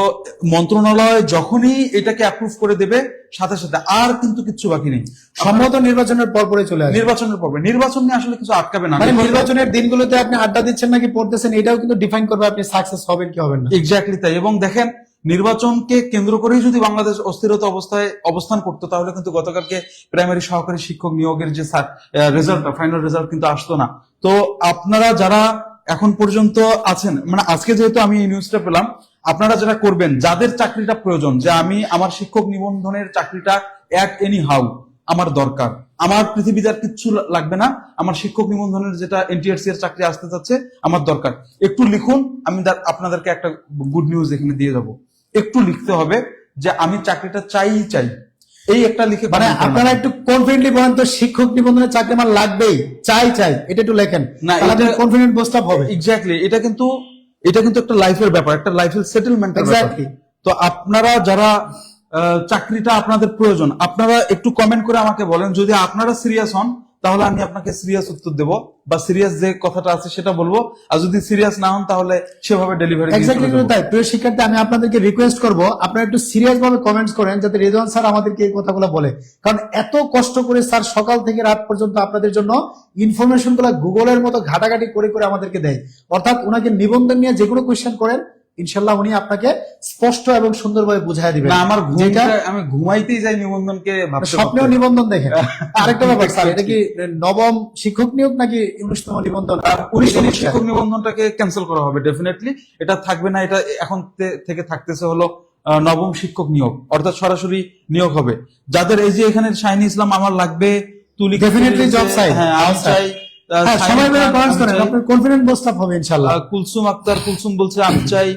মন্ত্রণালয় যখনই এটাকে অ্যাপ্রুভ করে দেবে, সাথে সাথে আর কিন্তু কিচ্ছু বাকি নেই। সম্ভবত নির্বাচনের পর পরে চলে আসবে। নির্বাচনের পর্বে নির্বাচন নিয়ে আসলে কিছু আটকাবে না। মানে নির্বাচনের দিনগুলোতে আপনি আড্ডা দিচ্ছেন নাকি পড়তেছেন, এটাও কিন্তু ডিফাইন করবে আপনি সাকসেস হবেন কি হবেন না। এক্স্যাক্টলি তাই। এবং দেখেন, নির্বাচনকে কেন্দ্র করেই যদি বাংলাদেশ অস্থিরতা অবস্থায় অবস্থান করতো, তাহলে কিন্তু গতকালকে প্রাইমারি সহকারী শিক্ষক নিয়োগের যে রেজাল্ট, ফাইনাল রেজাল্ট কিন্তু আসতো না। তো আপনারা যারা এখন পর্যন্ত আছেন, মানে আজকে যেহেতু আমি এই নিউজটা পেলাম, আপনারা যারা করবেন, যাদের চাকরিটা প্রয়োজন, যে আমি আমার শিক্ষক নিবন্ধনের চাকরিটা অ্যাট এনি হাউ আমার দরকার, আমার পৃথিবীতে আর কিচ্ছু লাগবে না, আমার শিক্ষক নিবন্ধনের যেটা এনটিআরসি এর চাকরি আসতে যাচ্ছে আমার দরকার, একটু লিখুন। আমি আপনাদেরকে একটা গুড নিউজ এখানে দিয়ে যাব। একটু লিখতে হবে যে আমি চাকরিটা চাই। এই একটা লিখে, মানে আপনারা একটু কনফিডেন্টলি বলেন তো, শিক্ষক নিবন্ধনের চাকরি আমার লাগবেই, চাই, এটা একটু লেখেন, তাহলে কনফিডেন্ট বুস্ট আপ হবে। এক্স্যাক্টলি, এটা কিন্তু একটা লাইফের ব্যাপার, একটা লাইফের সেটেলমেন্টের ব্যাপার। তো আপনারা যারা চাকরিটা আপনাদের প্রয়োজন, আপনারা একটু কমেন্ট করে আমাকে বলেন। যদি আপনারা সিরিয়াস হন, তাহলে আমি আপনাকে সিরিয়াস উত্তর দেব, বা সিরিয়াস যে কথাটা আছে সেটা বলবো। আর যদি সিরিয়াস না হন, তাহলে সেভাবে ডেলিভারি। এক্স্যাক্টলি তাই। প্রিয় শিক্ষার্থী, আমি আপনাদেরকে রিকোয়েস্ট করব, আপনারা একটু সিরিয়াস ভাবে কমেন্টস করেন, যাতে রেজওয়ান স্যার আমাদেরকে এই কথাগুলো বলে। কারণ এত কষ্ট করে স্যার সকাল থেকে রাত পর্যন্ত আপনাদের জন্য ইনফরমেশন গুলো গুগলের মতো ঘাটাঘাটি করে করে আমাদেরকে দেয়। অর্থাৎ উনাকে নিবন্ধন নিয়ে যে কোনো কোয়েশ্চেন করেন, ইনশাল্লাহ উনি আপনাকে স্পষ্ট এবং সুন্দরভাবে বুঝাই দিবেন। না, আমার আমি ঘুমাইতেই যাই নিবন্ধনকে, স্বপ্নেও নিবন্ধন দেখেন। আরেকটা ব্যাপার স্যার, এটা কি নবম শিক্ষক নিয়োগ নাকি 19তম নিবন্ধন? 19তম শিক্ষক নিবন্ধনটাকে ক্যান্সেল করা হবে ডেফিনেটলি। এটা থাকবে না, এটা এখন থেকে থাকতেছে হলো নবম শিক্ষক নিয়োগ, অর্থাৎ সরাসরি নিয়োগ হবে। যাদের এই যে এখানে শাহিন ইসলাম আমার লাগবে, তুলি ডেফিনেটলি জব চাই, হ্যাঁ আমি চাই, সময় বের কমেন্টস করেন, আপনার কনফিডেন্ট বুস্ট আপ হবে ইনশাআল্লাহ। কুলসুম বলছে আমি চাই,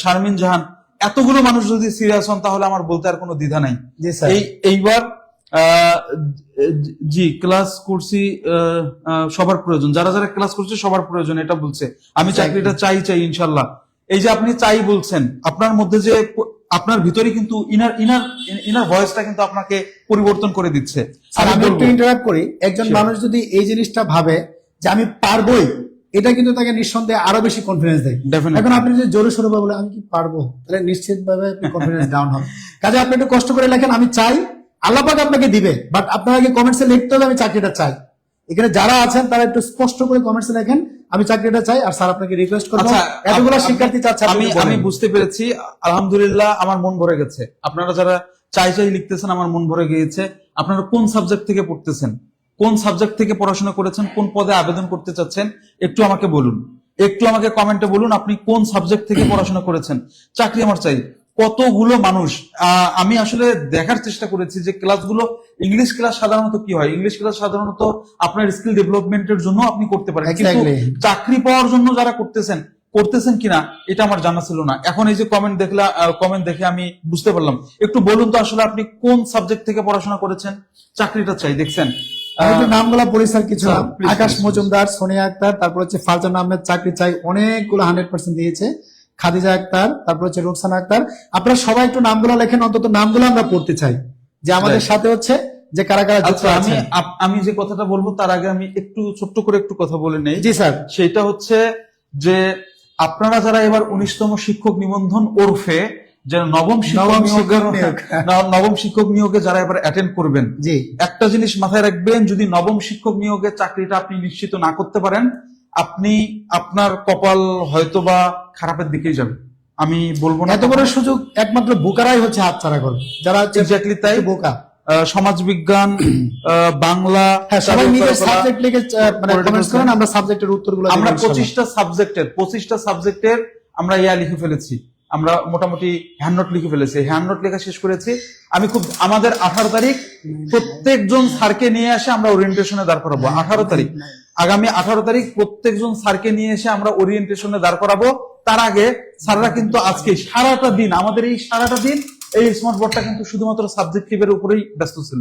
শারমিন জাহান, এতগুলো মানুষ যদি সিরিয়াস হন, তাহলে আমার বলতে আর কোনো দ্বিধা নাই। এইবার জি ক্লাস করছি, সবার প্রয়োজন, যারা যারা ক্লাস করছে সবার প্রয়োজন, এটা বলছে। আমি চাকরিটা চাই ইনশাল্লাহ। এই যে আপনি চাই বলছেন, আপনার মধ্যে যে আপনার ভিতরে কিন্তু ইনার ভয়েসটা কিন্তু আপনাকে পরিবর্তন করে দিচ্ছে। আমি একটু ইন্টারাপ্ট করি। একজন মানুষ যদি এই জিনিসটা ভাবে যে আমি পারবোই, এটা কিন্তু তাকে নিঃসন্দেহে আরো বেশি কনফিডেন্স দেয়। এখন আপনি যদি জোরে সোরে বলে আমি কি পারবো, তাহলে নিশ্চিত ভাবে কনফিডেন্স ডাউন হবে। কাজে আপনি একটু কষ্ট করে লেখেন আমি চাই, আল্লাহ পাক আপনাকে দিবে, বাট আপনাকে কমেন্টসে লিখতে হবে আমি চাকরিটা চাই। এখানে যারা আছেন তারা একটু স্পষ্ট করে কমেন্টসে লেখেন আমি চাকরিটা চাই, আর স্যার আপনাকে রিকোয়েস্ট করবো, এতগুলো শিক্ষার্থী চাচ্ছে। আমি বুঝতে পেরেছি, আলহামদুলিল্লাহ আমার মন ভরে গেছে। আপনারা যারা চাই লিখতেছেন, আমার মন ভরে গিয়েছে। আপনারা কোন সাবজেক্ট থেকে পড়তেছেন, কোন সাবজেক্ট থেকে পড়াশোনা করেছেন, কোন পদে আবেদন করতে চাচ্ছেন, একটু আমাকে বলুন, একটু আমাকে কমেন্টে বলুন আপনি কোন সাবজেক্ট থেকে পড়াশোনা করেছেন। চাকরি আমার চাই। কতগুলো মানুষ, আমি আসলে দেখার চেষ্টা করেছি যে ক্লাসগুলো, ইংলিশ ক্লাস সাধারণত কি হয়, ইংলিশ ক্লাস সাধারণত আপনার স্কিল ডেভেলপমেন্টের জন্য আপনি করতে পারেন, কিন্তু চাকরি পাওয়ার জন্য যারা করতেছেন কিনা এটা আমার জানা ছিল না। এখন এই যে কমেন্ট দেখে আমি বুঝতে পারলাম। একটু বলুন তো আসলে আপনি কোন সাবজেক্ট থেকে পড়াশোনা করেছেন, চাকরিটা চাই। দেখছেন নামগুলা পরিষ্কার কিছু, আকাশ মজুমদার, সোনিয়া আক্তার, তারপর হচ্ছে ফারজানা আহমেদ চাকরি চাই, অনেকগুলো 100% দিয়েছে, খাদিজা আক্তার, তারপর হচ্ছে রুকসানা আক্তার। আপনারা সবাই একটু নামগুলো লেখেন, অন্তত নামগুলো আমরা পড়তে চাই, যে আমাদের সাথে হচ্ছে যে কারা কারা যুক্ত আছে। আমি যে কথাটা বলবো তার আগে আমি একটু ছোট্ট করে একটু কথা বলে নেই। জি স্যার। সেটা হচ্ছে যে আপনারা যারা এবার 19তম শিক্ষক নিবন্ধন ওরফে যে নবম শিক্ষক নিয়োগে যারা এবার অ্যাটেন্ড করবেন, একটা জিনিস মাথায় রাখবেন, যদি নবম শিক্ষক নিয়োগের চাকরিটা আপনি নিশ্চিত না করতে পারেন, আপনি আপনার কপাল হয়তোবা খারাপের দিকেই যাবে। আমি বলবো না, এত বড় সুযোগ একমাত্র বোকারাই হচ্ছে হাতছাড়া করে, যারা এক্স্যাক্টলি তাই, বোকা। সমাজবিজ্ঞান, বাংলা, সবাই নিজের সাবজেক্ট লিখে মানে কমেন্টস করেন, আমরা সাবজেক্টের উত্তরগুলো আমরা 25টা সাবজেক্টের আমরা লিখে ফেলেছি। আমরা মোটামুটি হ্যান্ড নোট লিখে ফেলেছি, হ্যান্ড নোট লেখা শেষ করেছি। আমি আমাদের 18 তারিখ প্রত্যেকজন স্যারকে নিয়ে এসে আমরা ওরিয়েন্টেশনে দাঁড় করাবো। 18 তারিখ, আগামী 18 তারিখ প্রত্যেকজন স্যারকে নিয়ে এসে আমরা ওরিয়েন্টেশনে দাঁড় করাবো। তার আগে স্যাররা কিন্তু আজকে সারাটা দিন, আমাদের এই সারাটা দিন এই স্মার্ট বোর্ডটা কিন্তু শুধুমাত্র সাবজেক্টিভের উপরেই ব্যস্ত ছিল।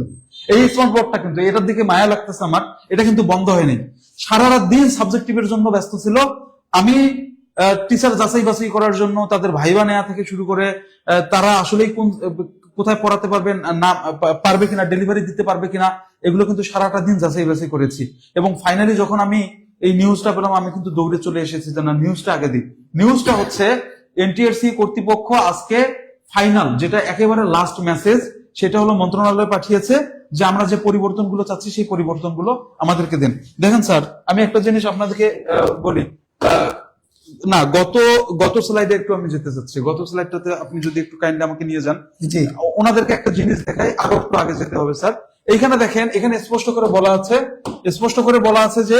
এই স্মার্ট বোর্ডটা কিন্তু, এটার দিকে মায়া লাগতেছে আমার, এটা কিন্তু বন্ধ হয়নি। সারা রাত দিন সাবজেক্টিভের জন্য ব্যস্ত ছিল। আমি টিচার যাচাই বাছাই করার জন্য তাদের ভাইবা নেওয়া থেকে শুরু করে তারা আসলেই কোথায় পড়াতে পারবেন না পারবে কিনা, ডেলিভারি দিতে পারবে কিনা, এগুলো কিন্তু সারাটা দিন যাচাই বাছাই করেছি। এবং ফাইনালি যখন আমি এই নিউজটা পেলাম, আমি কিন্তু দৌড়ে চলে এসেছি যে না, নিউজটা আগে দিই। নিউজটা হচ্ছে এনটিআরসি কর্তৃপক্ষ আজকে ফাইনাল, যেটা একেবারে লাস্ট মেসেজ, সেটা হলো মন্ত্রণালয় পাঠিয়েছে যে আমরা যে পরিবর্তনগুলো চাচ্ছি সেই পরিবর্তনগুলো আমাদেরকে দেন। দেখেন স্যার, আমি একটা জিনিস আপনাদেরকে বলি, না গত স্লাইডে একটু আমি যেতে চাচ্ছি। গত স্লাইডটাতে আপনি যদি একটু কাইন্ডলি আমাকে নিয়ে যান, জি ওনাদেরকে একটা জিনিস দেখাই, আরো একটু আগে যেতে হবে স্যার। এইখানে দেখেন, এখানে স্পষ্ট করে বলা আছে যে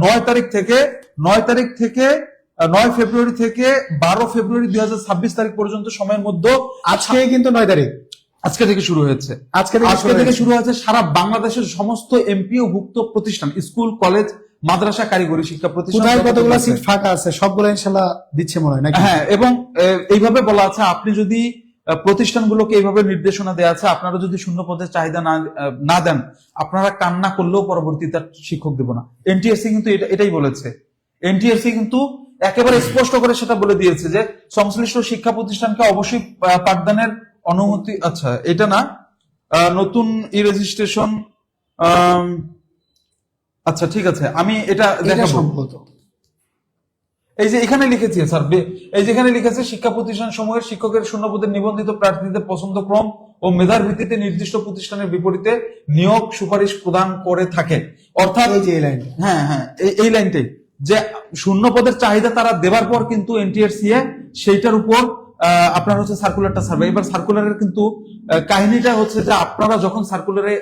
9 তারিখ থেকে 9 ফেব্রুয়ারি থেকে 12 ফেব্রুয়ারি 2026 তারিখ পর্যন্ত সময়ের মধ্যে, আজকে কিন্তু 9 তারিখ, আজকে থেকে শুরু হয়েছে, সারা বাংলাদেশের সমস্ত এমপিও ভুক্ত প্রতিষ্ঠান, স্কুল, কলেজ, মাদ্রাসা, কারিগরি শিক্ষা প্রতিষ্ঠান, কোথায় কতগুলো সিট ফাঁকা আছে সবগুলো ইনশাআল্লাহ দিচ্ছে মনে হয় নাকি? হ্যাঁ, এবং এইভাবে বলা আছে, আপনি যদি প্রতিষ্ঠানগুলোকে এইভাবে নির্দেশনা দেওয়া আছে, আপনারা যদি শূন্য পদের চাহিদা না দেন, আপনারা কান্না করলেও পরবর্তীতে শিক্ষক দেব না। এনটিএসসি কিন্তু এটাই বলেছে। এনটিএসসি কিন্তু একেবারে স্পষ্ট করে সেটা বলে দিয়েছে যে সংশ্লিষ্ট শিক্ষা প্রতিষ্ঠানকে অবশ্যই পাঠদানের অনুমতি, আচ্ছা এটা না, নতুন ই রেজিস্ট্রেশন, আচ্ছা ঠিক আছে, আমি এটা দেখাবো। এই যে এখানে লিখেছি স্যার, এই যে এখানে লিখেছে শিক্ষা প্রতিষ্ঠান সমূহের শিক্ষকের শূন্যপদের নিবন্ধিত প্রার্থীদের পছন্দক্রম ও মেধার ভিত্তিতে নির্দিষ্ট প্রতিষ্ঠানের বিপরীতে নিয়োগ সুপারিশ প্রদান করে থাকে। অর্থাৎ হ্যাঁ হ্যাঁ, এই লাইনটাই, যে শূন্য পদের চাহিদা তারা দেবার পর কিন্তু এনটিআরসি সেইটার উপর আপনার হচ্ছে সার্কুলারটা ছাড়বে। এবার সার্কুলারের কিন্তু কাহিনীটা হচ্ছে যে আপনারা যখন সার্কুলারে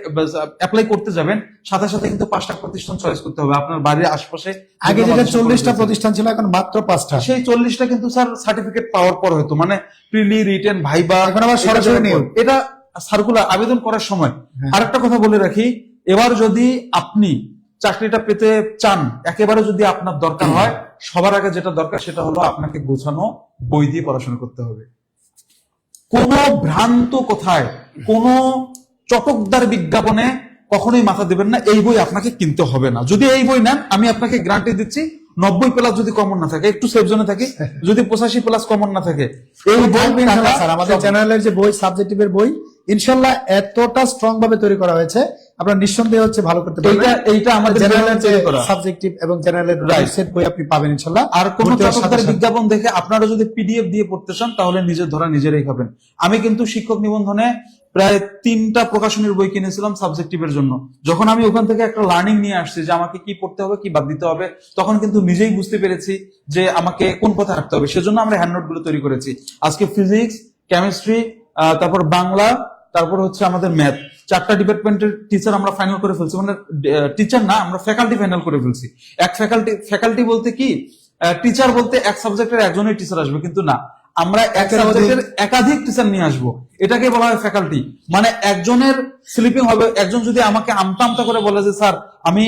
অ্যাপ্লাই করতে যাবেন, সাথে সাথে কিন্তু 5টা প্রতিষ্ঠান চয়েস করতে হবে আপনার বাড়ির আশপাশে। আগে যেটা 40টা প্রতিষ্ঠান ছিল, এখন মাত্র 5টা। সেই 40টা কিন্তু স্যার সার্টিফিকেট পাওয়ার পর হয়তো, মানে প্রিলি, রিটেন, ভাইবা, এখন আবার সরাসরি নিয়োগ। এটা সার্কুলার আবেদন করার সময়। আরেকটা কথা বলে রাখি, এবার যদি আপনি চাকরিটা পেতে চান, একেবারে যদি আপনার দরকার হয়, সবার আগে যেটা দরকার সেটা হলো আপনাকে গোছানো বই দিয়ে পড়াশোনা করতে হবে। কোন ভ্রান্ত কথায়, কোন চটকদার বিজ্ঞাপনে কখনোই মাথা দেবেন না। এই বই আপনাকে কিনতে হবে না। যদি এই বই নেন, আমি আপনাকে গ্যারান্টি দিচ্ছি 90+ যদি কমন না থাকে, একটু সেফ জোনে থাকি, যদি 85+ কমন না থাকে, এই বই স্যার আমাদের জেনারেলের যে বই, সাবজেক্টিভের বই ইনশাআল্লাহ এতটা স্ট্রং ভাবে তৈরি করা হয়েছে, আপনারা নিঃসন্দেহে হচ্ছে ভালো করতে পারবেন। এইটা আমাদের জেনারেলের যে সাবজেক্টিভ এবং জেনারেলের সেট বই আপনি পাবেন ইনশাআল্লাহ। আর কোন চটকদার বিজ্ঞাপন দেখে আপনারা যদি পিডিএফ দিয়ে পড়তে চান, তাহলে নিজের ধরা নিজেরাই খাবেন। আমি কিন্তু শিক্ষক নিবন্ধনে প্রায় 3টা প্রকাশনীর বই কিনেছিলাম সাবজেক্টিভের জন্য। যখন আমি ওখান থেকে একটা লার্নিং নিয়ে আসছি যে আমাকে কি পড়তে হবে, কি বাদ দিতে হবে, তখন কিন্তু নিজেই বুঝতে পেরেছি যে আমাকে কোন পথে হাঁটতে হবে। সেজন্য আমরা হ্যান্ডনোট গুলো তৈরি করেছি। আজকে ফিজিক্স, কেমিস্ট্রি, তারপর বাংলা, তারপর হচ্ছে আমাদের ম্যাথ, 4টা ডিপার্টমেন্টের টিচার আমরা ফাইনাল করে ফেলছি। মানে টিচার না, আমরা ফ্যাকাল্টি ফাইনাল করে ফেলছি। এক ফ্যাকাল্টি বলতে কি, টিচার বলতে এক সাবজেক্টের একজনই টিচার আসবে, কিন্তু না, আমরা এক সাবজেক্টের একাধিক টিচার নিয়ে আসবো। এটাকে বলা হয় ফ্যাকাল্টি। মানে একজনের স্লিপিং হবে। একজন যদি আমাকে আমতা আমতা করে বলে যে স্যার আমি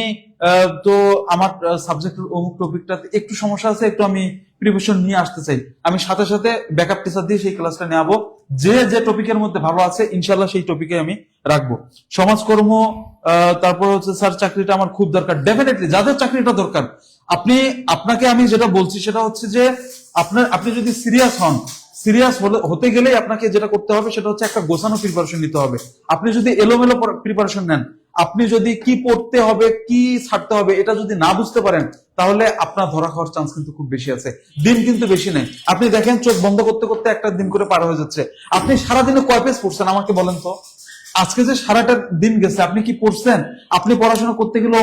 তো আমার সাবজেক্টের অমুক টপিকটাতে একটু সমস্যা আছে, একটু আমি প্রিপারেশন নিয়ে আসতে চাই, আমি সাথে সাথে ব্যাকআপ টিচার দিয়ে সেই ক্লাসটা নেওয়াবো। যে টপিকের মধ্যে ভালো আছে ইনশাল্লাহ সেই টপিকে আমি রাখবো। সমাজকর্ম, তারপর হচ্ছে স্যার চাকরিটা আমার খুব দরকার। ডেফিনেটলি যাদের চাকরিটা দরকার, আপনাকে আমি যেটা বলছি সেটা হচ্ছে যে আপনি যদি সিরিয়াস হতে গেলেই আপনাকে যেটা করতে হবে সেটা হচ্ছে একটা গোছানো প্রিপারেশন নিতে হবে। আপনি যদি এলোমেলো প্রিপারেশন নেন, আপনি যদি কি পড়তে হবে, কি ছাড়তে হবে এটা যদি না বুঝতে পারেন, তাহলে আপনার ধরা খাওয়ার চান্স কিন্তু খুব বেশি আছে। দিন কিন্তু বেশি নেই। আপনি দেখেন চোখ বন্ধ করতে করতে একটা দিন করে পার হয়ে যাচ্ছে। আপনি সারাদিনে কয় পেজ পড়ছেন আমাকে বলেন তো? আজকে যে সারাটা দিন গেছে আপনি কি পড়ছেন? আপনি পড়াশোনা করতে গেলে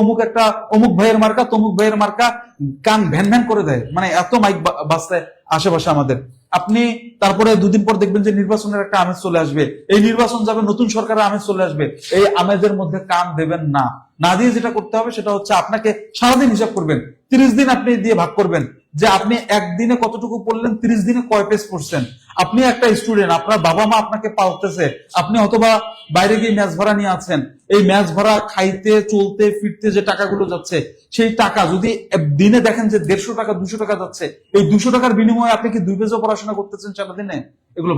অমুক ভাইয়ের মার্কা, তমুক ভাইয়ের মার্কা কান ভ্যান ভ্যান করে দেয়। মানে এত মাইক বাজতে আশেপাশে আমাদের। আপনি তারপরে 2 দিন পর দেখবেন যে নির্বাচনের একটা আমেজ চলে আসবে। এই নির্বাচন যাবে, নতুন সরকারের আমেজ চলে আসবে। এই আমেজের মধ্যে কান দেবেন না। না দিয়ে যেটা করতে হবে সেটা হচ্ছে আপনাকে সারাদিন হিসাব করবেন। 30 দিন আপনি দিয়ে ভাগ করবেন যে আপনি একদিনে কতটুকু পড়লেন, 30 দিনে কয় পেজ পড়ছেন। আপনি একটা স্টুডেন্ট, আপনার বাবা মা আপনাকে পালতেছে, আপনি অথবা বাইরে গিয়ে ম্যাচ ভাড়া নিয়ে আছেন। এই ম্যাচ ভাড়া, খাইতে চলতে ফিরতে যে টাকাগুলো যাচ্ছে, সেই টাকা যদি দিনে দেখেন যে 150 টাকা 200 টাকা যাচ্ছে, এই 200 টাকার বিনিময়ে আপনি কি 2 পেজও পড়াশোনা করতেছেন সারাদিনে? এগুলো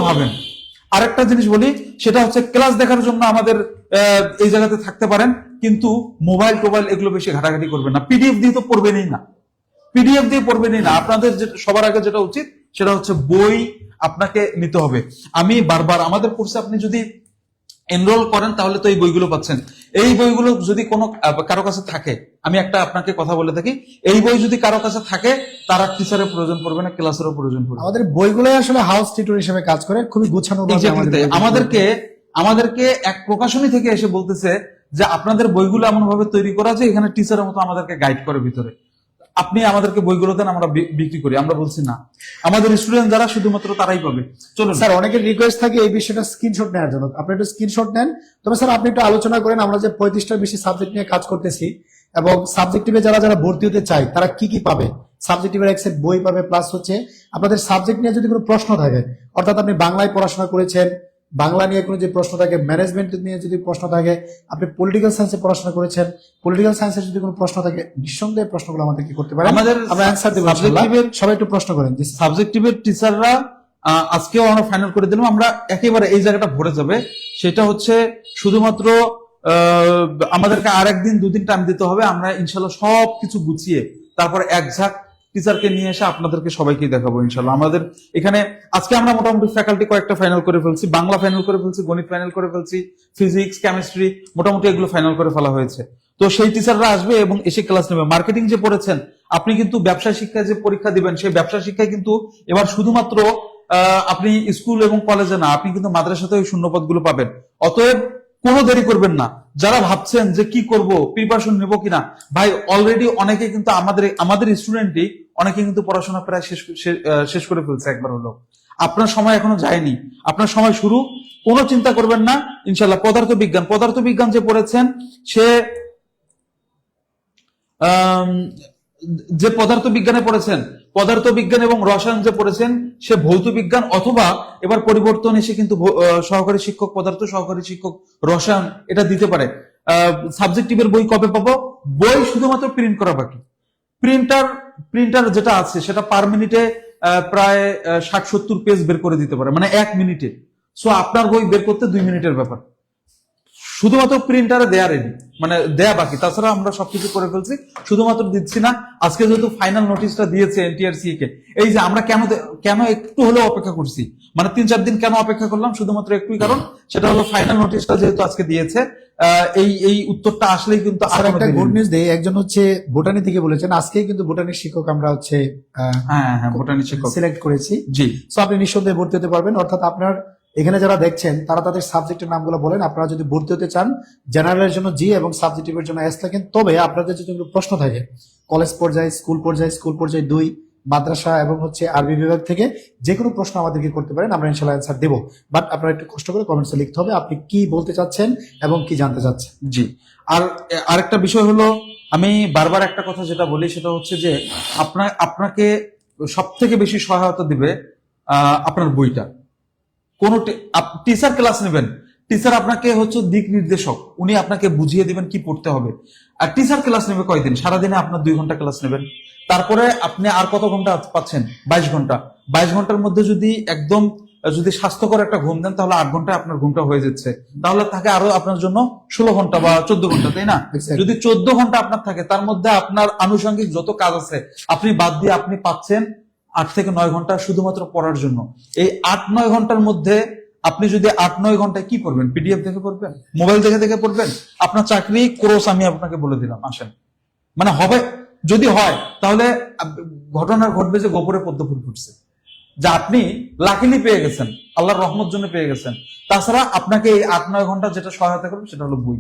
ভাবেন। আরেকটা জিনিস বলি, সেটা হচ্ছে ক্লাস দেখার জন্য আমাদের এই জায়গাতে থাকতে পারেন, কিন্তু মোবাইল টোবাইল এগুলো বেশি ঘাটাঘাটি করবেন না। পিডিএফ দিয়ে তো পড়বেনই না। আপনাদের সবার আগে যেটা উচিত সেটা হচ্ছে বই আপনাকে নিতে হবে। আমি বারবার আমাদের কোর্সে আপনি যদি এনরোল করেন তাহলে তো এই বইগুলো পাচ্ছেন। এই বইগুলো যদি কোনো কারো কাছে থাকে, আমি একটা আপনাকে কথা বলে থাকি, এই বই যদি কারো কাছে থাকে তারা টিচারের প্রয়োজন পড়বে না, ক্লাসেরও প্রয়োজন পড়বে না। আমাদের বইগুলোই আসলে হাউস টিউটর হিসেবে কাজ করে, খুবই গুছানো Exactly তাই। আমাদেরকে এক প্রকাশনী থেকে এসে বলতেছে যে আপনাদের বইগুলো এমন ভাবে তৈরি করা যে এখানে টিচারের মতো আমাদেরকে গাইড করে ভিতরে। আপনি আমাদেরকে বইগুলো দেন, আমরা বিক্রি করি। আমরা বলছি না, আমাদের স্টুডেন্ট যারা শুধুমাত্র তারাই পাবে। চলুন স্যার, অনেকের রিকোয়েস্ট থাকে এই বিষয়টা স্ক্রিনশট নেওয়ার জন্য, আপনি একটু স্ক্রিনশট নেন। তবে স্যার আপনি একটু আলোচনা করেন আমরা যে 35টার বেশি সাবজেক্ট নিয়ে কাজ করতেছি, এবং সাবজেক্টিভে যারা যারা ভর্তি হতে চায় তারা কি কি পাবে। সাবজেক্টিভের এক সেট বই পাবে, প্লাস হচ্ছে আপনাদের সাবজেক্ট নিয়ে যদি কোনো প্রশ্ন থাকে, অর্থাৎ আপনি বাংলায় পড়াশোনা করেছেন, বাংলা নিয়ে কোনো যে প্রশ্ন থাকে, ম্যানেজমেন্ট নিয়ে যদি প্রশ্ন থাকে, আপনি পলিটিক্যাল সায়েন্সে পড়াশোনা করেছেন, পলিটিক্যাল সায়েন্সের যদি কোনো প্রশ্ন থাকে, নিঃসন্দেহে প্রশ্নগুলো আমাদেরকে করতে পারেন, আমরা অ্যান্সার দেব। সবাই একটু প্রশ্ন করেন। সাবজেক্টিভের টিচাররা আজকেও আমরা ফাইনাল করে দিলাম, আমরা একেবারে এই জায়গাটা ভরে যাবে। সেটা হচ্ছে শুধুমাত্র আমাদেরকে আর একদিন দুদিন টাইম দিতে হবে। আমরা ইনশাল্লাহ সবকিছু গুছিয়ে তারপর এক ঝাঁক টিচারকে নিয়ে এসে আপনাদেরকে সবাইকে দেখাবো ইনশাল্লাহ। আমাদের এখানে আজকে আমরা মোটামুটি ফ্যাকাল্টি কয়েকটা ফাইনাল করে ফেলছি, বাংলা ফাইনাল করে ফেলছি, গণিত ফাইনাল করে ফেলছি, ফিজিক্স, কেমিস্ট্রি মোটামুটি এগুলো ফাইনাল করে ফেলা হয়েছে। তো সেই টিচাররা আসবে এবং এসে ক্লাস নেবে। মার্কেটিং যে পড়েছেন আপনি, কিন্তু ব্যবসা শিক্ষায় যে পরীক্ষা দিবেন সেই ব্যবসা শিক্ষায় কিন্তু এবার শুধুমাত্র আপনি স্কুল এবং কলেজে না, আপনি কিন্তু মাদ্রাসাতে ওই শূন্যপদগুলো পাবেন। অতএব কোনো দেরি করবেন না। যারা ভাবছেন যে কি করব, প্রিপারেশন নেবো কিনা, ভাই অলরেডি অনেকে কিন্তু আমাদের স্টুডেন্টই অনেকে কিন্তু পড়াশোনা প্রায় শেষ করে ফেলছে একবার হলো। আপনার সময় এখনো যায়নি, আপনার সময় শুরু। কোনো চিন্তা করবেন না ইনশাল্লাহ। পদার্থবিজ্ঞান যে পড়েছেন সে যে পদার্থবিজ্ঞানে পড়েছেন, পদার্থবিজ্ঞান এবং রসায়ন যে পড়েছেন সে ভৌত বিজ্ঞান, অথবা এবার পরিবর্তন এসে কিন্তু সহকারী শিক্ষক পদার্থ, সহকারী শিক্ষক রসায়ন এটা দিতে পারে। সাবজেক্টিভের বই কবে পাবো? বই শুধুমাত্র প্রিন্ট করা বাকি। প্রিন্টার যেটা আছে সেটা পার মিনিটে প্রায় 60-70 পেজ বের করে দিতে পারে, মানে 1 মিনিটে। সো আপনার বই বের করতে 2 মিনিটের ব্যাপার। শুধুমাত্র প্রিন্টারে দেয়া রেডি, মানে দেয়া বাকি। তাছাড়া আমরা সবকিছু করে ফেলছি, শুধুমাত্র দিচ্ছি না। আজকে যেহেতু ফাইনাল নোটিশটা দিয়েছে এনটিআরসি কে, এই যে আমরা কেন একটু হলেও অপেক্ষা করছি, মানে 3-4 দিন কেন অপেক্ষা করলাম, শুধুমাত্র একটুই কারণ, সেটা হলো ফাইনাল নোটিশটা যেহেতু আজকে দিয়েছে, এই উত্তরটা আসলেই কিন্তু একটা গুড নিউজ দেই। একজন হচ্ছে বোটানি থেকে বলেছেন আজকেই কিন্তু বোটানির শিক্ষক আমরা হচ্ছে বোটানি শিক্ষক সিলেক্ট করেছি। জি, সো আপনি নিঃসন্দেহে ভর্তি হতে পারবেন। অর্থাৎ আপনার এখানে যারা দেখছেন তারা তাদের সাবজেক্টের নামগুলো বলেন। আপনারা যদি ভর্তি হতে চান, জেনারেলের জন্য জি এবং সাবজেক্টিভের জন্য এস থাকেন। তবে আপনাদের যদি কোনো প্রশ্ন থাকে কলেজ পর্যায়ে, স্কুল পর্যায়ে 2, মাদ্রাসা এবং হচ্ছে আরবি বিভাগ থেকে যে কোনো প্রশ্ন আমাদেরকে করতে পারেন, আমরা ইনশাআল্লাহ অ্যান্সার দেবো। বাট আপনারা একটু কষ্ট করে কমেন্টসে লিখতে হবে আপনি কি বলতে চাচ্ছেন এবং কি জানতে চাচ্ছেন। জি। আর আরেকটা বিষয় হলো, আমি বারবার একটা কথা যেটা বলি সেটা হচ্ছে যে আপনাকে সব থেকে বেশি সহায়তা দিবে আপনার বইটা। কোন টিচার ক্লাস নেবেন, টিচার আপনাকে হচ্ছে দিক নির্দেশক, উনি আপনাকে বুঝিয়ে দিবেন কি পড়তে হবে। আর টিচার ক্লাস নেবে কয়দিন? সারাদিনে আপনার 2 ঘন্টা ক্লাস নেবেন। তারপরে আপনি আর কত ঘন্টা পাচ্ছেন? 22 ঘন্টা। 22 ঘন্টার মধ্যে যদি স্বাস্থ্যকর একটা ঘুম দেন তাহলে 8 ঘন্টায় আপনার ঘুমটা হয়ে যাচ্ছে। তাহলে থাকে আরো আপনার জন্য 16 ঘন্টা বা 14 ঘন্টা, তাই না? যদি 14 ঘন্টা আপনার থাকে, তার মধ্যে আপনার আনুষঙ্গিক যত কাজ আছে আপনি বাদ দিয়ে আপনি পাচ্ছেন 8 থেকে 9 ঘন্টা শুধুমাত্র পড়ার জন্য। এই 8-9 ঘন্টার মধ্যে আপনি যদি 8-9 ঘন্টায় কি পড়বেন? পিডিএফ দেখে পড়বেন, মোবাইল দেখে পড়বেন, আপনার চাকরি ক্রোশ আমি আপনাকে বলে দিলাম। আসেন, মানে হবে, যদি হয় তাহলে ঘটনা ঘটবে যে গোপরে পদ্ম ফুল ফুটছে, যা আপনি লাকিলি পেয়ে গেছেন, আল্লাহর রহমত জন্য পেয়ে গেছেন। তাছাড়া আপনাকে এই 8-9 ঘন্টা যেটা সহায়তা করবে সেটা হলো বই।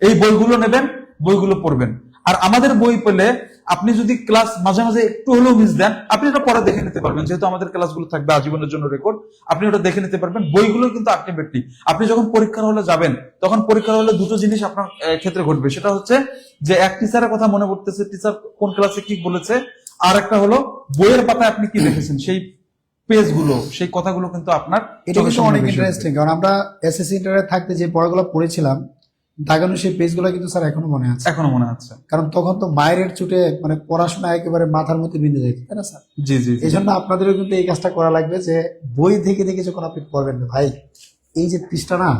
এই বইগুলো নেবেন, বইগুলো পড়বেন। আর আমাদের বই পেলে আপনি যদি ক্লাস মাঝে মাঝে একটু হলেও মিস দেন, আপনি এটা পরে দেখে নিতে পারবেন, যেহেতু আমাদের ক্লাসগুলো থাকবে আজীবনের জন্য রেকর্ড, আপনি ওটা দেখে নিতে পারবেন। বইগুলো কিন্তু আলটিমেটলি আপনি যখন পরীক্ষার হলে যাবেন, তখন পরীক্ষার হলে দুটো জিনিস আপনার ক্ষেত্রে ঘটবে। সেটা হচ্ছে যে এক টিচারের কথা মনে পড়তেছে, টিচার কোন ক্লাসে কি বলেছে, আর একটা হলো বইয়ের পাতায় আপনি কি দেখেছেন, সেই পেজগুলো, সেই কথাগুলো কিন্তু আপনার এটা কিন্তু অনেক ইন্টারেস্টিং। কারণ আমরা এসএসসি ইন্টারে থাকতে যে পড়াগুলো পড়েছিলাম, দাগানো সেই পেজগুলো কিন্তু স্যার এখনো মনে আছে। কারণ তখন তো মায়ের চুটে মানে পড়াশোনা একেবারে মাথার মধ্যে বিঁধে যেত, তাই না স্যার? জি জি। এই জন্য আপনাদেরও কিন্তু এই কাজটা করা লাগবে যে বই দেখে দেখে যখন আপনি পড়বেন ভাই, এই যে পৃষ্ঠা না,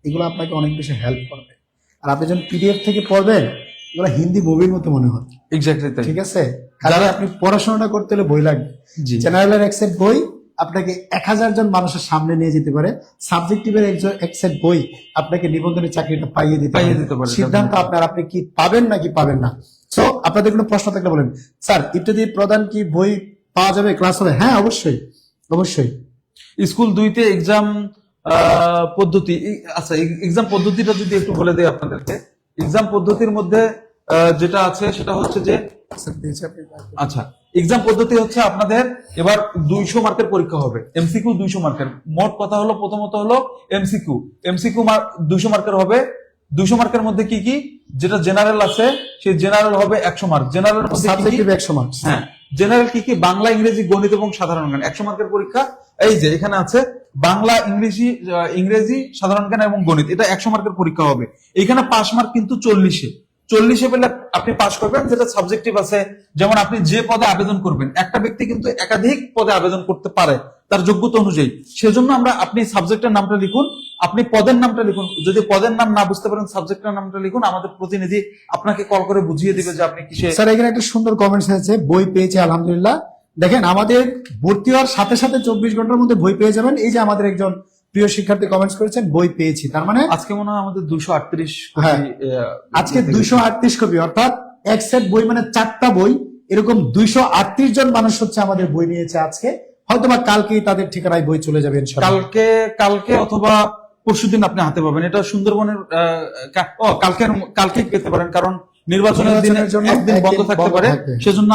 এগুলো আপনাকে অনেক বেশি হেল্প করবে। আর আপনি যখন পিডিএফ থেকে পড়বেন, এগুলো হিন্দি মুভির মতো মনে হয়। এক্স্যাক্টলি তাই। ঠিক আছে, যারা আপনি পড়াশোনাটা করতে হলে বই লাগবে। জি। জেনারেলের এক সেট বই আপনাকে 1000 জন মানুষের সামনে নিয়ে যেতে পারে। সাবজেক্টিভের এক সেট বই আপনাকে নিবন্ধনের চাকরিটা পাইয়ে দিতে পারে। সিদ্ধান্ত আপনার, আপনি কি পাবেন নাকি পাবেন না। সো আপনাদের কোনো প্রশ্ন থাকলে বলেন। স্যার, ইত্যাদি প্রদান কি বই পাওয়া যাবে ক্লাস হলে? হ্যাঁ, অবশ্যই অবশ্যই। স্কুল 2-তে এক্সাম পদ্ধতি, আচ্ছা এক্সাম পদ্ধতিটা যদি একটু বলে দেই আপনাদেরকে। এক্সাম পদ্ধতির মধ্যে যেটা আছে সেটা হচ্ছে যে, আচ্ছা এক্সাম পদ্ধতি হচ্ছে আপনাদের এবার 200 মার্কের পরীক্ষা হবে, এমসিকিউ 200 মার্কের। মোট কথা হলো প্রথমত হলো এমসিকিউ 200 মার্কের হবে। 200 মার্কের মধ্যে কি কি, যেটা জেনারেল আছে সেই জেনারেল হবে 100 মার্ক। General subjective 100 mark. হ্যাঁ, জেনারেল কি কি, বাংলা, ইংরেজি, গণিত এবং সাধারণ জ্ঞান 100 মার্কের পরীক্ষা। এই যে এখানে আছে বাংলা, ইংরেজি, সাধারণ জ্ঞান এবং গণিত, এটা 100 মার্কের পরীক্ষা হবে। এখানে পাস মার্ক কিন্তু 40-এ পেলে আপনি পাস করবেন। যেটা সাবজেক্টিভ আছে, যেমন আপনি যে পদে আবেদন করবেন, একটা ব্যক্তি কিন্তু একাধিক পদে আবেদন করতে পারে তার যোগ্যতা অনুযায়ী। সেজন্য আপনি সাবজেক্টের নামটা লিখুন, আপনি পদের নামটা লিখুন। যদি পদের নাম না বুঝতে পারেন, সাবজেক্টের নামটা লিখুন, আমাদের প্রতিনিধি আপনাকে কল করে বুঝিয়ে দিবে যে আপনি কিসে। স্যার, এখানে একটা সুন্দর কমেন্টস আছে, বই পেয়েছে আলহামদুলিল্লাহ। দেখেন, আমাদের ভর্তি হওয়ার সাথে সাথে 24 ঘন্টার মধ্যে বই পেয়ে যাবেন। এই যে আমাদের একজন প্রিয় শিক্ষার্থী কমেন্টস করেছেন, বই পেয়েছি, তার মানে আজকে মনে হয় আমাদের 238 হ্যাঁ, আজকে 238 কপি, অর্থাৎ এক সেট বই মানে 4টা বই। এরকম 238 জন মানুষ হচ্ছে আমাদের বই নিয়েছে আজকে। হয়তোবা কালকেই তাদের ঠিকানায় বই চলে যাবে ইনশাআল্লাহ। কালকে অথবা পরশুদিন আপনি হাতে পাবেন। এটা সুন্দরবনের কালকে পেতে পারেন, কারণ নির্বাচনের জন্য একদিন বন্ধ থাকতে পারে। সেজন্য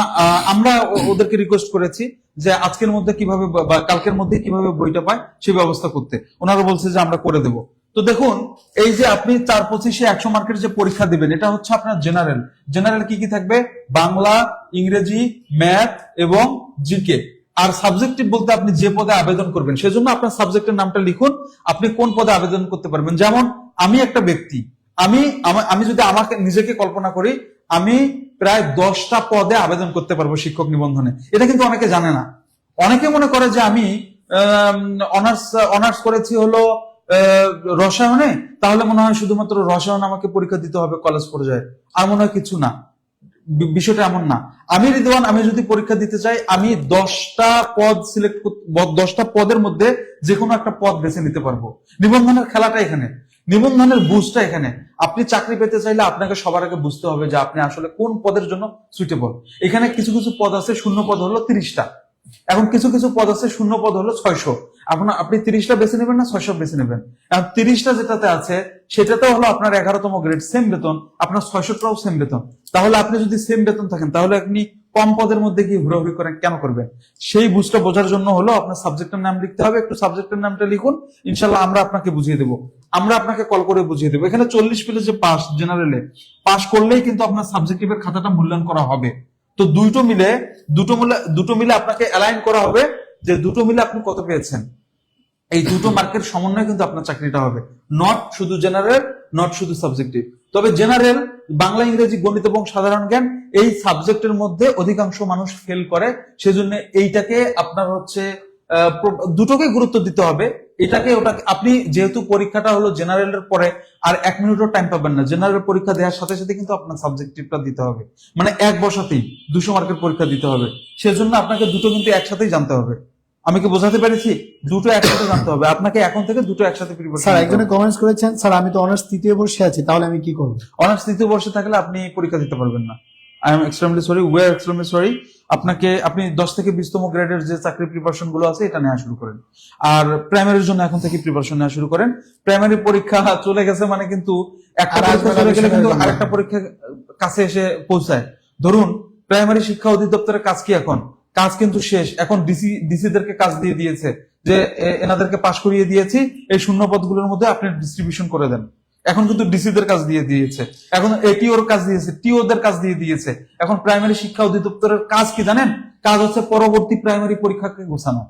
আমরা ওদেরকে রিকোয়েস্ট করেছি যে আজকের মধ্যে কিভাবে বা কালকের মধ্যে কিভাবে বইটা পায় সেই ব্যবস্থা করতে। ওনারা বলছে যে আমরা করে দেব। তো দেখুন, এই যে আপনি 4-25-এ 100 মার্কের যে পরীক্ষা দিবেন, এটা হচ্ছে আপনার জেনারেল কি কি থাকবে, বাংলা, ইংরেজি, ম্যাথ এবং জিকে। আর সাবজেক্টিভ বলতে আপনি যে পদে আবেদন করবেন, সেজন্য আপনার সাবজেক্টের নামটা লিখুন, আপনি কোন পদে আবেদন করতে পারবেন। যেমন আমি একটা ব্যক্তি, আমি যদি আমাকে নিজেকে কল্পনা করি, আমি প্রায় 10টা পদে আবেদন করতে পারবো শিক্ষক নিবন্ধনে। এটা কিন্তু অনেকে জানে না। অনেকে মনে করে যে আমি অনার্স করেছি হলো রসায়নে, তাহলে মনে হয় শুধুমাত্র রসায়ন আমাকে পরীক্ষা দিতে হবে কলেজ পর্যায়ে, আর মনে হয় কিছু না। বিষয়টা এমন না। আমি রিদওয়ান, আমি যদি পরীক্ষা দিতে চাই, আমি 10টা পদ 10টা পদের মধ্যে যে কোনো একটা পদ বেছে নিতে পারবো। নিবন্ধনের খেলাটা এখানে, নিবন্ধনের বুঝটা এখানে। আপনি চাকরি পেতে চাইলে আপনাকে সবার আগে বুঝতে হবে যে আপনি আসলে কোন পদের জন্য সুইটেবল। এখানে কিছু কিছু পদ আছে, শূন্য পদ হলো 30টা। এখন কিছু কিছু পদ আছে, শূন্য পদ হলো 600। আপনি 30টা বেছে নেবেন না 600 বেছে নেবেন? এখন 30টা যেটাতে আছে সেটাতে হলো আপনার 11তম গ্রেড, সেম বেতন, আপনার 600টাও সেম বেতন। তাহলে আপনি যদি সেম বেতন থাকেন, তাহলে আপনি কম পদের মধ্যে গিয়ে ঘোরাঘুরি করেন কেন করবেন? সেই বুঝটা বোঝার জন্য হলো আপনার সাবজেক্টের নাম লিখতে হবে। একটু সাবজেক্টের নামটা লিখুন, ইনশাল্লাহ আমরা আপনাকে বুঝিয়ে দেবো। আমরা আপনাকে কল করে বুঝিয়ে দেবো। এখানে 40 পেলে যে পাস, জেনারেলে পাস করলেই কিন্তু আপনার সাবজেক্টিভের খাতাটা মূল্যায়ন করা হবে। তো দুটো মিলে আপনাকে অ্যালাইন করা হবে যে দুটো মিলে আপনি কত পেয়েছেন। এই দুটো মার্কের সমন্বয়ে কিন্তু আপনার চাকরিটা হবে, নট শুধু জেনারেল, নট শুধু সাবজেক্টিভ। তবে জেনারেল, বাংলা, ইংরেজি, গণিত এবং সাধারণ জ্ঞান, এই সাবজেক্টের মধ্যে অধিকাংশ মানুষ ফেল করে। সেজন্য এইটাকে আপনার হচ্ছে দুটোকে গুরুত্ব দিতে হবে। ওটাকে আপনি যেহেতু পরীক্ষাটা হলো জেনারেলের পরে, আর 1 মিনিটও টাইম পাবেন না। জেনারেল পরীক্ষা দেওয়ার সাথে সাথে কিন্তু আপনার সাবজেক্টিভটা দিতে হবে, মানে এক বসাতেই 200 মার্কের পরীক্ষা দিতে হবে। সেজন্য আপনাকে দুটো কিন্তু একসাথেই জানতে হবে। আমি কি বোঝাতে পেরেছি? দুটো একসাথে জানতে হবে আপনাকে, এখন থেকে দুটো একসাথে প্রিপারেশন। স্যার, একজনে কমেন্টস করেছেন, স্যার আমি তো অনার্স 3য় বর্ষে আছি, তাহলে আমি কি করব? অনার্স 3য় বর্ষে থাকলে আপনি পরীক্ষা দিতে পারবেন না। I am extremely sorry, we are extremely sorry. আপনি 10 থেকে 20তম গ্রেডের যে চাকরি প্রিপারেশন গুলো আছে এটা নেওয়া শুরু করেন। আর প্রাইমারির জন্য এখন থেকে প্রিপারেশন নেওয়া শুরু করেন। প্রাইমারি পরীক্ষা চলে গেছে মানে কিন্তু একটা পরীক্ষা চলে গেলে কিন্তু আরেকটা পরীক্ষা কাছে এসে পৌঁছায়। ধরুন প্রাইমারি শিক্ষা অধিদপ্তরের কাজ কি, এখন কাজ কিন্তু শেষ। এখন ডিসিদেরকে কাজ দিয়ে দিয়েছে যে এনাদেরকে পাশ করিয়ে দিয়েছি, এই শূন্য পদগুলোর মধ্যে আপনি ডিস্ট্রিবিউশন করে দেন। এখন কিন্তু ডিসিদের কাজ দিয়ে দিয়েছে, এখন এটিওর কাজ দিয়েছে, টিওদের কাজ দিয়ে দিয়েছে। এখন প্রাইমারি শিক্ষা অধিদপ্তরের কাজ কি জানেন? কাজ হচ্ছে পরবর্তী প্রাইমারি পরীক্ষাকে গোছানো,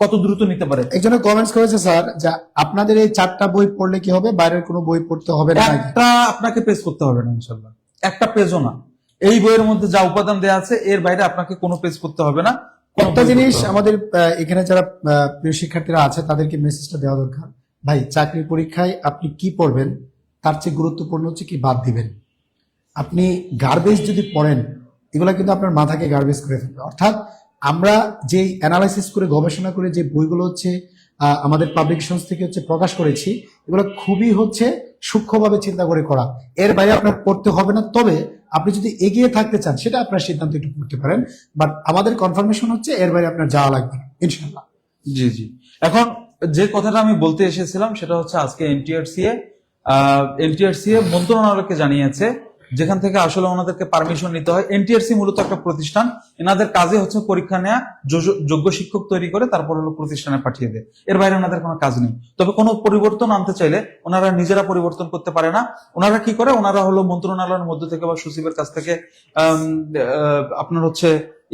কত দ্রুত নিতে পারে। একজনে কমেন্টস করেছে, স্যার যে আপনাদের এই 4টা বই পড়লে কি হবে, বাইরের কোনো বই পড়তে হবে না? একটা আপনাকে পেজ করতে হবে না ইনশাআল্লাহ, একটা পেজও না। এই বইয়ের মধ্যে যা উপাদান দেওয়া আছে এর বাইরে আপনাকে কোনো পেজ করতে হবে না। একটা জিনিস আমাদের এখানে যারা প্রিয় শিক্ষার্থীরা আছে তাদেরকে মেসেজটা দেওয়া দরকার, ভাই চাকরির পরীক্ষায় আপনি কি পড়বেন তার চেয়ে গুরুত্বপূর্ণ হচ্ছে কি বাদ দিবেন। আপনি গার্বেজ যদি পড়েন, এগুলো কিন্তু আপনার মাথাকে গার্বেজ করে ফেলবে। অর্থাৎ আমরা যে অ্যানালাইসিস করে গবেষণা করে যে বইগুলো হচ্ছে আমাদের পাবলিকেশনস থেকে হচ্ছে প্রকাশ করেছি, এগুলো খুবই হচ্ছে সূক্ষ্মভাবে চিন্তা করে করা। এর বাইরে আপনার পড়তে হবে না। তবে আপনি যদি এগিয়ে থাকতে চান সেটা আপনার সিদ্ধান্ত একটু করতে পারেন, বাট আমাদের কনফার্মেশন হচ্ছে এর বাইরে আপনার যাওয়া লাগবে না ইনশাল্লাহ। জি জি। এখন যে কথাটা আমি বলতে এসেছিলাম সেটা হচ্ছে আজকে এনটিআরসিএ মন্ত্রণালয়কে জানিয়েছে, যেখান থেকে আসলে ওনাদেরকে পারমিশন নিতে হয়। এনটিআরসি মূলত একটা প্রতিষ্ঠান, এনাদের কাজে হচ্ছে পরীক্ষা নেওয়া, যোগ্য শিক্ষক তৈরি করে তারপর হলো প্রতিষ্ঠানে পাঠিয়ে দেয়। এর বাইরে ওনাদের কোনো কাজ নেই। তবে কোনো পরিবর্তন আনতে চাইলে ওনারা নিজেরা পরিবর্তন করতে পারে না। ওনারা কি করে, ওনারা হলো মন্ত্রণালয়ের মধ্য থেকে বা সচিবের কাছ থেকে আপনার হচ্ছে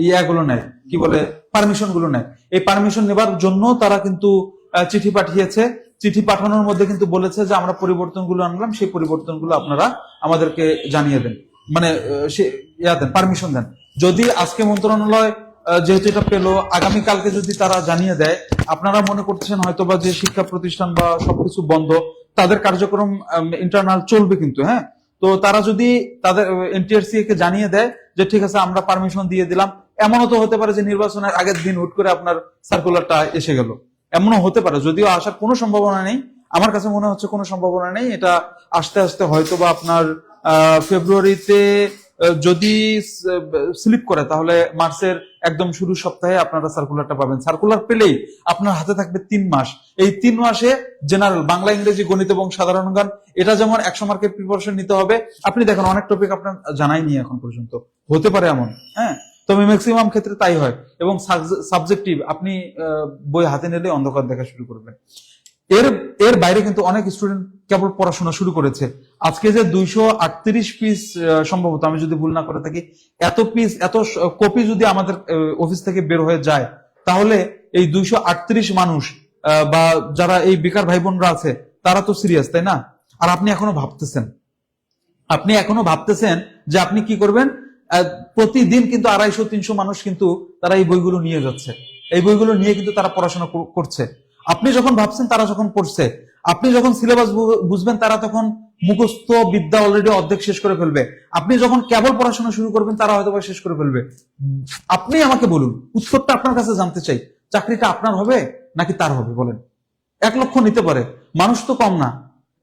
ইয়াগুলো নেয়, কি বলে, পারমিশন গুলো নেয়। এই পারমিশন নেবার জন্য তারা কিন্তু চিঠি পাঠিয়েছে। চিঠি পাঠানোর মধ্যে কিন্তু বলেছে যে আমরা পরিবর্তনগুলো আনলাম, সেই পরিবর্তনগুলো আপনারা আমাদেরকে জানিয়ে দেন, মানে দেন, পারমিশন দেন। যদি আজকে মন্ত্রণালয় যেহেতু এটা পেলো, আগামীকালকে যদি তারা জানিয়ে দেয়, আপনারা মনে করছেন হয়তোবা যে শিক্ষা প্রতিষ্ঠান বা সবকিছু বন্ধ, তাদের কার্যক্রম ইন্টারনাল চলবে কিন্তু, হ্যাঁ। তো তারা যদি তাদের এনটিআরসি কে জানিয়ে দেয় যে ঠিক আছে আমরা পারমিশন দিয়ে দিলাম, এমনও তো হতে পারে যে নির্বাচনের আগের দিন হুট করে আপনার সার্কুলারটা এসে গেল, এমনও হতে পারে। যদিও আসার কোনো সম্ভাবনা নেই, আমার কাছে মনে হচ্ছে কোনো সম্ভাবনা নেই। এটা আস্তে আস্তে হয়তো বা আপনার ফেব্রুয়ারিতে যদি স্লিপ করে, তাহলে মার্চের একদম শুরু সপ্তাহে আপনারা সার্কুলারটা পাবেন। সার্কুলার পেলেই আপনার হাতে থাকবে 3 মাস। এই 3 মাসে জেনারেল বাংলা, ইংরেজি, গণিত এবং সাধারণ জ্ঞান, এটা যেমন 100 মার্কের প্রিপারেশন নিতে হবে। আপনি দেখেন অনেক টপিক আপনার জানাইনি এখন পর্যন্ত, হতে পারে এমন, হ্যাঁ। তবে ম্যাক্সিমাম ক্ষেত্রে তাই হয়। এবং সাবজেক্টিভ আপনি বই হাতে নিলে অন্ধকার দেখা শুরু করবেন। এর এর বাইরে কিন্তু অনেক স্টুডেন্ট কেবল পড়াশোনা শুরু করেছে। আজকে যে 238 পিস, সম্ভবত আমি যদি ভুল না করে থাকি, এত পিস, এত কপি যদি আমাদের অফিস থেকে বের হয়ে যায়, তাহলে এই 238 মানুষ বা যারা এই বেকার ভাই বোনরা আছে, তারা তো সিরিয়াস, তাই না? আর আপনি এখনো ভাবতেছেন যে আপনি কি করবেন। প্রতিদিন কিন্তু 250-300 মানুষ কিন্তু তারা এই বইগুলো নিয়ে যাচ্ছে, এই বইগুলো নিয়ে কিন্তু তারা পড়াশোনা করছে। আপনি যখন ভাবছেন তারা যখন পড়ছে, আপনি যখন সিলেবাস বুঝবেন তারা তখন মুখস্থ বিদ্যা অলরেডি অর্ধেক শেষ করে ফেলবে। আপনি যখন কেবল পড়াশোনা শুরু করবেন তারা হয়তো শেষ করে ফেলবে। আপনি আমাকে বলুন, উত্তরটা আপনার কাছে জানতে চাই, চাকরিটা আপনার হবে নাকি তার হবে? বলেন। 1 লক্ষ নিতে পারে, মানুষ তো কম না।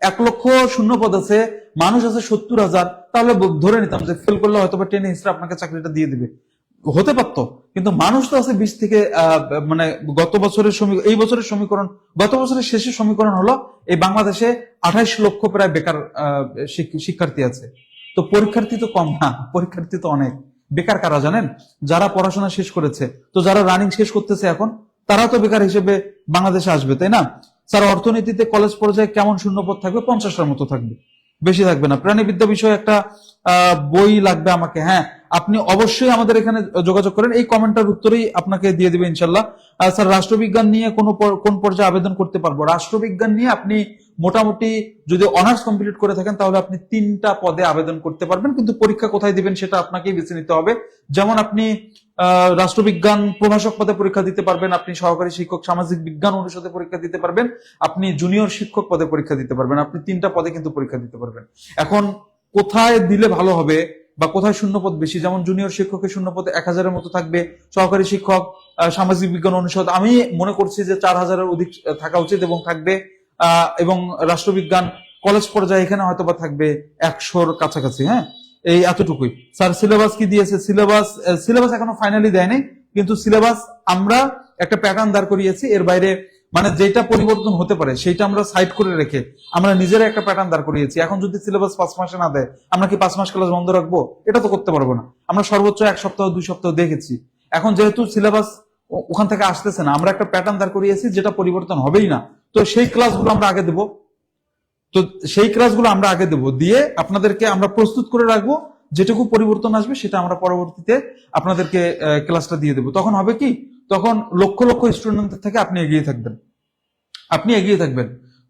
1 লক্ষ শূন্য পদ আছে, মানুষ আছে 70,000। তাহলে ধরে নিতাম যে ফেল করলে হয়তো বা টেনে হিস্ট্রি আপনাকে চাকরিটা দিয়ে দিবে, হতে পারতো। কিন্তু মানুষ তো আছে 20 থেকে মানে গত বছরের এই বছরের সমীকরণ, গত বছরের শেষের সমীকরণ হলো এই বাংলাদেশে 28 লক্ষ প্রায় বেকার শিক্ষার্থী আছে। তো পরীক্ষার্থী তো কম না, পরীক্ষার্থী তো অনেক। বেকার কারা জানেন? যারা পড়াশোনা শেষ করেছে। তো যারা রানিং শেষ করতেছে এখন, তারা তো বেকার হিসেবে বাংলাদেশে আসবে, তাই না? স্যার, অর্থনীতিতে কলেজ পর্যায়ে কেমন শূন্যপদ থাকবে? 50টার মতো থাকবে, বেশি থাকবে না। প্রাণীবিদ্যা বিষয়ে একটা বই লাগবে আমাকে, হ্যাঁ। আপনি অবশ্যই আমাদের এখানে যোগাযোগ করেন, এই কমেন্টের উত্তরেই আপনাকে দিয়ে দিবে ইনশাল্লাহ। স্যার, রাষ্ট্রবিজ্ঞান নিয়ে কোন পর্যায়ে আবেদন করতে পারবো? রাষ্ট্রবিজ্ঞান নিয়ে আপনি মোটামুটি যদি অনার্স কমপ্লিট করে থাকেন, তাহলে আপনি 3টা পদে আবেদন করতে পারবেন। কিন্তু পরীক্ষা কোথায় দিবেন সেটা আপনাকেই বেছে নিতে হবে। যেমন আপনি রাষ্ট্রবিজ্ঞান প্রভাষক পদে পরীক্ষা দিতে পারবেন, আপনি সহকারী শিক্ষক সামাজিক বিজ্ঞান অনুষদে পরীক্ষা দিতে পারবেন, আপনি জুনিয়র শিক্ষক পদে পরীক্ষা দিতে পারবেন। আপনি 3টা পদে কিন্তু পরীক্ষা দিতে পারবেন। এখন কোথায় দিলে ভালো হবে বা কোথায় শূন্যপদ বেশি, যেমন জুনিয়র শিক্ষকের শূন্যপদ 1000-এর মতো থাকবে, সহকারী শিক্ষক সামাজিক বিজ্ঞান অনুষদ আমি মনে করছি যে 4000-এর অধিক থাকা উচিত এবং থাকবে। এবং রাষ্ট্রবিজ্ঞান কলেজ পর্যায়ে এখানে হয়তো বা থাকবে 100-র কাছাকাছি, হ্যাঁ। এই এতটুকুই। স্যার, সিলেবাস কি দিয়েছে? সিলেবাস এখনো ফাইনালি দেয়নি, কিন্তু সিলেবাস আমরা একটা প্যাটার্ন দাঁড় করিয়েছি। এর বাইরে মানে যেটা পরিবর্তন হতে পারে সেটা আমরা সাইড করে রেখে আমরা নিজেরা একটা প্যাটার্ন দাঁড় করিয়েছি। এখন যদি সিলেবাস 5 মাসে না দেয়, আমরা কি 5 মাস ক্লাস বন্ধ রাখবো? এটা তো করতে পারবো না। আমরা সর্বোচ্চ 1 সপ্তাহ 2 সপ্তাহ দেখেছি। এখন যেহেতু সিলেবাস ওখান থেকে আসতেছে না, আমরা একটা প্যাটার্ন দাঁড় করিয়েছি যেটা পরিবর্তন হবেই না। তো সেই ক্লাসগুলো আমরা আগে দেবো, দিয়ে আপনাদেরকে আমরা প্রস্তুত করে রাখবো। যেটুকু পরিবর্তন আসবে সেটা আমরা পরবর্তীতে আপনাদেরকে ক্লাসটা দিয়ে দেবো। তখন হবে কি, তখন লক্ষ লক্ষ স্টুডেন্টদের থেকে আপনি এগিয়ে থাকবেন।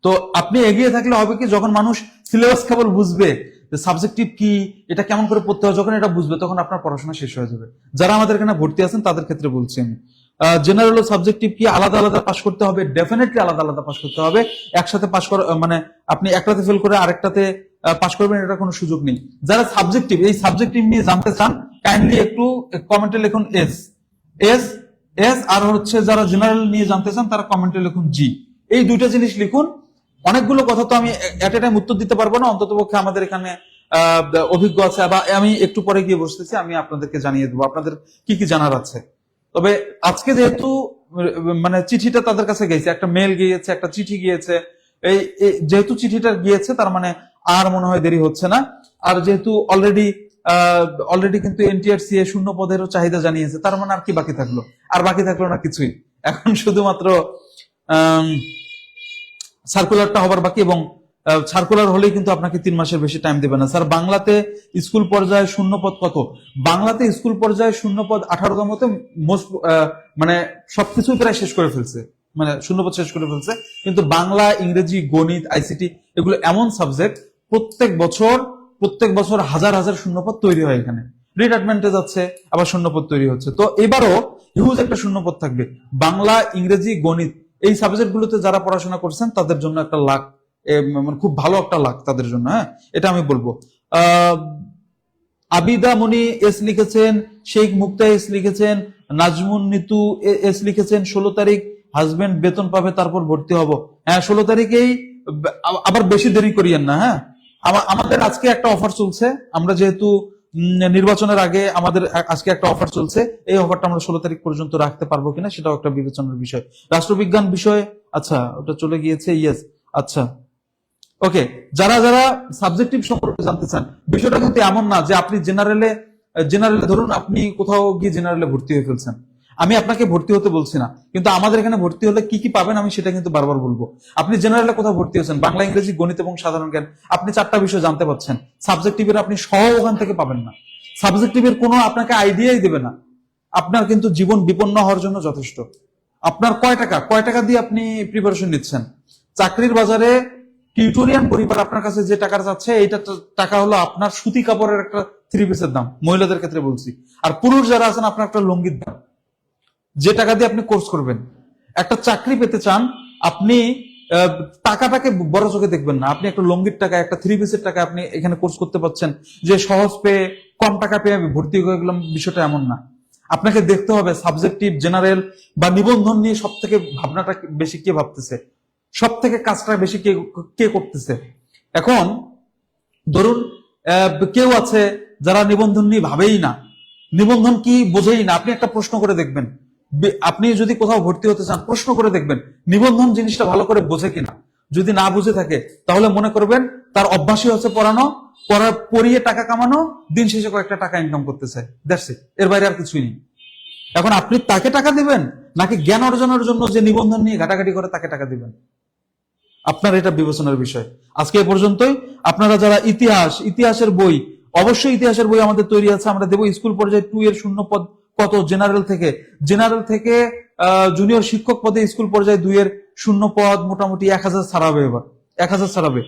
তো আপনি এগিয়ে থাকলে হবে কি, যখন মানুষ সিলেবাস কেবল বুঝবে যে সাবজেক্টিভ কি, এটা কেমন করে পড়তে হয়, যখন এটা বুঝবে তখন আপনার পড়াশোনা শেষ হয়ে যাবে। যারা আমাদের এখানে ভর্তি আছেন তাদের ক্ষেত্রে বলছি আমি। জেনারেল ও সাবজেক্টিভ কি আলাদা আলাদা পাস করতে হবে? ডেফিনেটলি আলাদা আলাদা পাস করতে হবে। একসাথে পাস করা মানে আপনি একটাতে ফেল করে আরেকটাতে পাস করবেন, এটা কোনো সুযোগ নেই। যারা সাবজেক্টিভ, এই সাবজেক্টিভ নিয়ে জানতে চান, কাইন্ডলি একটু কমেন্টে লিখুন এস। এস এস, আর হচ্ছে যারা জেনারেল নিয়ে জানতে চান তারা কমেন্টে লিখুন জি। এই দুইটা জিনিস লিখুন। অনেকগুলো কথা তো আমি এট এ টাইম উত্তর দিতে পারবো না, অন্তত পক্ষে আমাদের এখানে অভিজ্ঞ আছে, বা আমি একটু পরে গিয়ে বসতেছি, আমি আপনাদেরকে জানিয়ে দেবো আপনাদের কি কি জানার আছে। তবে আজকে যেহেতু মানে চিঠিটা তাদের কাছে গেছে, একটা মেল গিয়েছে, একটা চিঠি গিয়েছে, যেহেতু চিঠিটা গিয়েছে তার মানে আর মনে হয় দেরি হচ্ছে না। আর যেহেতু অলরেডি কিন্তু এনটিআরসি শূন্য পদেরও চাহিদা জানিয়েছে, তার মানে আর কি বাকি থাকলো? আর বাকি থাকলো না কিছুই, এখন শুধুমাত্র সার্কুলারটা হবার বাকি। এবং সার্কুলার হলেই কিন্তু আপনাকে 3 মাসের বেশি টাইম দেবে না। স্যার বাংলাতে স্কুল পর্যায়ে শূন্য পদ কত? বাংলাতে স্কুল পর্যায়ে শূন্য পদ 18তমতে মানে সবকিছু প্রায় শেষ করে ফেলছে, মানে শূন্যপদ শেষ করে ফেলছে। কিন্তু বাংলা, ইংরেজি, গণিত, আইসিটি এগুলো এমন সাবজেক্ট প্রত্যেক বছর হাজার হাজার শূন্যপদ তৈরি হয়, এখানে রিটায়ারমেন্টে যাচ্ছে, আবার শূন্যপদ তৈরি হচ্ছে। তো এবারও হিউজ একটা শূন্যপদ থাকবে। বাংলা, ইংরেজি, গণিত এই সাবজেক্ট গুলোতে যারা পড়াশোনা করছেন তাদের জন্য একটা লাখ, মানে খুব ভালো একটা লাখ তাদের জন্য। হ্যাঁ, এটা আমি বলবো। আবিদা মনি এস লিখেছেন, শেখ মুক্তা এস লিখেছেন, নাজমুন নিতু এস লিখেছেন 16 তারিখ হাজবেন্ড বেতন পাবে তারপর ভর্তি হব। হ্যাঁ, 16 তারিখেই, আবার বেশি দেরি করিয়েন না। হ্যাঁ, আমাদের আজকে একটা অফার চলছে, আমরা যেহেতু নির্বাচনের আগে আমাদের আজকে একটা অফার চলছে, এই অফারটা আমরা 16 তারিখ পর্যন্ত রাখতে পারবো কিনা সেটাও একটা বিবেচনার বিষয়। রাষ্ট্রবিজ্ঞান বিষয়, আচ্ছা ওটা চলে গিয়েছে, ইয়েস। আচ্ছা, ওকে, যারা যারা সাবজেক্টিভ সম্পর্কে জানতে চান, বিষয়টা কিন্তু এমন না যে আপনি জেনারেলে ধরুন আপনি কোথাও গিয়ে জেনারেলে ভর্তি হয়ে ফেলছেন, আমি আপনাকে ভর্তি হতে বলছি না, কিন্তু আমাদের এখানে ভর্তি হলে কি কি পাবেন আমি সেটা কিন্তু বারবার বলবো। আপনি জেনারেলে কোথাও ভর্তি হয়েছেন, বাংলা, ইংরেজি, গণিত এবং সাধারণ জ্ঞান, আপনি 4টা বিষয় জানতে পারছেন। সাবজেক্টিভের আপনি সহ ওখান থেকে পাবেন না, সাবজেক্টিভের কোনো আপনাকে আইডিয়াই দেবে না। আপনার কিন্তু জীবন বিপন্ন হওয়ার জন্য যথেষ্ট। আপনার কয় টাকা দিয়ে আপনি প্রিপারেশন নিচ্ছেন? চাকরির বাজারে টিউটোরিয়াল পরিবার আপনার কাছে যে টাকা চাচ্ছে, এইটা টাকা হলো আপনার সুতি কাপড়ের একটা 3 পিসের দাম, মহিলাদের ক্ষেত্রে বলছি। আর পুরুষ যারা আছেন আপনার একটা লুঙ্গির দাম, যে টাকা দিয়ে আপনি কোর্স করবেন। একটা চাকরি পেতে চান আপনি, টাকাটাকে বড় চোখে দেখবেন না। আপনি একটা লুঙ্গির টাকা, একটা 3 পিসের টাকা আপনি এখানে কোর্স করতে পারছেন, যে সহজ পেয়ে কম টাকা পেয়ে আমি ভর্তি হয়ে গেলাম, বিষয়টা এমন না। আপনাকে দেখতে হবে সাবজেক্টিভ, জেনারেল বা নিবন্ধন নিয়ে সব থেকে ভাবনাটা বেশি কে ভাবতেছে, সব থেকে কাজটা বেশি কে করতেছে। এখন ধরুন কেউ আছে যারা নিবন্ধন নিয়ে ভাবেই না, নিবন্ধন কি বোঝেই না। আপনি একটা প্রশ্ন করে দেখবেন, আপনি যদি কোথাও ভর্তি হতে চান প্রশ্ন করে দেখবেন নিবন্ধন জিনিসটা ভালো করে বোঝে কিনা। যদি না বুঝে থাকে তাহলে মনে করবেন তার অভ্যাসই হচ্ছে পড়িয়ে টাকা কামানো, দিন শেষে কয়েকটা টাকা ইনকাম করতেছে, দ্যাটস ইট, এর বাইরে আর কিছুই নেই। এখন আপনি তাকে টাকা দিবেন নাকি জ্ঞান অর্জনের জন্য যে নিবন্ধন নিয়ে ঘাটাঘাটি করে তাকে টাকা দিবেন, আপনার এটা বিবেচনার বিষয়। আজকে এ পর্যন্তই। আপনারা যারা ইতিহাসের বই, অবশ্যই ইতিহাসের বই আমাদের তৈরি আছে, আমরা দেবো। স্কুল পর্যায়ে 2 এর শূন্য পদ কত? জেনারেল থেকে জুনিয়র শিক্ষক পদে স্কুল পর্যায়ে 2 এর শূন্য পদ মোটামুটি 1000 ছাড়াবে, এবার 1000 ছাড়াবে।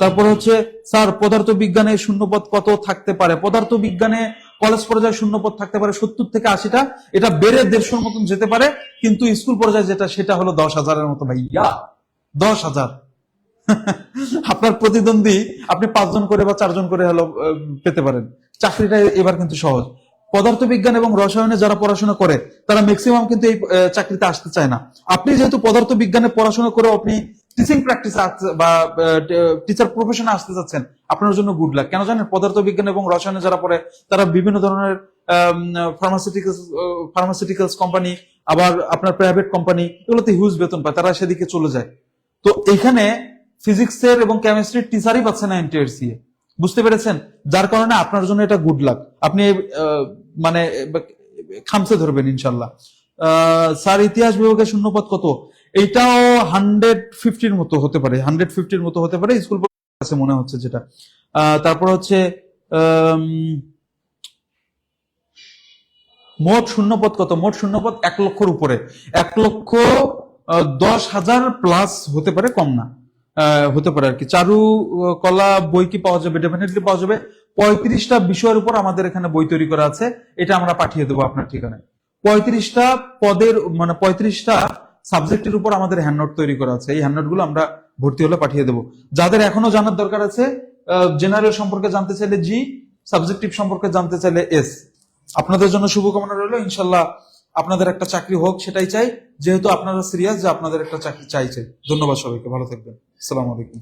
তারপর হচ্ছে স্যার পদার্থ বিজ্ঞানে শূন্য পদ কত থাকতে পারে? পদার্থ বিজ্ঞানে কলেজ পর্যায়ে শূন্য পদ থাকতে পারে 70 থেকে 80টা, এটা বেড়ে 150 মতন যেতে পারে, কিন্তু স্কুল পর্যায়ে যেটা সেটা হলো 10,000-এর মতো। ভাইয়া 10,000 আপনার প্রতিদ্বন্দ্বী আপনি 5 জন করে বা 4 জন করে হলো পেতে পারেন। চাকরিটা এবার কিন্তু সহজ। পদার্থ বিজ্ঞান এবং রসায়নে যারা পড়াশোনা করে তারা ম্যাক্সিমাম কিন্তু এই চাকরিতে আসতে চায় না। আপনি যেহেতু পদার্থ বিজ্ঞানে পড়াশোনা করে আপনি টিচিং প্র্যাকটিস বা টিচার প্রফেশনে আসতে চাচ্ছেন, আপনার জন্য গুড লাক। কেন জানেন? পদার্থ বিজ্ঞান এবং রসায়নে যারা পড়ে তারা বিভিন্ন ধরনের ফার্মাসিউটিক্যালস কোম্পানি, আবার আপনার প্রাইভেট কোম্পানি, এগুলোতে হিউজ বেতন পায়, তারা সেদিকে চলে যায়। তো এখানে ফিজিক্সের এবং কেমিস্ট্রির টিচারই পাচ্ছে না এনটিআরসি এ, বুঝতে পেরেছেন? যার কারণে আপনার জন্য এটা গুড লাক, আপনি মানে খামসে ধরবেন ইনশাল্লাহ। স্যার ইতিহাস বিভাগের শূন্যপদ কত? এইটাও 150-র মতো হতে পারে, 150-র মতো হতে পারে স্কুল কাছে মনে হচ্ছে যেটা। তারপর হচ্ছে মোট শূন্যপদ কত? মোট শূন্যপদ 1 লক্ষর উপরে, 1,10,000 প্লাস হতে পারে, কম না হতে পারে আর কি। চারু কলা বই কি পাওয়া যাবে? ডেফিনেটলি পাওয়া যাবে। 35টা বিষয়ের উপর আমাদের এখানে বই তৈরি করা আছে, এটা আমরা পাঠিয়ে দেবো আপনার ঠিকানায়। 35টা পদের মানে 35টা সাবজেক্টের উপর আমাদের হ্যান্ডনোট তৈরি করা আছে, এই হ্যান্ডনোট গুলো আমরা ভর্তি হলে পাঠিয়ে দেবো। যাদের এখনো জানার দরকার আছে, জেনারেল সম্পর্কে জানতে চাইলে জি, সাবজেক্টিভ সম্পর্কে জানতে চাইলে এস। আপনাদের জন্য শুভকামনা রইল, ইনশাল্লাহ আপনাদের একটা চাকরি হোক সেটাই চাই, যেহেতু আপনারা সিরিয়াস যে আপনাদের একটা চাকরি চাইছে। ধন্যবাদ সবাইকে, ভালো থাকবেন, আসসালামু আলাইকুম।